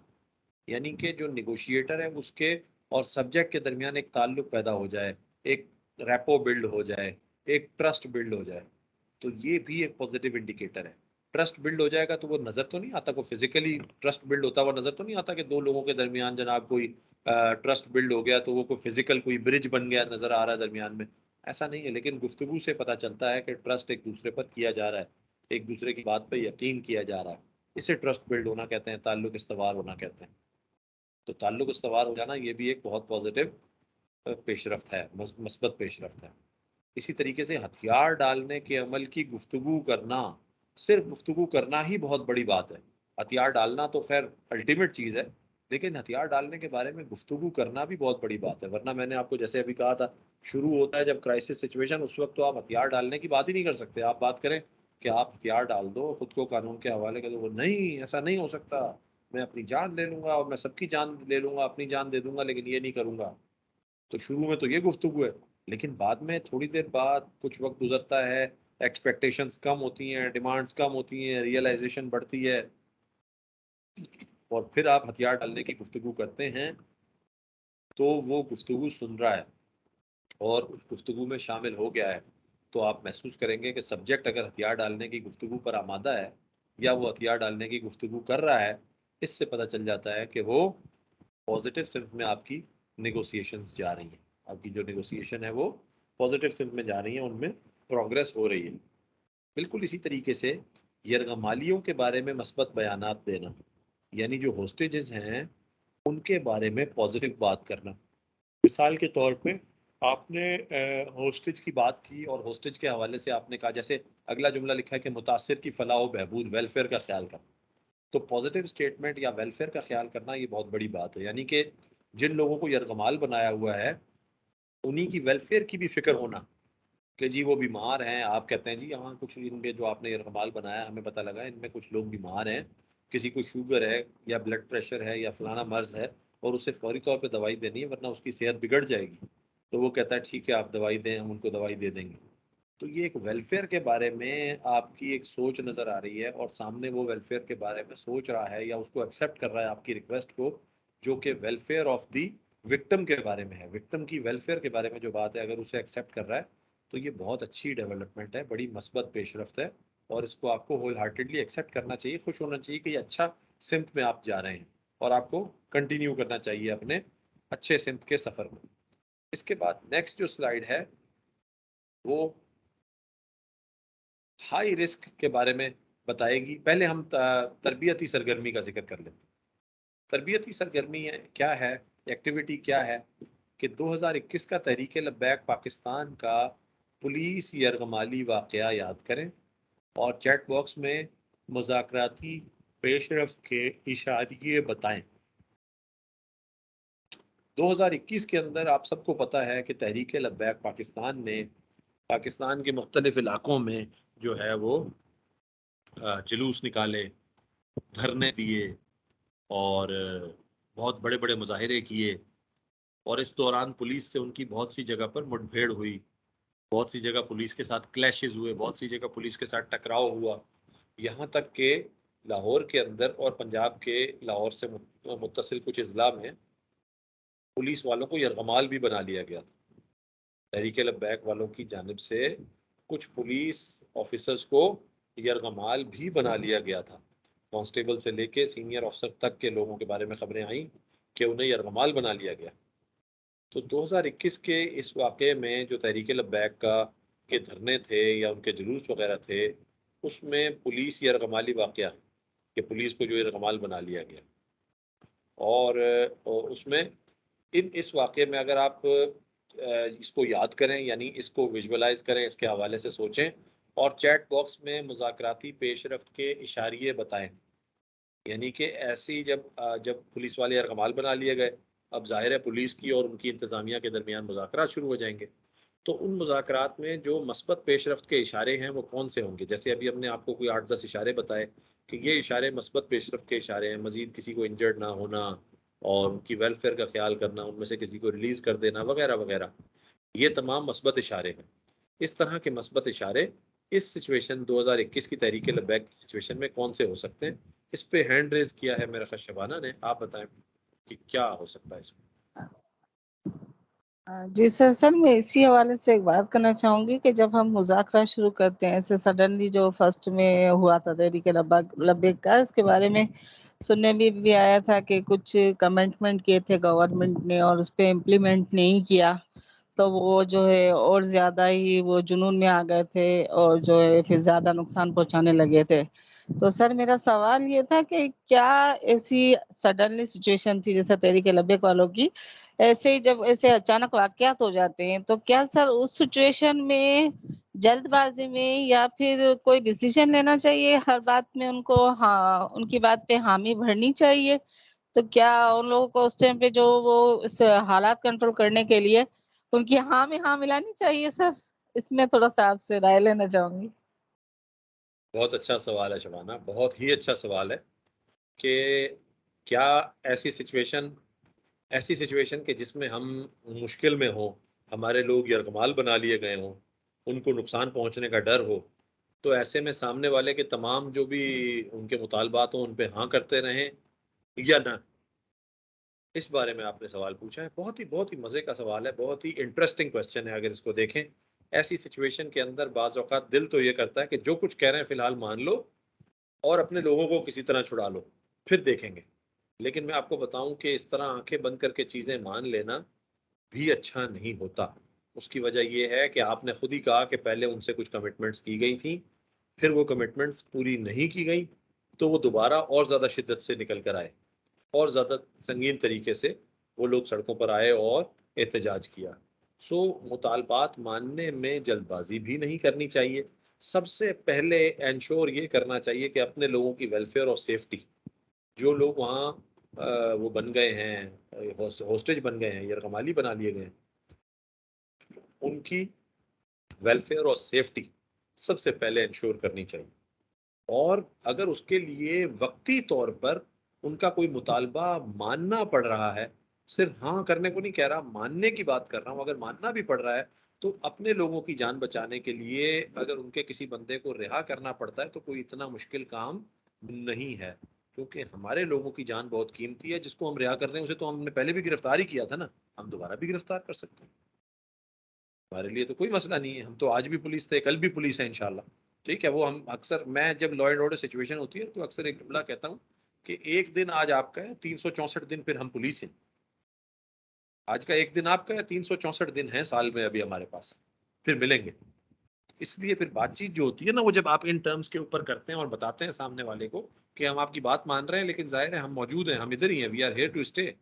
यानी कि जो निगोशिएटर है उसके और सब्जेक्ट के दरमियान एक ताल्लुक पैदा हो जाए, एक रैपो बिल्ड हो जाए, एक ट्रस्ट बिल्ड हो जाए, तो ये भी एक पॉजिटिव इंडिकेटर है। ट्रस्ट बिल्ड हो जाएगा तो वो नजर तो नहीं आता, को फिजिकली ट्रस्ट बिल्ड होता हुआ नजर तो नहीं आता कि 2 लोगों के दरमियान जनाब कोई ट्रस्ट बिल्ड हो गया, तो वो कोई फिजिकल कोई ब्रिज बन गया नजर आ रहा है दरमियान में, ऐसा नहीं है। लेकिन गुफ्तगू से पता चलता है कि ट्रस्ट एक दूसरे पर किया जा रहा है, एक दूसरे की बात पर यकीन किया जा रहा है, इसे ट्रस्ट बिल्ड होना कहते हैं, ताल्लुक इस्तवार होना कहते हैं। तो ताल्लुक इस्तवार हो जाना ये भी एक बहुत पॉजिटिव पेशरफ्त है, मस्बत पेशरफ्त है। इसी तरीके से हथियार डालने के अमल की गुफ्तगू करना, सिर्फ गुफ्तगू करना ही बहुत बड़ी बात है। हथियार डालना तो खैर अल्टीमेट चीज़ है, लेकिन हथियार डालने के बारे में गुफ्तगू करना भी बहुत बड़ी बात है। वरना मैंने आपको जैसे अभी कहा था, शुरू होता है जब क्राइसिस सिचुएशन, उस वक्त तो आप हथियार डालने की बात ही नहीं कर सकते। आप बात करें कि आप हथियार डाल दो, खुद को कानून के हवाले कर दो, वो नहीं, ऐसा नहीं हो सकता, मैं अपनी जान ले लूंगा और मैं सबकी जान ले लूंगा, अपनी जान दे दूंगा, लेकिन ये नहीं करूंगा। तो शुरू में तो ये गुफ्तगू है, लेकिन बाद में थोड़ी देर बाद कुछ वक्त गुजरता है, एक्सपेक्टेशंस कम होती हैं, डिमांड्स कम होती हैं, रियलाइजेशन बढ़ती है, और फिर आप हथियार डालने की गुफ्तगू करते हैं, तो वो गुफ्तगू सुन रहा है और उस गुफ्तगू में शामिल हो गया है, तो आप महसूस करेंगे कि सब्जेक्ट अगर हथियार डालने की गुफ्तगू पर आमादा है या वो हथियार डालने की गुफ्तगू कर रहा है, इससे पता चल जाता है कि वो पॉजिटिव सिम्त में आपकी नेगोशिएशंस जा रही हैं, आपकी जो नेगोशिएशन है वो पॉजिटिव सिम्त में जा रही है, उनमें प्रोग्रेस हो रही है। बिल्कुल इसी तरीके से यरगमालियों के बारे में मस्बत बयानात देना, यानी जो होस्टेजेस हैं उनके बारे में पॉजिटिव बात करना। मिसाल के तौर पे आपने होस्टेज की बात की और होस्टेज के हवाले से आपने कहा, जैसे अगला जुमला लिखा है कि मुतासिर की फलाह व बहबूद, वेलफेयर का ख्याल करना। तो पॉजिटिव स्टेटमेंट या वेलफेयर का ख्याल करना ये बहुत बड़ी बात है, यानी कि जिन लोगों को यरगमाल बनाया हुआ है उन्हीं की वेलफेयर की भी फिक्र होना कि जी वो बीमार हैं, आप कहते हैं जी हाँ कुछ इनके जो आपने यरगमाल बनाया हमें पता लगा इनमें कुछ लोग बीमार हैं, किसी को शुगर है या ब्लड प्रेशर है या फलाना मर्ज है और उसे फौरी तौर पे दवाई देनी है वरना उसकी सेहत बिगड़ जाएगी। तो वो कहता है ठीक है आप दवाई दें, हम उनको दवाई दे देंगे। तो ये एक वेलफेयर के बारे में आपकी एक सोच नज़र आ रही है और सामने वो वेलफेयर के बारे में सोच रहा है या उसको एक्सेप्ट कर रहा है आपकी रिक्वेस्ट को, जो कि वेलफेयर ऑफ दी विक्टिम के बारे में है। विक्टिम की वेलफेयर के बारे में जो बात है अगर उसे एक्सेप्ट कर रहा है तो ये बहुत अच्छी डेवलपमेंट है, बड़ी मस्बत पेशरफ्त है और इसको आपको होल हार्टेडली एक्सेप्ट करना चाहिए, खुश होना चाहिए कि ये अच्छा सिमत में आप जा रहे हैं और आपको कंटिन्यू करना चाहिए अपने अच्छे सिमत के सफ़र को। इसके बाद नेक्स्ट जो स्लाइड है वो हाई रिस्क के बारे में बताएगी। पहले हम तरबियती सरगर्मी का जिक्र कर लेते हैं। तरबियती सरगर्मी क्या है, एक्टिविटी क्या है कि 2021 का तहरीक लब्बैक पाकिस्तान का पुलिस यरगमाली वाक़या याद करें और चैट बॉक्स में मुज़ाकराती पेशरफ्त के इशारे बताएं। 2021 के अंदर आप सबको पता है कि तहरीक लब्बैक पाकिस्तान ने पाकिस्तान के मुख्तलिफ इलाकों में जो है वो जुलूस निकाले, धरने दिए और बहुत बड़े बड़े मुजाहिरे किए और इस दौरान पुलिस से उनकी बहुत सी जगह पर मुठभेड़ हुई, बहुत सी जगह पुलिस के साथ क्लैशेस हुए, बहुत सी जगह पुलिस के साथ टकराव हुआ। यहाँ तक कि लाहौर के अंदर और पंजाब के लाहौर से मुत्तसिल कुछ अजला में पुलिस वालों को यरगमाल भी बना लिया गया था। तहरीक लब्बैक वालों की जानिब से कुछ पुलिस ऑफिसर्स को यरगमाल भी बना लिया गया था। कांस्टेबल से लेके सीनियर अफसर तक के लोगों के बारे में खबरें आई कि उन्हें यरगमाल बना लिया गया। तो 2021 के इस वाक़े में जो तहरीक लब्बैक का के धरने थे या उनके जुलूस वगैरह थे उसमें पुलिस यरगमाली वाक़या कि पुलिस को जो यरगमाल बना लिया गया और उसमें इस वाक़े में अगर आप इसको याद करें यानी इसको विजुअलाइज करें, इसके हवाले से सोचें और चैट बॉक्स में मुज़ाकराती पेशरफ्त के इशारिये बताएं। यानी कि ऐसी जब पुलिस वाले यरगमाल बना लिए गए, अब जाहिर है पुलिस की और उनकी इंतज़ामिया के दरमियान मुज़ाकरात शुरू हो जाएंगे। तो उन मुज़ाकरात में जो मस्बत पेशरफ्त के इशारे हैं वो कौन से होंगे? जैसे अभी हमने आपको कोई 8-10 इशारे बताए कि ये इशारे मस्बत पेशरफ्त के इशारे हैं, मज़ीद किसी को इंजर्ड ना होना और उनकी वेलफेयर का ख्याल करना, उनमें से किसी को रिलीज़ कर देना वगैरह वगैरह, ये तमाम मस्बत इशारे हैं। इस तरह के मस्बत इशारे इस सिचुएशन 2021 की तहरीक लब्बैक की सिचुएशन में कौन से हो सकते हैं? इस पे हैंड रेज किया है मेरा ख्याल शबाना ने, आप बताएं कि क्या हो सकता है इसमें। जी सर, मैं इसी हवाले से एक बात करना चाहूँगी कि जब हम मुज़ाकरा शुरू करते हैं, ऐसे सडनली जो फर्स्ट में हुआ था तहरीक लब्बैक का, इसके बारे में सुनने में भी आया था कि कुछ कमिटमेंट किए थे गवर्नमेंट ने और उस पे इम्प्लीमेंट नहीं किया, तो वो जो है और ज़्यादा ही वो जुनून में आ गए थे और जो है फिर ज़्यादा नुकसान पहुँचाने लगे थे। तो सर मेरा सवाल ये था कि क्या ऐसी सडनली सिचुएशन थी जैसे तहरीक लब्बैक वालों की, ऐसे ही जब ऐसे अचानक वाक़यात हो जाते हैं, तो क्या सर उस सिचुएशन में जल्दबाज़ी में या फिर कोई डिसीज़न लेना चाहिए, हर बात में उनको उनकी बात पे हामी भरनी चाहिए? तो क्या उन लोगों को उस टाइम पे जो वो इस हालात कंट्रोल करने के लिए उनकी हाँ में हाँ मिलानी चाहिए सर? इसमें थोड़ा-सा आपसे राय लेना चाहूँगी। बहुत अच्छा सवाल है शबाना, बहुत ही अच्छा सवाल है कि क्या ऐसी सिचुएशन के जिसमें हम मुश्किल में हो, हमारे लोग यरगमाल बना लिए गए हों, उनको नुकसान पहुंचने का डर हो, तो ऐसे में सामने वाले के तमाम जो भी उनके मुतालबात हों उन पे हाँ करते रहें या ना? इस बारे में आपने सवाल पूछा है, बहुत ही मज़े का सवाल है, बहुत ही इंटरेस्टिंग क्वेश्चन है अगर इसको देखें। ऐसी सिचुएशन के अंदर बाज़ औक़ात दिल तो ये करता है कि जो कुछ कह रहे हैं फ़िलहाल मान लो और अपने लोगों को किसी तरह छुड़ा लो, फिर देखेंगे। लेकिन मैं आपको बताऊं कि इस तरह आंखें बंद करके चीज़ें मान लेना भी अच्छा नहीं होता। उसकी वजह ये है कि आपने खुद ही कहा कि पहले उनसे कुछ कमिटमेंट्स की गई थी, फिर वो कमिटमेंट्स पूरी नहीं की गई तो वो दोबारा और ज़्यादा शिद्दत से निकल कर आए और ज़्यादा संगीन तरीके से वो लोग सड़कों पर आए और एहतजाज किया। सो मुतालबात मानने में जल्दबाजी भी नहीं करनी चाहिए। सबसे पहले एंश्योर ये करना चाहिए कि अपने लोगों की वेलफेयर और सेफ्टी, जो लोग वहाँ वो बन गए हैं, होस्टेज बन गए हैं, यरगमाली बना लिए गए हैं, उनकी वेलफेयर और सेफ्टी सबसे पहले इंश्योर करनी चाहिए। और अगर उसके लिए वक्ती तौर पर उनका कोई मुतालबा मानना पड़ रहा है, सिर्फ हाँ करने को नहीं कह रहा, मानने की बात कर रहा हूँ, अगर मानना भी पड़ रहा है तो अपने लोगों की जान बचाने के लिए अगर उनके किसी बंदे को रिहा करना पड़ता है तो कोई इतना मुश्किल काम नहीं है, क्योंकि हमारे लोगों की जान बहुत कीमती है। जिसको हम रिहा कर रहे हैं उसे तो हमने पहले भी गिरफ्तार ही किया था ना, हम दोबारा भी गिरफ्तार कर सकते हैं, हमारे लिए तो कोई मसला नहीं है। हम तो आज भी पुलिस थे, कल भी पुलिस है इंशाल्लाह। ठीक है, वो हम अक्सर, मैं जब लॉ एंड ऑर्डर सिचुएशन होती है तो अक्सर एक जुमला कहता हूँ कि एक दिन आज आपका है, 364 दिन फिर हम पुलिस हैं। आज का एक दिन आपका है, 364 दिन है साल में अभी हमारे पास, फिर मिलेंगे। इसलिए फिर बातचीत जो होती है ना, वो जब आप इन टर्म्स के ऊपर करते हैं और बताते हैं सामने वाले को कि हम आपकी बात मान रहे हैं, लेकिन जाहिर है हम मौजूद हैं, हम इधर ही हैं, we are here to stay,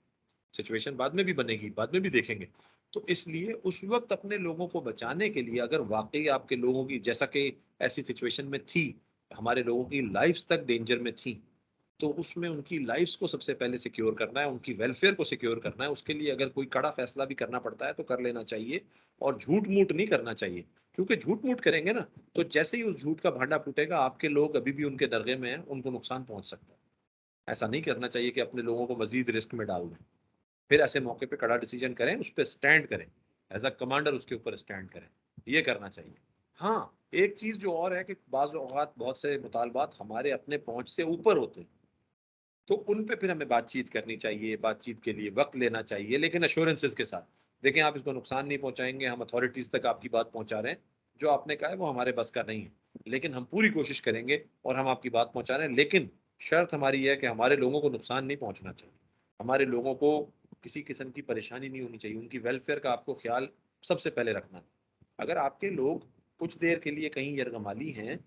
situation बाद में भी बनेगी, बाद में भी देखेंगे। तो इसलिए उस वक्त अपने लोगों को बचाने के लिए, अगर वाकई आपके लोगों की, जैसा कि ऐसी सिचुएशन में थी, हमारे लोगों की लाइफ्स तक डेंजर में थी, तो उसमें उनकी लाइफ्स को सबसे पहले सिक्योर करना है, उनकी वेलफेयर को सिक्योर करना है। उसके लिए अगर कोई कड़ा फैसला भी करना पड़ता है तो कर लेना चाहिए, और झूठ मूठ नहीं करना चाहिए, क्योंकि झूठ मूठ करेंगे ना तो जैसे ही उस झूठ का भांडा फूटेगा, आपके लोग अभी भी उनके दरगे में हैं, उनको नुकसान पहुंच सकता है। ऐसा नहीं करना चाहिए कि अपने लोगों को मजीद रिस्क में डाल दें। फिर ऐसे मौके पे कड़ा डिसीजन करें, उस पर स्टैंड करें, एज अ कमांडर उसके ऊपर स्टैंड करें, ये करना चाहिए। हाँ, एक चीज जो और है कि बाज़ औक़ात बहुत से मुतालबात हमारे अपने पहुंच से ऊपर होते हैं, तो उन पे फिर हमें बातचीत करनी चाहिए, बातचीत के लिए वक्त लेना चाहिए, लेकिन अश्योरेंसेस के साथ। देखें, आप इसको नुकसान नहीं पहुंचाएंगे, हम अथॉरिटीज तक आपकी बात पहुंचा रहे हैं, जो आपने कहा है वो हमारे बस का नहीं है, लेकिन हम पूरी कोशिश करेंगे और हम आपकी बात पहुंचा रहे हैं। लेकिन शर्त हमारी है कि हमारे लोगों को नुकसान नहीं पहुंचना चाहिए, हमारे लोगों को किसी किस्म की परेशानी नहीं होनी चाहिए, उनकी वेलफेयर का आपको ख्याल सबसे पहले रखना है। अगर आपके लोग कुछ देर के लिए कहीं यरगमाली हैं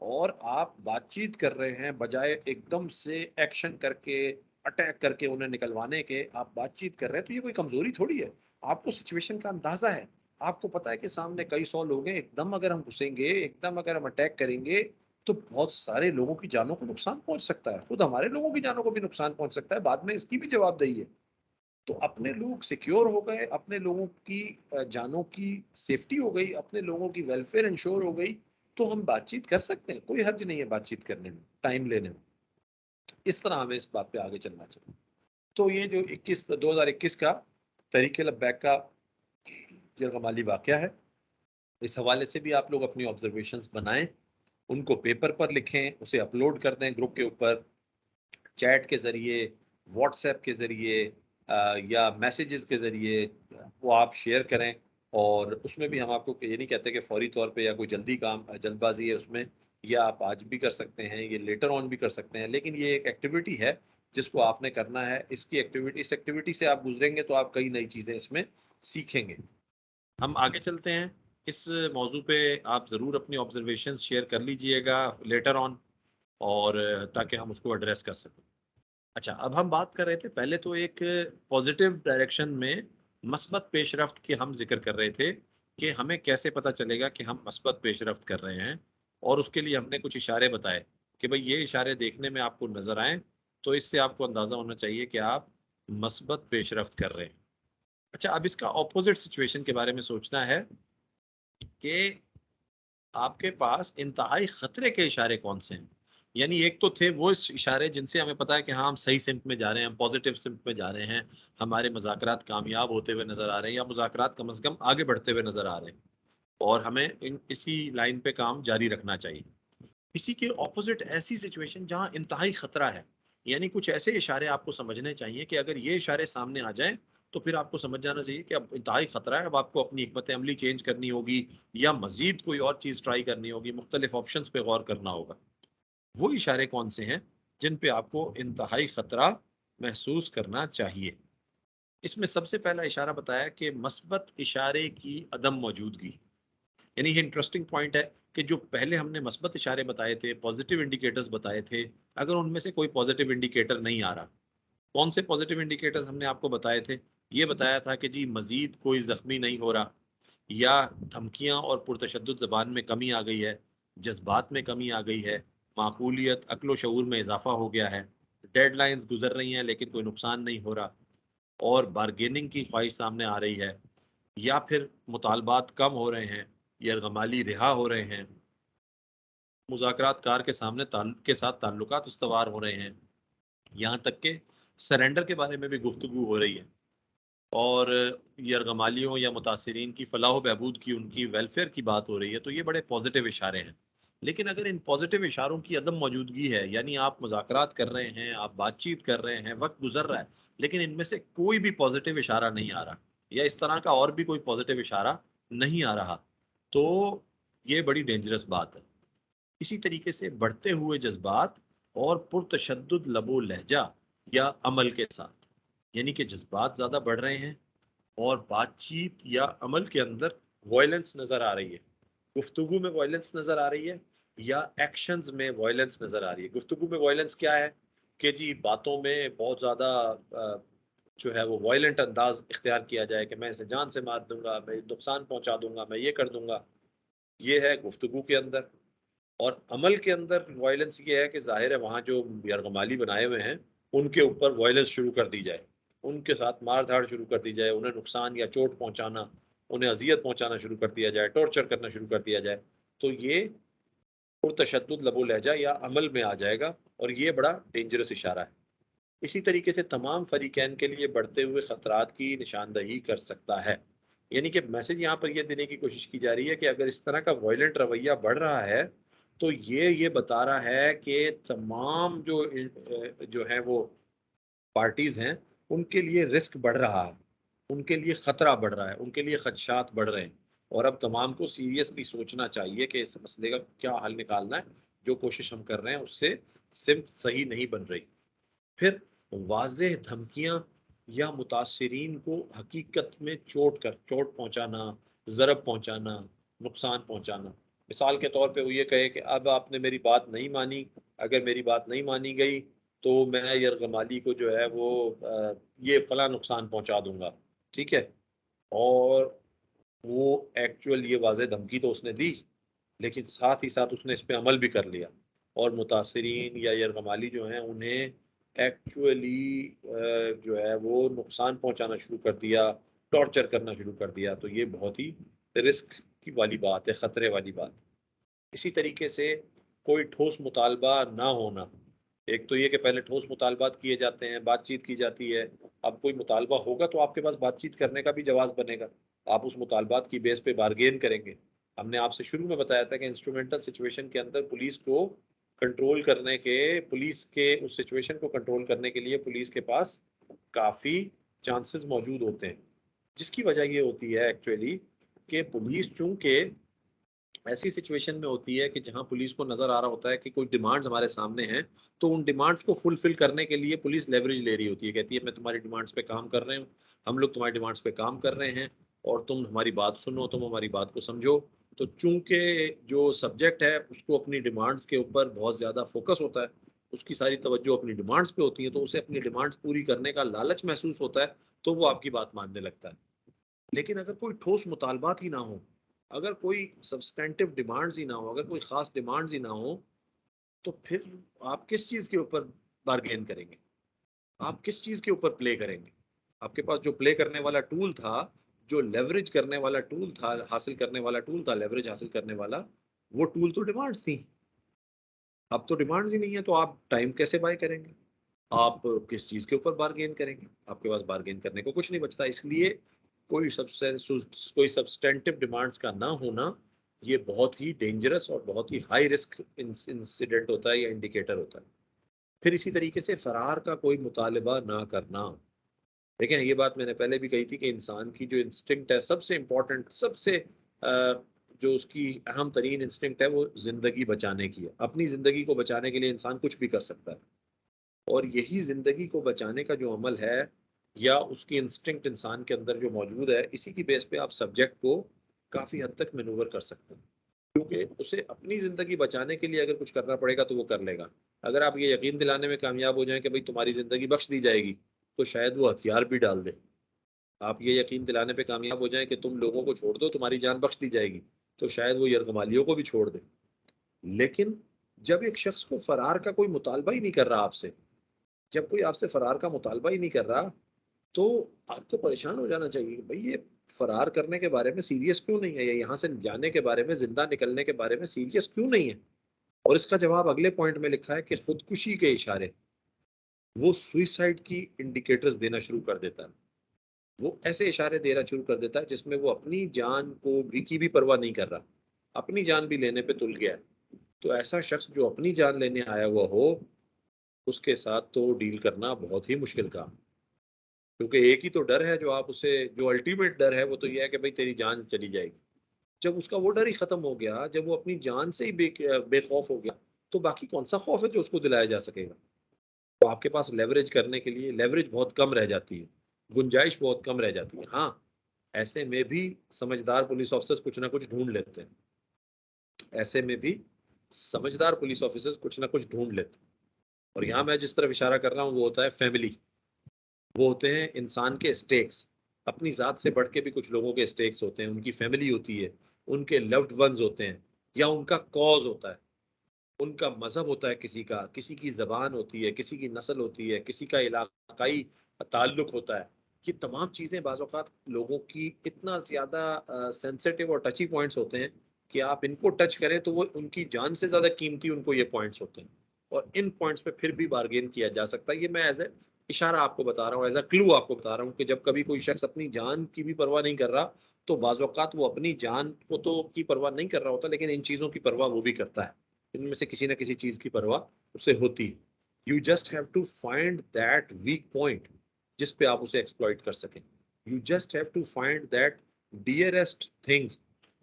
और आप बातचीत कर रहे हैं, बजाय एकदम से एक्शन करके, अटैक करके उन्हें निकलवाने के, आप बातचीत कर रहे हैं, तो ये कोई कमजोरी थोड़ी है। आपको सिचुएशन का अंदाजा है, आपको पता है कि सामने कई सौ लोग हैं, एकदम अगर हम घुसेंगे, एकदम अगर हम अटैक करेंगे तो बहुत सारे लोगों की जानों को नुकसान पहुंच सकता है, खुद हमारे लोगों की जानों को भी नुकसान पहुंच सकता है, बाद में इसकी भी जवाबदेही है। तो अपने लोग सिक्योर हो गए, अपने लोगों की जानों की सेफ्टी हो गई, अपने लोगों की वेलफेयर इंश्योर हो गई, तो हम बातचीत कर सकते हैं, कोई हर्ज नहीं है बातचीत करने में, टाइम लेने में। इस तरह हमें इस बात पे आगे चलना चाहिए। तो ये जो 2021 का तहरीक लब्बैक का यरगमाली वाकया है, इस हवाले से भी आप लोग अपनी ऑब्जर्वेशंस बनाएं, उनको पेपर पर लिखें, उसे अपलोड कर दें ग्रुप के ऊपर, चैट के ज़रिए, व्हाट्सएप के ज़रिए या मैसेजेस के ज़रिए वो आप शेयर करें। और उसमें भी हम आपको ये नहीं कहते कि फौरी तौर पे या कोई जल्दबाजी है उसमें, या आप आज भी कर सकते हैं, ये लेटर ऑन भी कर सकते हैं, लेकिन ये एक एक्टिविटी है जिसको आपने करना है। इस एक्टिविटी से आप गुजरेंगे तो आप कई नई चीज़ें इसमें सीखेंगे। हम आगे चलते हैं। इस मौजू पे आप ज़रूर अपनी ऑब्जर्वेशंस शेयर कर लीजिएगा लेटर ऑन, और ताकि हम उसको एड्रेस कर सकें। अच्छा, अब हम बात कर रहे थे, पहले तो एक पॉजिटिव डायरेक्शन में मस्बत पेशरफ्त की हम जिक्र कर रहे थे कि हमें कैसे पता चलेगा कि हम मस्बत पेशरफ्त कर रहे हैं, और उसके लिए हमने कुछ इशारे बताए कि भाई ये इशारे देखने में आपको नजर आए तो इससे आपको अंदाजा होना चाहिए कि आप मस्बत पेशरफ्त कर रहे हैं। अच्छा, अब इसका ऑपोजिट सिचुएशन के बारे में सोचना है कि आपके पास इंतहाई खतरे के इशारे कौन से हैं। यानी एक तो थे वो इशारे जिनसे हमें पता है कि हाँ हम सही सिम्त में जा रहे हैं, हम पॉजिटिव सिम्त में जा रहे हैं, हमारे मुज़ाकरात कामयाब होते हुए नजर आ रहे हैं, या मुज़ाकरात कम से कम आगे बढ़ते हुए नजर आ रहे हैं, और हमें इसी लाइन पे काम जारी रखना चाहिए। इसी के ऑपोजिट ऐसी सिचुएशन जहां इंतहाई खतरा है, यानी कुछ ऐसे इशारे आपको समझने चाहिए कि अगर ये इशारे सामने आ जाएं तो फिर आपको समझ जाना चाहिए कि अब इंतहाई खतरा है, अब आपको अपनी हिकमत अमली चेंज करनी होगी, या मजीद कोई और चीज ट्राई करनी होगी, मुख्तलिफ ऑप्शंस पे गौर करना होगा। वो इशारे कौन से हैं जिन पे आपको इंतहाई खतरा महसूस करना चाहिए? इसमें सबसे पहला इशारा बताया कि मस्बत इशारे की अदम मौजूदगी। यानी ये इंटरेस्टिंग पॉइंट है कि जो पहले हमने मस्बत इशारे बताए थे, पॉजिटिव इंडिकेटर्स बताए थे, अगर उनमें से कोई पॉजिटिव इंडिकेटर नहीं आ रहा, कौन से पॉजिटिव इंडिकेटर्स हमने आपको बताए थे? ये बताया था कि जी मजीद कोई जख्मी नहीं हो रहा, या धमकियां और पुरतशद्दुद ज़बान में कमी आ गई है, जज्बात में कमी आ गई है, माकूलियत अक्ल व शऊर में इजाफा हो गया है, डेडलाइंस गुजर रही हैं लेकिन कोई नुकसान नहीं हो रहा, और बारगेनिंग की ख्वाहिश सामने आ रही है, या फिर मुतालबात कम हो रहे हैं, यरगमाली रिहा हो रहे हैं, मुज़ाकरात कार के सामने के साथ ताल्लुकात इस्तवार हो रहे हैं, यहाँ तक के सरेंडर के बारे में भी गुफ्तगू हो रही है, और यरगमालियों या मुतासरीन की फलाह बहबूद की, उनकी वेलफेयर की बात हो रही है, तो ये बड़े पॉजिटिव इशारे हैं। लेकिन अगर इन पॉजिटिव इशारों की अदम मौजूदगी है, यानी आप मुज़ाकरात कर रहे हैं, आप बातचीत कर रहे हैं, वक्त गुजर रहा है, लेकिन इनमें से कोई भी पॉजिटिव इशारा नहीं आ रहा, या इस तरह का और भी कोई पॉजिटिव इशारा नहीं आ रहा, तो ये बड़ी डेंजरस बात है। इसी तरीके से बढ़ते हुए जज्बात और पुरतशद्दुद लबो लहजा या अमल के साथ, यानी कि जज्बात ज्यादा बढ़ रहे हैं और बातचीत या अमल के अंदर वायलेंस नजर आ रही है, गुफ्तगू में वायलेंस नजर आ रही है, या एक्शंस में वायलेंस नजर आ रही है। गुफ्तगू में वायलेंस क्या है कि जी बातों में बहुत ज्यादा जो है वो वायलेंट अंदाज इख्तियार किया जाए कि मैं इसे जान से मार दूंगा, मैं नुकसान पहुंचा दूंगा, मैं ये कर दूंगा, ये है गुफ्तगू के अंदर। और अमल के अंदर वायलेंस ये है कि जाहिर है वहाँ जो यरगमाली बनाए हुए हैं उनके ऊपर वायलेंस शुरू कर दी जाए, उनके साथ मार धाड़ शुरू कर दी जाए, उन्हें नुकसान या चोट पहुंचाना, उन्हें अजियत पहुंचाना शुरू कर दिया जाए, टॉर्चर करना शुरू कर दिया जाए, तो ये पुरतशद्दुद लबो लहजा या अमल में आ जाएगा, और ये बड़ा डेंजरस इशारा है। इसी तरीके से तमाम फरीकैन के लिए बढ़ते हुए खतरात की निशानदही कर सकता है। यानी कि मैसेज यहाँ पर यह देने की कोशिश की जा रही है कि अगर इस तरह का वायलेंट रवैया बढ़ रहा है, तो ये बता रहा है कि तमाम जो है वो पार्टीज हैं, उनके लिए रिस्क बढ़ रहा है, उनके लिए खतरा बढ़ रहा है, उनके लिए खदशात बढ़ रहे हैं, और अब तमाम को सीरियसली सोचना चाहिए कि इस मसले का क्या हल निकालना है। जो कोशिश हम कर रहे हैं उससे सिमत सही नहीं बन रही। फिर वाज़ेह धमकियां या मुतासरीन को हकीकत में चोट पहुंचाना, ज़रब पहुंचाना, नुकसान पहुंचाना। मिसाल के तौर पे वो ये कहे कि अब आपने मेरी बात नहीं मानी, अगर मेरी बात नहीं मानी गई तो मैं यरगमाली को जो है वो ये फला नुकसान पहुंचा दूंगा, ठीक है। और वो एक्चुअल ये वाज़ेह धमकी तो उसने दी, लेकिन साथ ही साथ उसने इस पे अमल भी कर लिया, और मुतासरीन या यरगमाली जो हैं उन्हें एक्चुअली जो है वो नुकसान पहुंचाना शुरू कर दिया, टॉर्चर करना शुरू कर दिया, तो ये बहुत ही रिस्क की वाली बात है, खतरे वाली बात। इसी तरीके से कोई ठोस मुतालबा ना होना, एक तो ये कि पहले ठोस मुतालबात किए जाते हैं, बातचीत की जाती है, अब कोई मुतालबा होगा तो आपके पास बातचीत करने का भी जवाब बनेगा, आप उस मुतालबात की बेस पे बारगेन करेंगे। हमने आपसे शुरू में बताया था कि इंस्ट्रूमेंटल सिचुएशन के अंदर पुलिस के उस सिचुएशन को कंट्रोल करने के लिए पुलिस के पास काफी चांसेस मौजूद होते हैं, जिसकी वजह ये होती है एक्चुअली कि पुलिस चूंकि ऐसी सिचुएशन में होती है कि जहां पुलिस को नजर आ रहा होता है कि कोई डिमांड्स हमारे सामने हैं, तो उन डिमांड्स को फुलफिल करने के लिए पुलिस लेवरेज ले रही होती है, कहती है मैं तुम्हारी डिमांड्स पे काम कर रहे हूँ, हम लोग तुम्हारी डिमांड्स पे काम कर रहे हैं, और तुम हमारी बात सुनो, तुम हमारी बात को समझो। तो चूंकि जो सब्जेक्ट है उसको अपनी डिमांड्स के ऊपर बहुत ज्यादा फोकस होता है, उसकी सारी तवज्जो अपनी डिमांड्स पे होती है, तो उसे अपनी डिमांड्स पूरी करने का लालच महसूस होता है, तो वो आपकी बात मानने लगता है। लेकिन अगर कोई ठोस मुतालबात ही ना हो, अगर कोई सब्सटेंटिव डिमांड्स ही ना हो, अगर कोई खास डिमांड्स ही ना हो, तो फिर आप किस चीज के ऊपर बार्गेन करेंगे, आप किस चीज के ऊपर प्ले करेंगे? आपके पास जो प्ले करने वाला टूल था, जो लेवरेज करने वाला टूल था, हासिल करने वाला टूल था, लेवरेज हासिल करने वाला, वो टूल तो डिमांड्स थी। अब तो डिमांड्स ही नहीं है, तो आप टाइम कैसे बाय करेंगे, आप किस चीज के ऊपर बार्गेन करेंगे? आपके पास बार्गेन करने को कुछ नहीं बचता। इसलिए कोई सब्सटेंटिव डिमांड्स का ना होना ये बहुत ही डेंजरस और बहुत ही हाई रिस्क इंसिडेंट होता है या इंडिकेटर होता है। फिर इसी तरीके से फरार का कोई मुतालबा ना करना। देखें, ये बात मैंने पहले भी कही थी कि इंसान की जो इंस्टिंक्ट है, सबसे इंपॉर्टेंट, सबसे जो उसकी अहम तरीन इंस्टिंक्ट है, वो जिंदगी बचाने की है। अपनी जिंदगी को बचाने के लिए इंसान कुछ भी कर सकता है, और यही जिंदगी को बचाने का जो अमल है या उसकी इंस्टिंक्ट इंसान के अंदर जो मौजूद है, इसी की बेस पे आप सब्जेक्ट को काफ़ी हद तक मैनूवर कर सकता है, क्योंकि उसे अपनी ज़िंदगी बचाने के लिए अगर कुछ करना पड़ेगा तो वो कर लेगा। अगर आप ये यकीन दिलाने में कामयाब हो जाएं कि भाई तुम्हारी ज़िंदगी बख्श दी जाएगी, तो शायद वो हथियार भी डाल दे। आप ये यकीन दिलाने पे कामयाब हो जाएं कि तुम लोगों को छोड़ दो, तुम्हारी जान बख्श दी जाएगी, तो शायद वो यरगमालियों को भी छोड़ दे। लेकिन जब एक शख्स को फरार का कोई मुतालबा ही नहीं कर रहा आपसे, जब कोई आपसे फरार का मुतालबा ही नहीं कर रहा, तो आपको परेशान हो जाना चाहिए कि भाई ये फरार करने के बारे में सीरियस क्यों नहीं है, या यहाँ से जाने के बारे में, जिंदा निकलने के बारे में सीरियस क्यों नहीं है। और इसका जवाब अगले पॉइंट में लिखा है कि खुदकुशी के इशारे, वो सुइसाइड की इंडिकेटर्स देना शुरू कर देता है। वो ऐसे इशारे देना शुरू कर देता है जिसमें वो अपनी जान को भी की भी परवाह नहीं कर रहा, अपनी जान भी लेने पे तुल गया है। तो ऐसा शख्स जो अपनी जान लेने आया हुआ हो, उसके साथ तो डील करना बहुत ही मुश्किल काम, क्योंकि एक ही तो डर है जो आप उसे, जो अल्टीमेट डर है वो तो ये है कि भाई तेरी जान चली जाएगी। जब उसका वो डर ही खत्म हो गया, जब वो अपनी जान से ही बेखौफ हो गया, तो बाकी कौन सा खौफ है जो उसको दिलाया जा सकेगा। तो आपके पास लेवरेज करने के लिए लेवरेज बहुत कम रह जाती है, गुंजाइश बहुत कम रह जाती है। हाँ, ऐसे में भी समझदार पुलिस ऑफिसर्स कुछ ना कुछ ढूंढ लेते हैं, ऐसे में भी समझदार पुलिस ऑफिसर्स कुछ ना कुछ ढूंढ लेते हैं। और यहाँ मैं जिस तरफ इशारा कर रहा हूँ वो होता है फैमिली, वो होते हैं इंसान के स्टेक्स। अपनी जात से बढ़ के भी कुछ लोगों के स्टेक्स होते हैं, उनकी फैमिली होती है, उनके लव्ड वंस होते हैं, या उनका कॉज होता है, उनका मजहब होता है, किसी की जबान होती है, किसी की नस्ल होती है, किसी का इलाकाई ताल्लुक होता है। ये तमाम चीजें बाज़ औक़ात लोगों की इतना ज्यादा सेंसिटिव और टची पॉइंट्स होते हैं कि आप इनको टच करें तो वो उनकी जान से ज्यादा कीमती उनको ये पॉइंट्स होते हैं। और इन पॉइंट्स पे फिर भी बार्गेन किया जा सकता है। ये मैं एज ए इशारा आपको बता रहा हूँ, एज अ क्लू आपको बता रहा हूँ कि जब कभी कोई शख्स अपनी जान की भी परवाह नहीं कर रहा, तो बाज़ औक़ात वो अपनी जान को तो की परवाह नहीं कर रहा होता, लेकिन इन चीजों की परवाह वो भी करता है। इनमें से किसी ना किसी चीज की परवाह उसे होती है। You just have to find that weak point जिस पे आप उसे एक्सप्लॉइट कर सकें। You just have to find that dearest thing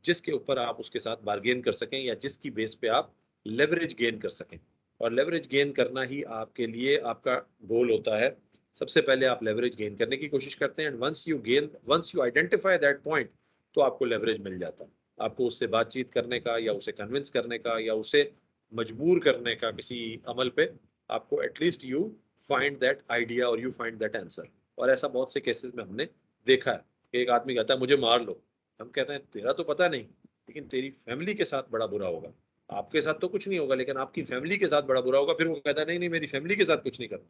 जिसके ऊपर आप उसके साथ बार्गेन कर सकें, या जिसकी बेस पे आप लेवरेज गेन कर सकें। और लेवरेज गेन करना ही आपके लिए आपका गोल होता है। सबसे पहले आप लेवरेज गेन करने की कोशिश करते हैं, and once you identify that point, तो आपको लेवरेज मिल जाता है। आपको उससे बातचीत करने का, या उसे कन्विंस करने का, या उसे मजबूर करने का किसी अमल पे, आपको at least you find that idea और यू फाइंड दैट आंसर। और ऐसा बहुत से केसेस में हमने देखा है कि एक आदमी कहता है मुझे मार लो, हम कहते हैं तेरा तो पता नहीं, लेकिन तेरी फैमिली के साथ बड़ा बुरा होगा। आपके साथ तो कुछ नहीं होगा, लेकिन आपकी फैमिली के साथ बड़ा बुरा होगा। फिर वो कहता है नहीं नहीं, मेरी फैमिली के साथ कुछ नहीं करना।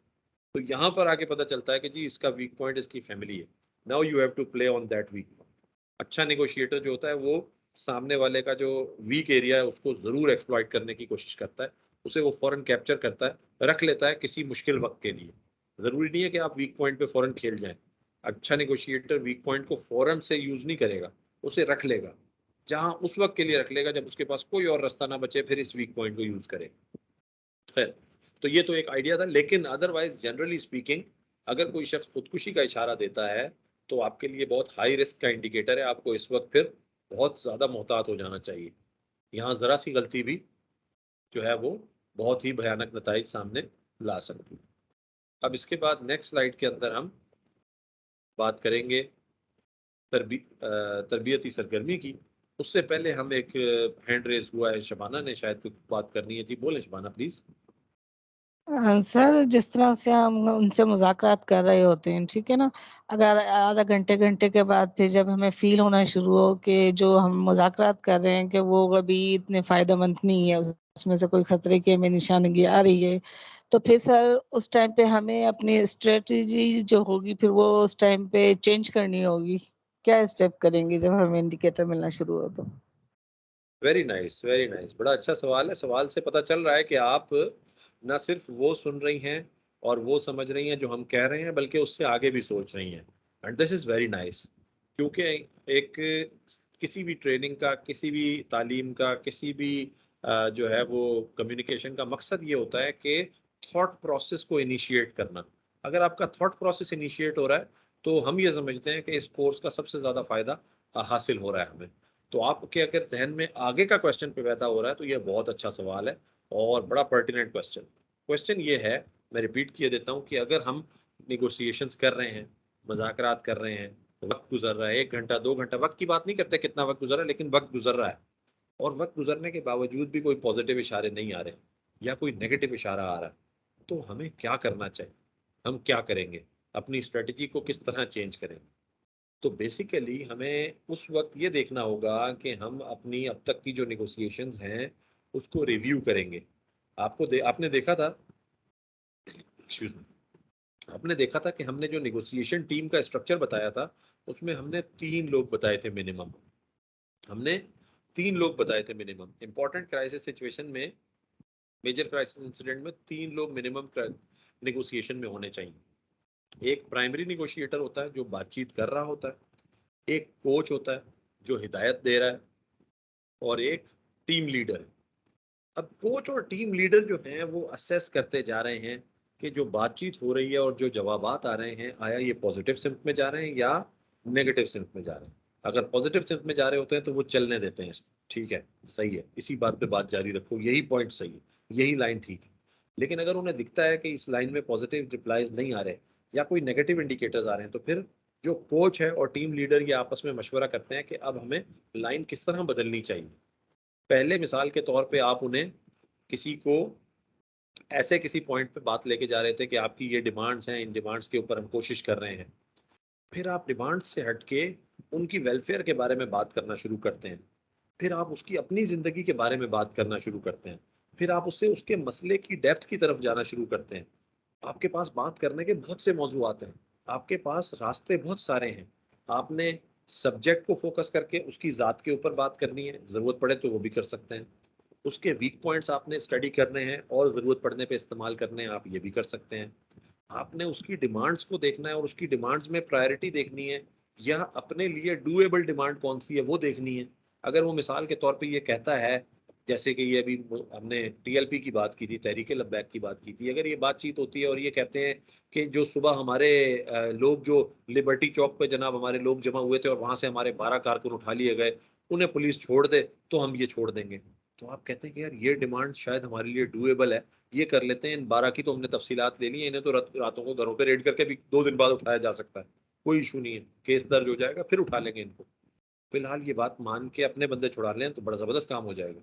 तो यहाँ पर आके पता चलता है कि जी इसका वीक पॉइंट इसकी फैमिली है। Now you have to play on that weak point. अच्छा नेगोशिएटर जो होता है वो सामने वाले का जो वीक एरिया है उसको जरूर एक्सप्लॉइट करने की कोशिश करता है, उसे वो फौरन कैप्चर करता है, रख लेता है किसी मुश्किल वक्त के लिए। जरूरी नहीं है कि आप वीक पॉइंट पे फौरन खेल जाएं। अच्छा नेगोशिएटर वीक पॉइंट को फौरन से यूज नहीं करेगा, उसे रख लेगा, जहां उस वक्त के लिए रख लेगा जब उसके पास कोई और रास्ता ना बचे, फिर इस वीक पॉइंट को यूज करे। खैर, तो ये तो एक आइडिया था, लेकिन अदरवाइज जनरली स्पीकिंग, अगर कोई शख्स खुदकुशी का इशारा देता है तो आपके लिए बहुत हाई रिस्क का इंडिकेटर है। आपको इस वक्त फिर बहुत ज्यादा मोहतात हो जाना चाहिए। यहाँ जरा सी गलती भी जो है वो बहुत ही भयानक नताइज सामने ला सकती है। अब इसके बाद नेक्स्ट स्लाइड के अंदर हम बात करेंगे तरबियती सरगर्मी की। उससे पहले हम एक हैंड रेज हुआ है, शबाना ने शायद कुछ बात करनी है। जी बोले शबाना प्लीज। सर जिस तरह से हम उनसे मुज़ाकरात कर रहे होते हैं, ठीक है ना? अगर आधा घंटे घंटे के बाद फिर जब हमें फ़ील होना शुरू हो कि जो हम मुज़ाकरात कर रहे हैं कि वो अभी इतने फ़ायदेमंद नहीं है, उसमें से कोई ख़तरे की हमें निशानगी आ रही है, तो फिर सर उस टाइम पे हमें अपनी स्ट्रैटेजी जो होगी फिर वो उस टाइम पे चेंज करनी होगी। क्या स्टेप करेंगे जब हमें इंडिकेटर मिलना शुरू हो तो? वेरी नाइस, वेरी नाइस, बड़ा अच्छा सवाल है। सवाल से पता चल रहा है कि आप ना सिर्फ वो सुन रही हैं और वो समझ रही हैं जो हम कह रहे हैं, बल्कि उससे आगे भी सोच रही हैं, and this is very nice. क्योंकि एक किसी भी ट्रेनिंग का, किसी भी तालीम का, किसी भी जो है वो कम्युनिकेशन का मकसद ये होता है कि थॉट प्रोसेस को इनिशिएट करना। अगर आपका थॉट प्रोसेस इनिशिएट हो रहा है तो हम ये समझते हैं कि इस कोर्स का सबसे ज़्यादा फायदा हासिल हो रहा है हमें। तो आपके अगर जहन में आगे का क्वेश्चन पे पैदा हो रहा है तो यह बहुत अच्छा सवाल है और बड़ा पर्टिनेंट क्वेश्चन। क्वेश्चन ये है, मैं रिपीट किए देता हूँ, कि अगर हम निगोशिएशंस कर रहे हैं, मुज़ाकरात कर रहे हैं, वक्त गुजर रहा है, 1 घंटा 2 घंटा, वक्त की बात नहीं करते कितना वक्त गुजर रहा है, लेकिन वक्त गुजर रहा है और वक्त गुजरने के बावजूद भी कोई पॉजिटिव इशारे नहीं आ रहे या कोई नेगेटिव इशारा आ रहा है, तो हमें क्या करना चाहिए, हम क्या करेंगे, अपनी स्ट्रेटेजी को किस तरह चेंज करेंगे। तो बेसिकली हमें उस वक्त ये देखना होगा कि हम अपनी अब तक की जो निगोशिएशंस हैं उसको रिव्यू करेंगे। आपने देखा था, एक्सक्यूज मी, आपने देखा था कि हमने जो निगोशिएशन टीम का स्ट्रक्चर बताया था उसमें हमने 3 लोग बताए थे मिनिमम। हमने 3 लोग बताए थे मिनिमम। इंपॉर्टेंट क्राइसिस सिचुएशन में, मेजर क्राइसिस इंसिडेंट में 3 लोग मिनिमम निगोशिएशन में होने चाहिए। एक प्राइमरी निगोशिएटर होता है जो बातचीत कर रहा होता है, एक कोच होता है जो हिदायत दे रहा है, और एक टीम लीडर है। अब कोच और टीम लीडर जो हैं वो असेस करते जा रहे हैं कि जो बातचीत हो रही है और जो जवाबात आ रहे हैं, आया ये पॉजिटिव सिम्त में जा रहे हैं या नेगेटिव सिम्त में जा रहे हैं। अगर पॉजिटिव सिम्त में जा रहे होते हैं तो वो चलने देते हैं इसको, ठीक है, सही है, इसी बात पे बात जारी रखो, यही पॉइंट सही है, यही लाइन ठीक है। लेकिन अगर उन्हें दिखता है कि इस लाइन में पॉजिटिव रिप्लाईज नहीं आ रहे या कोई नेगेटिव इंडिकेटर्स आ रहे हैं, तो फिर जो कोच है और टीम लीडर ये आपस में मशवरा करते हैं कि अब हमें लाइन किस तरह बदलनी चाहिए। पहले मिसाल के तौर पे आप उन्हें किसी को ऐसे किसी पॉइंट पे बात लेके जा रहे थे कि आपकी ये डिमांड्स हैं, इन डिमांड्स के ऊपर हम कोशिश कर रहे हैं, फिर आप डिमांड्स से हटके उनकी वेलफेयर के बारे में बात करना शुरू करते हैं, फिर आप उसकी अपनी जिंदगी के बारे में बात करना शुरू करते हैं, फिर आप उससे उसके मसले की डेप्थ की तरफ जाना शुरू करते हैं। आपके पास बात करने के बहुत से मौजूआत हैं, आपके पास रास्ते बहुत सारे हैं। आपने सब्जेक्ट को फोकस करके उसकी ज़ात के ऊपर बात करनी है, ज़रूरत पड़े तो वो भी कर सकते हैं। उसके वीक पॉइंट्स आपने स्टडी करने हैं और ज़रूरत पड़ने पे इस्तेमाल करने हैं, आप ये भी कर सकते हैं। आपने उसकी डिमांड्स को देखना है और उसकी डिमांड्स में प्रायोरिटी देखनी है, या अपने लिए डूएबल डिमांड कौन सी है वो देखनी है। अगर वो मिसाल के तौर पे ये कहता है, जैसे कि ये अभी हमने टीएलपी की बात की थी, तहरीक लब्बैक की बात की थी, अगर ये बातचीत होती है और ये कहते हैं कि जो सुबह हमारे लोग जो लिबर्टी चौक पे जनाब हमारे लोग जमा हुए थे और वहां से हमारे 12 कारकुन उठा लिए गए, उन्हें पुलिस छोड़ दे तो हम ये छोड़ देंगे, तो आप कहते हैं कि यार ये डिमांड शायद हमारे लिए डूएबल है, ये कर लेते हैं। इन 12 की तो हमने तफसीलात ले ली है, इन्हें तो रातों को घरों पे रेड करके भी 2 दिन बाद उठाया जा सकता है, कोई इशू नहीं है, केस दर्ज हो जाएगा, फिर उठा लेंगे इनको। फिलहाल ये बात मान के अपने बंदे छुड़ा लें तो बड़ा जबरदस्त काम हो जाएगा।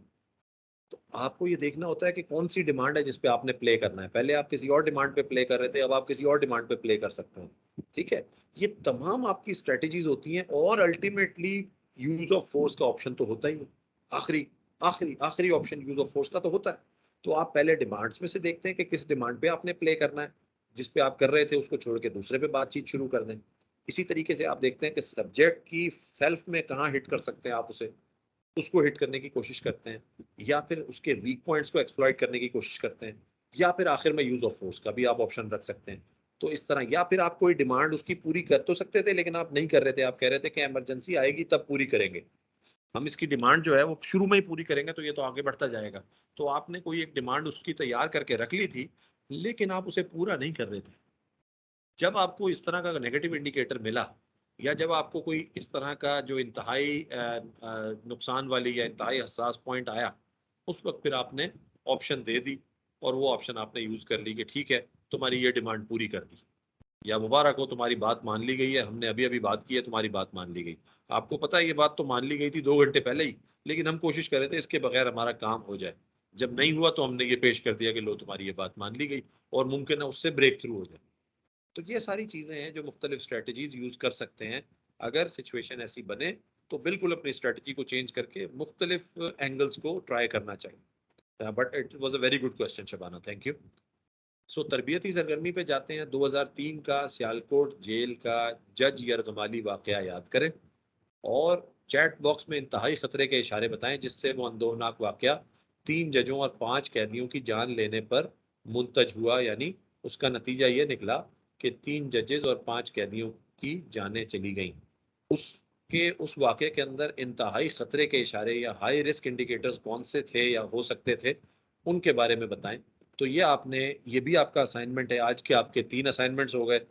तो आपको ये देखना होता है कि कौन सी डिमांड है जिसपे आपने प्ले करना है। पहले आप किसी और डिमांड पे प्ले कर रहे थे, अब आप किसी और डिमांड पे प्ले कर सकते हैं, ठीक है। ये तमाम आपकी स्ट्रेटेजीज होती हैं और अल्टीमेटली यूज ऑफ फोर्स का ऑप्शन तो होता ही है। आखिरी आखिरी आखिरी ऑप्शन यूज ऑफ फोर्स का तो होता है। तो आप पहले डिमांड्स में से देखते हैं कि किस डिमांड पे आपने प्ले करना है, जिस पे आप कर रहे थे उसको छोड़ के दूसरे पे बातचीत शुरू कर दें। इसी तरीके से आप देखते हैं कि सब्जेक्ट की सेल्फ में कहाँ हिट कर सकते हैं आप उसे, उसको हिट करने की कोशिश करते हैं, या फिर उसके वीक पॉइंट्स को एक्सप्लॉइट करने की कोशिश करते हैं, या फिर आखिर में यूज ऑफ फोर्स का भी आप ऑप्शन रख सकते हैं। तो इस तरह, या फिर आप कोई डिमांड उसकी पूरी कर तो सकते थे लेकिन आप नहीं कर रहे थे, आप कह रहे थे कि इमरजेंसी आएगी तब पूरी करेंगे, हम इसकी डिमांड जो है वो शुरू में ही पूरी करेंगे तो ये तो आगे बढ़ता जाएगा। तो आपने कोई एक डिमांड उसकी तैयार करके रख ली थी लेकिन आप उसे पूरा नहीं कर रहे थे। जब आपको इस तरह का नेगेटिव इंडिकेटर मिला, या जब आपको कोई इस तरह का जो इंतहाई नुकसान वाली या इंतहाई हसास पॉइंट आया, उस वक्त फिर आपने ऑप्शन दे दी और वो ऑप्शन आपने यूज कर ली कि ठीक है तुम्हारी ये डिमांड पूरी कर दी, या मुबारक हो तुम्हारी बात मान ली गई है, हमने अभी अभी बात की है तुम्हारी बात मान ली गई। आपको पता है ये बात तो मान ली गई थी 2 घंटे पहले ही, लेकिन हम कोशिश कर रहे थे इसके बगैर हमारा काम हो जाए। जब नहीं हुआ तो हमने ये पेश कर दिया कि लो तुम्हारी ये बात मान ली गई, और मुमकिन है उससे ब्रेक थ्रू हो जाए। तो ये सारी चीजें हैं जो मुख्तलिफ स्ट्रेटजीज यूज कर सकते हैं। अगर सिचुएशन ऐसी बने तो बिल्कुल अपनी स्ट्रेटजी को चेंज करके मुख्तलिफ एंगल्स को ट्राई करना चाहिए। But it was a very good question Shabana, thank you. So तरबियती सरगर्मी पे जाते हैं। 2003 का सियालकोट जेल का जज यरगमाली वाकया याद करें और चैट बॉक्स में इंतहाई खतरे के इशारे बताएं जिससे वो अंदोहनाक वाकया 3 जजों और 5 कैदियों की जान लेने पर मुंतज हुआ, यानी उसका नतीजा ये निकला कि 3 जजेस और 5 कैदियों की जानें चली गईं। उसके उस वाकये के अंदर इंतहाई खतरे के इशारे या हाई रिस्क इंडिकेटर्स कौन से थे या हो सकते थे, उनके बारे में बताएं। तो ये भी आपका असाइनमेंट है। आज के आपके 3 असाइनमेंट्स हो गए।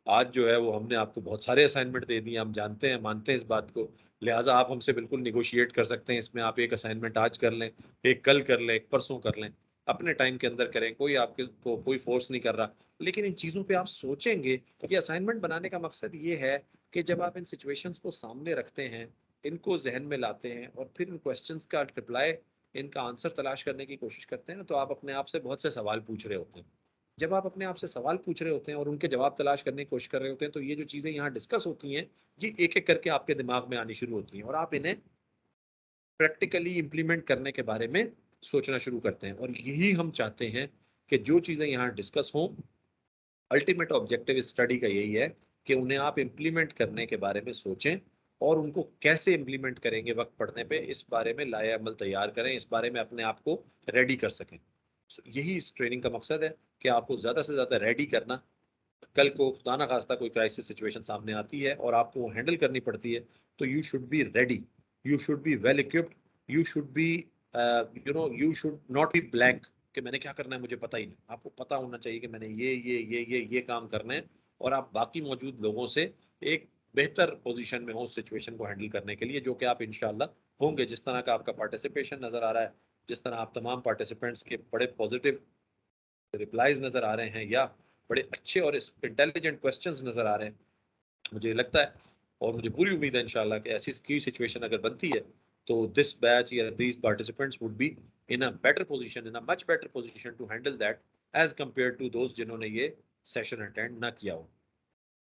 आज जो है वो हमने आपको बहुत सारे असाइनमेंट दे दिए, हम जानते हैं, मानते हैं इस बात को, लिहाजा आप हमसे बिल्कुल निगोशिएट कर सकते हैं। इसमें आप एक असाइनमेंट आज कर लें, एक कल कर लें, एक परसों कर लें, अपने टाइम के अंदर करें, कोई आपके को कोई फोर्स नहीं कर रहा। लेकिन इन चीज़ों पे आप सोचेंगे कि असाइनमेंट बनाने का मकसद ये है कि जब आप इन सिचुएशंस को सामने रखते हैं, इनको जहन में लाते हैं और फिर इन क्वेश्चंस का रिप्लाई, इनका आंसर तलाश करने की कोशिश करते हैं ना, तो आप अपने आप से बहुत से सवाल पूछ रहे होते हैं। जब आप अपने आप से सवाल पूछ रहे होते हैं और उनके जवाब तलाश करने की कोशिश कर रहे होते हैं, तो ये जो चीज़ें यहाँ डिस्कस होती हैं, ये एक एक करके आपके दिमाग में आनी शुरू होती हैं और आप इन्हें प्रैक्टिकली इम्प्लीमेंट करने के बारे में सोचना शुरू करते हैं। और यही हम चाहते हैं कि जो चीज़ें यहाँ डिस्कस हों, अल्टीमेट ऑब्जेक्टिव इस स्टडी का यही है कि उन्हें आप इम्प्लीमेंट करने के बारे में सोचें और उनको कैसे इम्प्लीमेंट करेंगे वक्त पड़ने पे, इस बारे में लाए अमल तैयार करें, इस बारे में अपने आप को रेडी कर सकें। यही इस ट्रेनिंग का मकसद है कि आपको ज़्यादा से ज़्यादा रेडी करना। कल को खुदा ना खास्ता कोई क्राइसिस सिचुएशन सामने आती है और आपको वो हैंडल करनी पड़ती है, तो you should be ready, you should be well equipped, you should be you should not be blank कि मैंने क्या करना है मुझे पता ही नहीं। आपको पता होना चाहिए कि मैंने ये काम करने हैं और आप बाकी मौजूद लोगों से एक बेहतर पोजीशन में हो उस सिचुएशन को हैंडल करने के लिए, जो कि आप इंशाल्लाह होंगे। जिस तरह का आपका पार्टिसिपेशन नजर आ रहा है, जिस तरह आप तमाम पार्टिसिपेंट्स के बड़े पॉजिटिव रिप्लाईज नजर आ रहे हैं या बड़े अच्छे और इंटेलिजेंट क्वेश्चंस नजर आ रहे हैं, मुझे लगता है और मुझे पूरी उम्मीद है इंशाल्लाह कि ऐसी की सिचुएशन अगर बनती है तो दिस बैच या these participants would be in a better position, in a much better position to handle that as compare to दोस्त जिन्होंने ये सेशन अटेंड ना किया हो।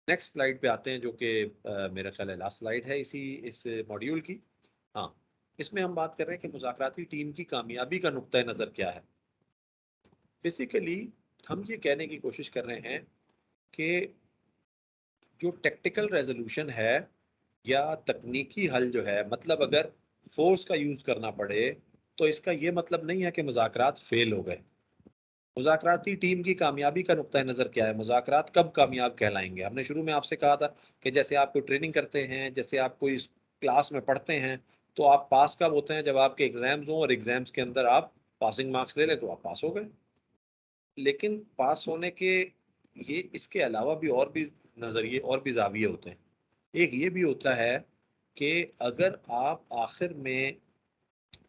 नेक्स्ट स्लाइड पे आते हैं, जो कि मेरा ख्याल है लास्ट स्लाइड है इस मॉड्यूल की। हाँ, इसमें हम बात कर रहे हैं कि मुज़ाकराती टीम की कामयाबी का नुक्ता नज़र क्या है। बेसिकली हम ये कहने की कोशिश कर रहे हैं कि जो टेक्निकल रेजोल्यूशन है या तकनीकी हल जो है, मतलब अगर फोर्स का यूज करना पड़े तो इसका ये मतलब नहीं है कि मुज़ाकरात फेल हो गए। मुज़ाकराती टीम की कामयाबी का नुक्ता नज़र क्या है, मुज़ाकरात कब कामयाब कहलाएंगे। हमने शुरू में आपसे कहा था कि जैसे आप कोई ट्रेनिंग करते हैं, जैसे आप कोई क्लास में पढ़ते हैं, तो आप पास कब होते हैं, जब आपके एग्जाम्स हों और एग्जाम्स के अंदर आप पासिंग मार्क्स ले लें तो आप पास हो गए। लेकिन पास होने के ये इसके अलावा भी और भी नज़रिए और भी जाविये होते हैं। एक ये भी होता है कि अगर आप आखिर में,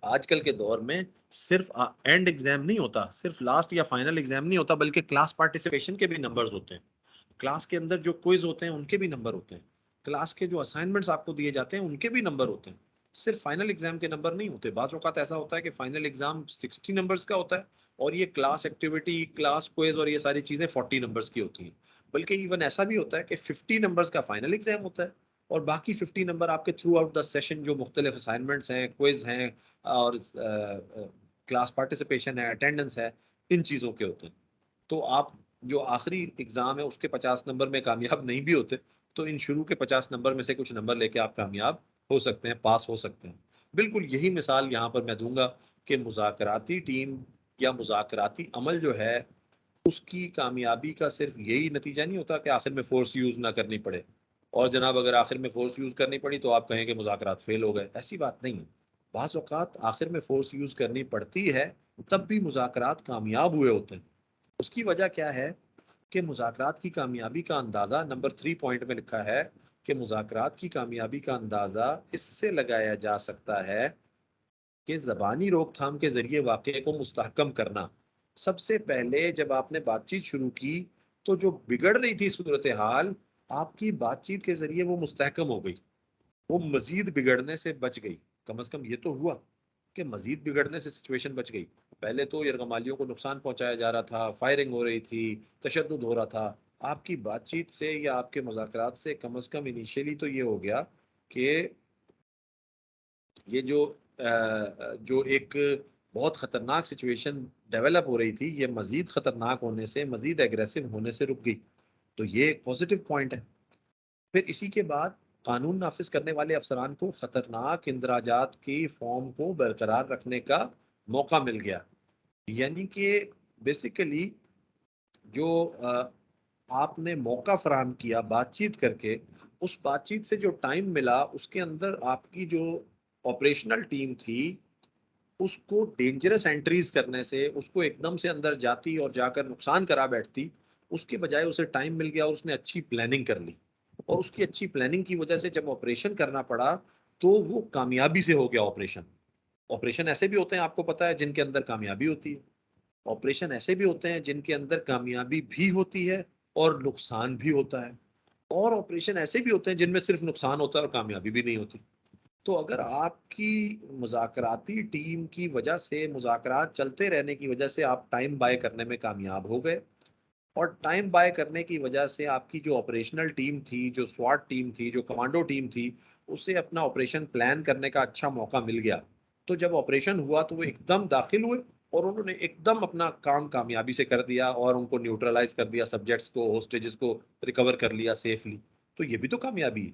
आजकल के दौर में सिर्फ एंड एग्जाम नहीं होता, सिर्फ लास्ट या फाइनल एग्जाम नहीं होता, बल्कि क्लास पार्टिसिपेशन के भी नंबर्स होते हैं, क्लास के अंदर जो क्विज होते हैं उनके भी नंबर होते हैं, क्लास के जो असाइनमेंट्स आपको दिए जाते हैं उनके भी नंबर होते हैं। सिर्फ फाइनल एग्जाम के नंबर नहीं होते। बाज़ औक़ात ऐसा होता है कि फाइनल एग्जाम 60 नंबर्स का होता है और ये क्लास एक्टिविटी, क्लास क्विज और ये सारी चीज़ें 40 नंबर्स की होती हैं। बल्कि इवन ऐसा भी होता है कि 50 नंबर्स का फाइनल एग्जाम होता है और बाकी 50 नंबर आपके थ्रू आउट द सेशन जो मुख्तलिफ असाइनमेंट्स हैं, क्विज हैं और क्लास पार्टिसिपेशन है, अटेंडेंस है, इन चीज़ों के होते हैं। तो आप जो आखिरी एग्जाम है उसके 50 नंबर में कामयाब नहीं भी होते, तो इन शुरू के 50 नंबर में से कुछ नंबर लेके आप कामयाब हो सकते हैं, पास हो सकते हैं। बिल्कुल यही मिसाल यहाँ पर मैं दूंगा कि मुज़ाकराती टीम या मुज़ाकराती अमल जो है, उसकी कामयाबी का सिर्फ यही नतीजा नहीं होता कि आखिर में फोर्स यूज ना करनी पड़े और जनाब अगर आखिर में फोर्स यूज करनी पड़ी तो आप कहें कि मुज़ाकरात फेल हो गए। ऐसी बात नहीं है। बाज़ औक़ात आखिर में फोर्स यूज करनी पड़ती है, तब भी मुज़ाकरात कामयाब हुए होते हैं। उसकी वजह क्या है कि मुज़ाकरात की कामयाबी का अंदाज़ा नंबर 3 पॉइंट में लिखा है कि मुज़ाकरात की कामयाबी का अंदाज़ा इससे लगाया जा सकता है कि ज़बानी रोकथाम के ज़रिए वाक़े को मुस्तहकम करना। सबसे पहले जब आपने बातचीत शुरू की तो जो बिगड़ रही थी सूरत हाल, आपकी बातचीत के ज़रिए वो मुस्तहकम हो गई, वो मज़ीद बिगड़ने से बच गई। कम से कम ये तो हुआ कि मज़ीद बिगड़ने से सिचुएशन बच गई। पहले तो यरगमालियों को नुकसान पहुंचाया जा रहा था, फायरिंग हो रही थी, तशद्दुद हो रहा था। आपकी बातचीत से या आपके मुज़ाकरात से कम से कम इनिशियली तो ये हो गया कि ये जो एक बहुत ख़तरनाक सिचुएशन डेवलप हो रही थी, ये मज़ीद ख़तरनाक होने से, मज़ीद एग्रेसिव होने से रुक गई। तो ये एक पॉजिटिव पॉइंट है। फिर इसी के बाद कानून नाफिज करने वाले अफसरान को खतरनाक इंदराजात की फॉर्म को बरकरार रखने का मौका मिल गया। यानी कि बेसिकली जो आपने मौका फराहम किया बातचीत करके, उस बातचीत से जो टाइम मिला उसके अंदर आपकी जो ऑपरेशनल टीम थी उसको डेंजरस एंट्रीज करने से, उसको एकदम से अंदर जाती और जाकर नुकसान करा बैठती, उसके बजाय उसे टाइम मिल गया और उसने अच्छी प्लानिंग कर ली। और उसकी अच्छी प्लानिंग की वजह से जब ऑपरेशन करना पड़ा तो वो कामयाबी से हो गया ऑपरेशन। ऑपरेशन ऐसे भी होते हैं, आपको पता है, जिनके अंदर कामयाबी होती है। ऑपरेशन ऐसे भी होते हैं जिनके अंदर कामयाबी भी होती है और नुकसान भी होता है। और ऑपरेशन ऐसे भी होते हैं जिनमें सिर्फ नुकसान होता है और कामयाबी भी नहीं होती। तो अगर आपकी मुज़ाकराती टीम की वजह से, मुज़ाकरात चलते रहने की वजह से आप टाइम बाय करने में कामयाब हो गए, और टाइम बाय करने की वजह से आपकी जो ऑपरेशनल टीम थी, जो स्वाट टीम थी, जो कमांडो टीम थी, उसे अपना ऑपरेशन प्लान करने का अच्छा मौका मिल गया, तो जब ऑपरेशन हुआ तो वो एकदम दाखिल हुए और उन्होंने एकदम अपना काम कामयाबी से कर दिया और उनको न्यूट्रलाइज कर दिया, सब्जेक्ट्स को, होस्टेजेस को रिकवर कर लिया सेफली। तो ये भी तो कामयाबी है।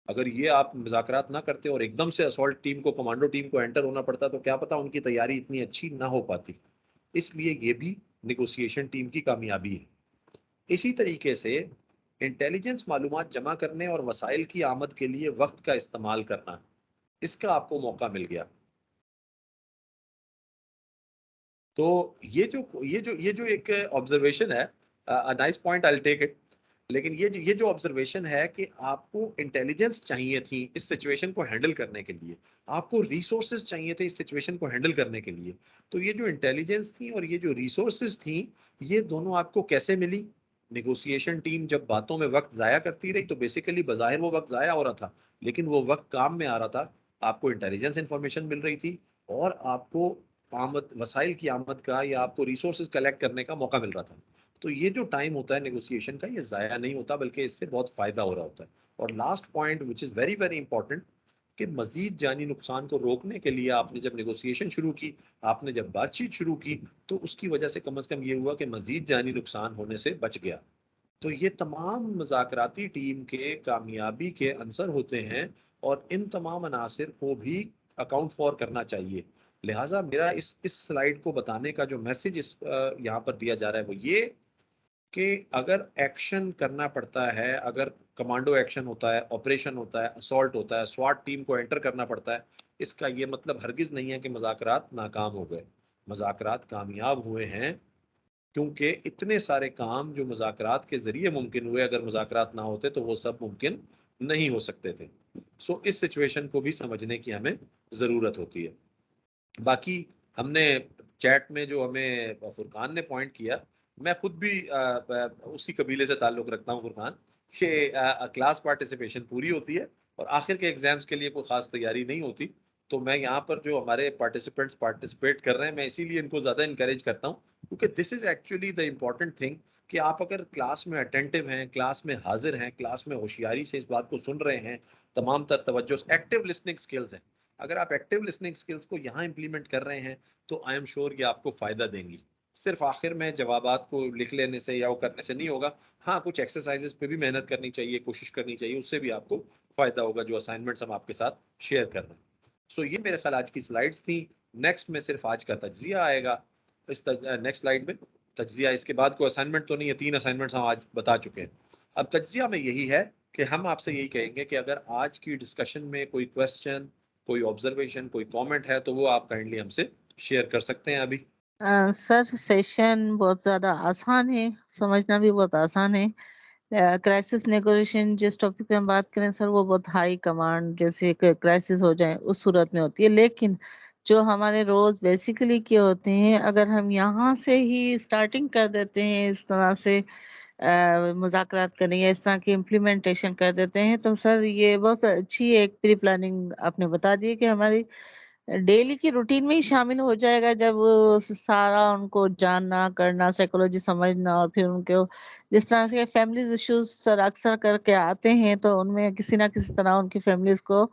अगर ये आप मुज़ाकरात ना करते और एकदम से असॉल्ट टीम को, कमांडो टीम को एंटर होना पड़ता, तो क्या पता उनकी तैयारी इतनी अच्छी ना हो पाती। इसलिए ये भी निगोसिएशन टीम की कामयाबी है। इसी तरीके से इंटेलिजेंस मालूमात जमा करने और वसाइल की आमद के लिए वक्त का इस्तेमाल करना, इसका आपको मौका मिल गया। तो ये जो एक ऑब्जर्वेशन है, nice point, I take it. लेकिन ये जो ऑब्जर्वेशन है कि आपको इंटेलिजेंस चाहिए थी इस सिचुएशन को हैंडल करने के लिए, आपको रिसोर्सेज चाहिए थे इस सिचुएशन को हैंडल करने के लिए, तो ये जो इंटेलिजेंस थी और ये जो रिसोर्सेज थी, ये दोनों आपको कैसे मिली? निगोसिएशन टीम जब बातों में वक्त जाया करती रही तो बेसिकली बज़ाहिर वो वक्त जाया हो रहा था, लेकिन वो वक्त काम में आ रहा था। आपको इंटेलिजेंस इंफॉर्मेशन मिल रही थी और आपको आमद, वसाइल की आमद का, या आपको रिसोर्सेज कलेक्ट करने का मौका मिल रहा था। तो ये जो टाइम होता है नेगोशिएशन का, ये ज़ाया नहीं होता, बल्कि इससे बहुत फ़ायदा हो रहा होता है। और last point which is very very important, कि मजीद जानी नुकसान को रोकने के लिए आपने जब नेगोशिएशन शुरू की, आपने जब बातचीत शुरू की, तो उसकी वजह से कम अज़ कम ये हुआ कि मजीद जानी नुकसान होने से बच गया। तो ये तमाम मुज़ाकराती टीम के कामयाबी के अंसर होते हैं और इन तमाम अनासिर को भी अकाउंट फॉर करना चाहिए। लिहाजा मेरा इस स्लाइड को बताने का जो मैसेज इस यहाँ पर दिया जा रहा है वो ये, कि अगर एक्शन करना पड़ता है, अगर कमांडो एक्शन होता है, ऑपरेशन होता है, असॉल्ट होता है, स्वाट टीम को एंटर करना पड़ता है, इसका ये मतलब हरगिज नहीं है कि मुज़ाकरात नाकाम हो गए। मुज़ाकरात कामयाब हुए हैं, क्योंकि इतने सारे काम जो मुज़ाकरात के जरिए मुमकिन हुए, अगर मुज़ाकरात ना होते तो वो सब मुमकिन नहीं हो सकते थे। सो इस सिचुएशन को भी समझने की हमें ज़रूरत होती है। बाकी हमने चैट में जो हमें फुरकान ने पॉइंट किया, मैं खुद भी उसी कबीले से ताल्लुक़ रखता हूँ फुरकान, कि क्लास पार्टिसिपेशन पूरी होती है और आखिर के एग्ज़ाम्स के लिए कोई ख़ास तैयारी नहीं होती। तो मैं यहाँ पर जो हमारे पार्टिसिपेंट्स पार्टिसिपेट कर रहे हैं, मैं इसीलिए इनको ज़्यादा इनकरेज करता हूँ, क्योंकि this is actually the important thing, कि आप अगर क्लास में अटेंटिव हैं, क्लास में हाज़िर हैं, क्लास में होशियारी से इस बात को सुन रहे हैं, तमाम तर तवज्जो से, एक्टिव लिसनिंग स्किल्स हैं। अगर आप एक्टिव लिसनिंग स्किल्स को यहाँ इम्प्लीमेंट कर रहे हैं, तो आई एम श्योर ये आपको फ़ायदा देंगी। सिर्फ आखिर में जवाबात को लिख लेने से या वो करने से नहीं होगा। हाँ, कुछ एक्सरसाइजेस पे भी मेहनत करनी चाहिए, कोशिश करनी चाहिए, उससे भी आपको फ़ायदा होगा, जो असाइनमेंट्स हम आपके साथ शेयर कर रहे हैं। सो ये मेरे ख्याल आज की स्लाइड्स थी। नेक्स्ट में सिर्फ आज का तज्जिया आएगा। इस नेक्स्ट स्लाइड में तज्जिया, इसके बाद कोई असाइनमेंट तो नहीं है, 3 असाइनमेंट्स हम आज बता चुके हैं। अब तज्जिया में यही है कि हम आपसे यही कहेंगे कि अगर आज की डिस्कशन में कोई क्वेश्चन, कोई ऑब्जर्वेशन, कोई कमेंट है, तो वो आप काइंडली हमसे शेयर कर सकते हैं अभी। सर सेशन बहुत ज़्यादा आसान है, समझना भी बहुत आसान है। क्राइसिस नेगोशिएशन जिस टॉपिक पे हम बात करें सर, वो बहुत हाई कमांड, जैसे एक क्राइसिस हो जाए उस सूरत में होती है। लेकिन जो हमारे रोज़ बेसिकली के होते हैं, अगर हम यहाँ से ही स्टार्टिंग कर देते हैं इस तरह से मुज़ाकरात करने, या इस तरह की इम्प्लीमेंटेशन कर देते हैं, तो सर ये बहुत अच्छी एक प्री प्लानिंग आपने बता दी है कि हमारी डेली की रूटीन में ही शामिल हो जाएगा, जब सारा उनको जानना, करना, साइकोलॉजी समझना, और फिर उनको जिस तरह से फैमिलीज़ इश्यूज़ सर अक्सर करके आते हैं, तो उनमें किसी न किसी तरह उनकी फैमिलीज़ को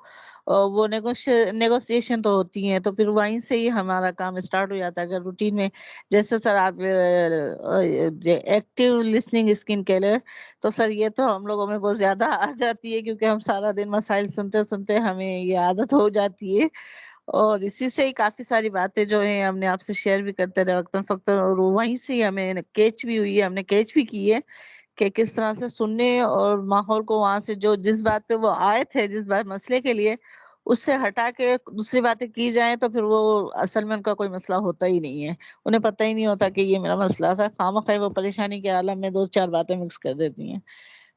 वो नेगोशिएशन तो होती हैं, तो फिर वहीं से ही हमारा काम स्टार्ट हो जाता है। अगर रूटीन में जैसे सर आप एक्टिव लिसनिंग स्किल कह लें, तो सर ये तो हम लोगों में बहुत ज़्यादा आ जाती है, क्योंकि हम सारा दिन मसाइल सुनते-सुनते हमें ये आदत हो जाती है। और इसी से ही काफ़ी सारी बातें जो हैं हमने आपसे शेयर भी करते रहे वक़्तन-फ़वक़्तन, और वहीं से ही हमें कैच भी हुई है, हमने कैच भी की है कि किस तरह से सुनने और माहौल को वहाँ से जो जिस बात पे वो आए थे, जिस बात मसले के लिए, उससे हटा के दूसरी बातें की जाएँ, तो फिर वो असल में उनका कोई मसला होता ही नहीं है। उन्हें पता ही नहीं होता कि ये मेरा मसला था, खामख़ा वो परेशानी के आलम में 2-4 बातें मिक्स कर देती हैं।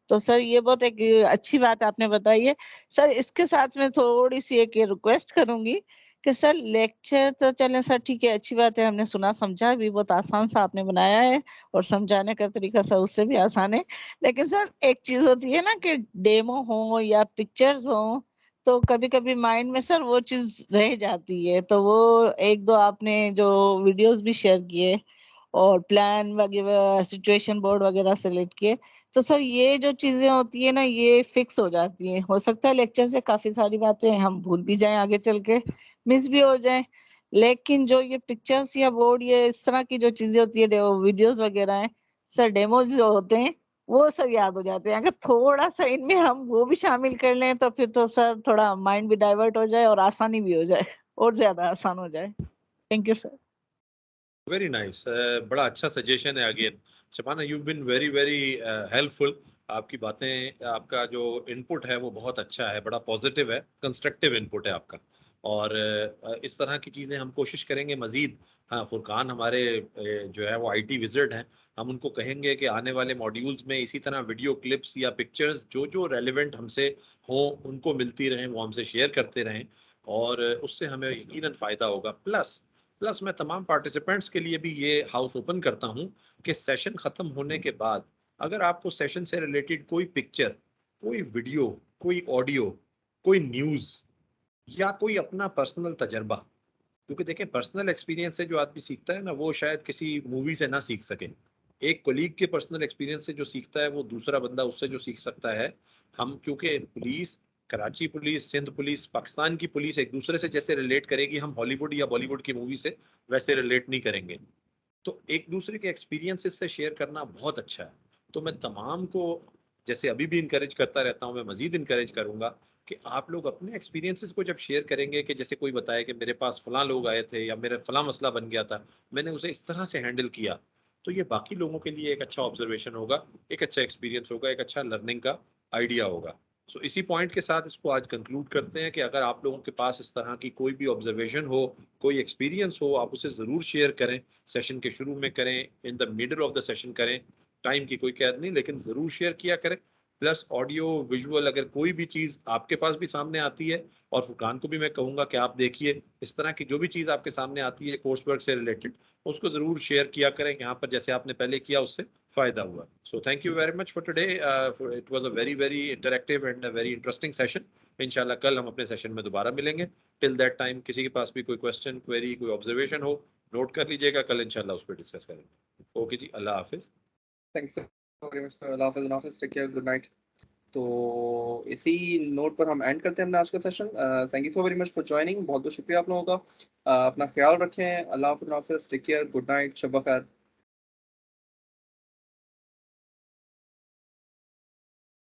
तो सर ये बहुत एक अच्छी बात आपने बताई है। सर इसके साथ में थोड़ी-सी एक रिक्वेस्ट करूँगी कि सर लेक्चर तो चले सर ठीक है, अच्छी बात है, हमने सुना समझा भी, बहुत आसान सा आपने बनाया है और समझाने का तरीका सर उससे भी आसान है। लेकिन सर एक चीज होती है ना कि डेमो हो या पिक्चर्स हो, तो कभी-कभी माइंड में सर वो चीज रह जाती है। तो वो 1-2 आपने जो वीडियोस भी शेयर किए और प्लान वगैरह सिचुएशन बोर्ड वगैरह सेलेक्ट किए, तो सर ये जो चीजें होती है ना, ये फिक्स हो जाती हैं। हो सकता है लेक्चर से काफी सारी बातें हम भूल भी जाएं, आगे चल के मिस भी हो जाए, लेकिन जो ये पिक्चर्स या बोर्ड ये इस तरह की जो चीजें होती है, वीडियोस वगैरह हैं सर, डेमोज जो होते हैं वो सर याद हो जाते हैं। अगर थोड़ा सा इनमें हम वो भी शामिल कर लें तो फिर तो सर थोड़ा माइंड भी डाइवर्ट हो जाए और आसानी भी हो जाए, और ज्यादा आसान हो जाए। Thank you sir. Very nice, बड़ा अच्छा सजेशन है again. Shabana, you been very very helpful. आपकी बातें, आपका जो इनपुट है वो बहुत अच्छा है, बड़ा पॉजिटिव है, कंस्ट्रक्टिव इनपुट है आपका। और इस तरह की चीज़ें हम कोशिश करेंगे मज़ीद। हाँ, फुरकान हमारे जो है वो आईटी विज़र्ड हैं, हम उनको कहेंगे कि आने वाले मॉड्यूल्स में इसी तरह वीडियो क्लिप्स या पिक्चर्स जो जो रेलिवेंट हमसे हों उनको मिलती रहें, वो हमसे शेयर करते रहें, और उससे हमें यकीनन फ़ायदा होगा। प्लस प्लस मैं तमाम पार्टिसिपेंट्स के लिए भी ये हाउस ओपन करता हूं कि सेशन खत्म होने के बाद अगर आपको सेशन से रिलेटेड कोई पिक्चर, कोई वीडियो, कोई ऑडियो, कोई न्यूज़ या कोई अपना पर्सनल तजर्बा, क्योंकि देखें पर्सनल एक्सपीरियंस से जो आदमी सीखता है ना, वो शायद किसी मूवी से ना सीख सके। एक कोलीग के पर्सनल एक्सपीरियंस से जो सीखता है वो दूसरा बंदा उससे जो सीख सकता है। हम क्योंकि police, Karachi police, Sindh police, Pakistan की पुलिस एक दूसरे से जैसे रिलेट करेगी, हम हॉलीवुड या बॉलीवुड की मूवी से वैसे रिलेट नहीं करेंगे। तो एक दूसरे के एक्सपीरियंसेस से शेयर करना बहुत अच्छा है। तो मैं तमाम को, जैसे अभी भी इंकरेज करता रहता हूँ, मैं मजीद इंकरेज करूंगा कि आप लोग अपने एक्सपीरियंसेस को जब शेयर करेंगे, कि जैसे कोई बताए कि मेरे पास फलां लोग आए थे या मेरा फलां मसला बन गया था, मैंने उसे इस तरह से हैंडल किया, तो ये बाकी लोगों के लिए एक अच्छा ऑब्जर्वेशन होगा, एक अच्छा एक्सपीरियंस होगा, एक अच्छा लर्निंग का आइडिया होगा। सो इसी पॉइंट के साथ इसको आज कंक्लूड करते हैं कि अगर आप लोगों के पास इस तरह की कोई भी ऑब्जर्वेशन हो, कोई एक्सपीरियंस हो, आप उसे ज़रूर शेयर करें। सेशन के शुरू में करें, in the middle of the session करें, टाइम की कोई कैद नहीं, लेकिन ज़रूर शेयर किया करें। प्लस ऑडियो विजुअल, अगर कोई भी चीज़ आपके पास भी सामने आती है, और फुरकान को भी मैं कहूँगा कि आप देखिए इस तरह की जो भी चीज़ आपके सामने आती है कोर्स वर्क से रिलेटेड, उसको ज़रूर शेयर किया करें यहाँ पर, जैसे आपने पहले किया, उससे फ़ायदा हुआ। So thank you very much for today. It was a very very interactive and very interesting session. इंशाल्लाह कल हम अपने सेशन में दोबारा मिलेंगे। टिल दैट टाइम किसी के पास भी कोई क्वेश्चन, क्वेरी, कोई ऑब्जर्वेशन हो, नोट कर लीजिएगा, कल इंशाल्लाह उस पर डिस्कस करेंगे। ओके जी, अल्लाह हाफिज। थैंक यू वेरी मच, अल्लाह हाफिज़, हाफिज़, टेक केयर, गुड नाइट। तो इसी नोट पर हम एंड करते हैं अपना आज का session. Thank you so very much for joining, बहुत बहुत शुक्रिया आप लोगों का। अपना ख्याल रखें, अल्लाह हाफिज़, टेक केयर, गुड नाइट, शब ब खैर।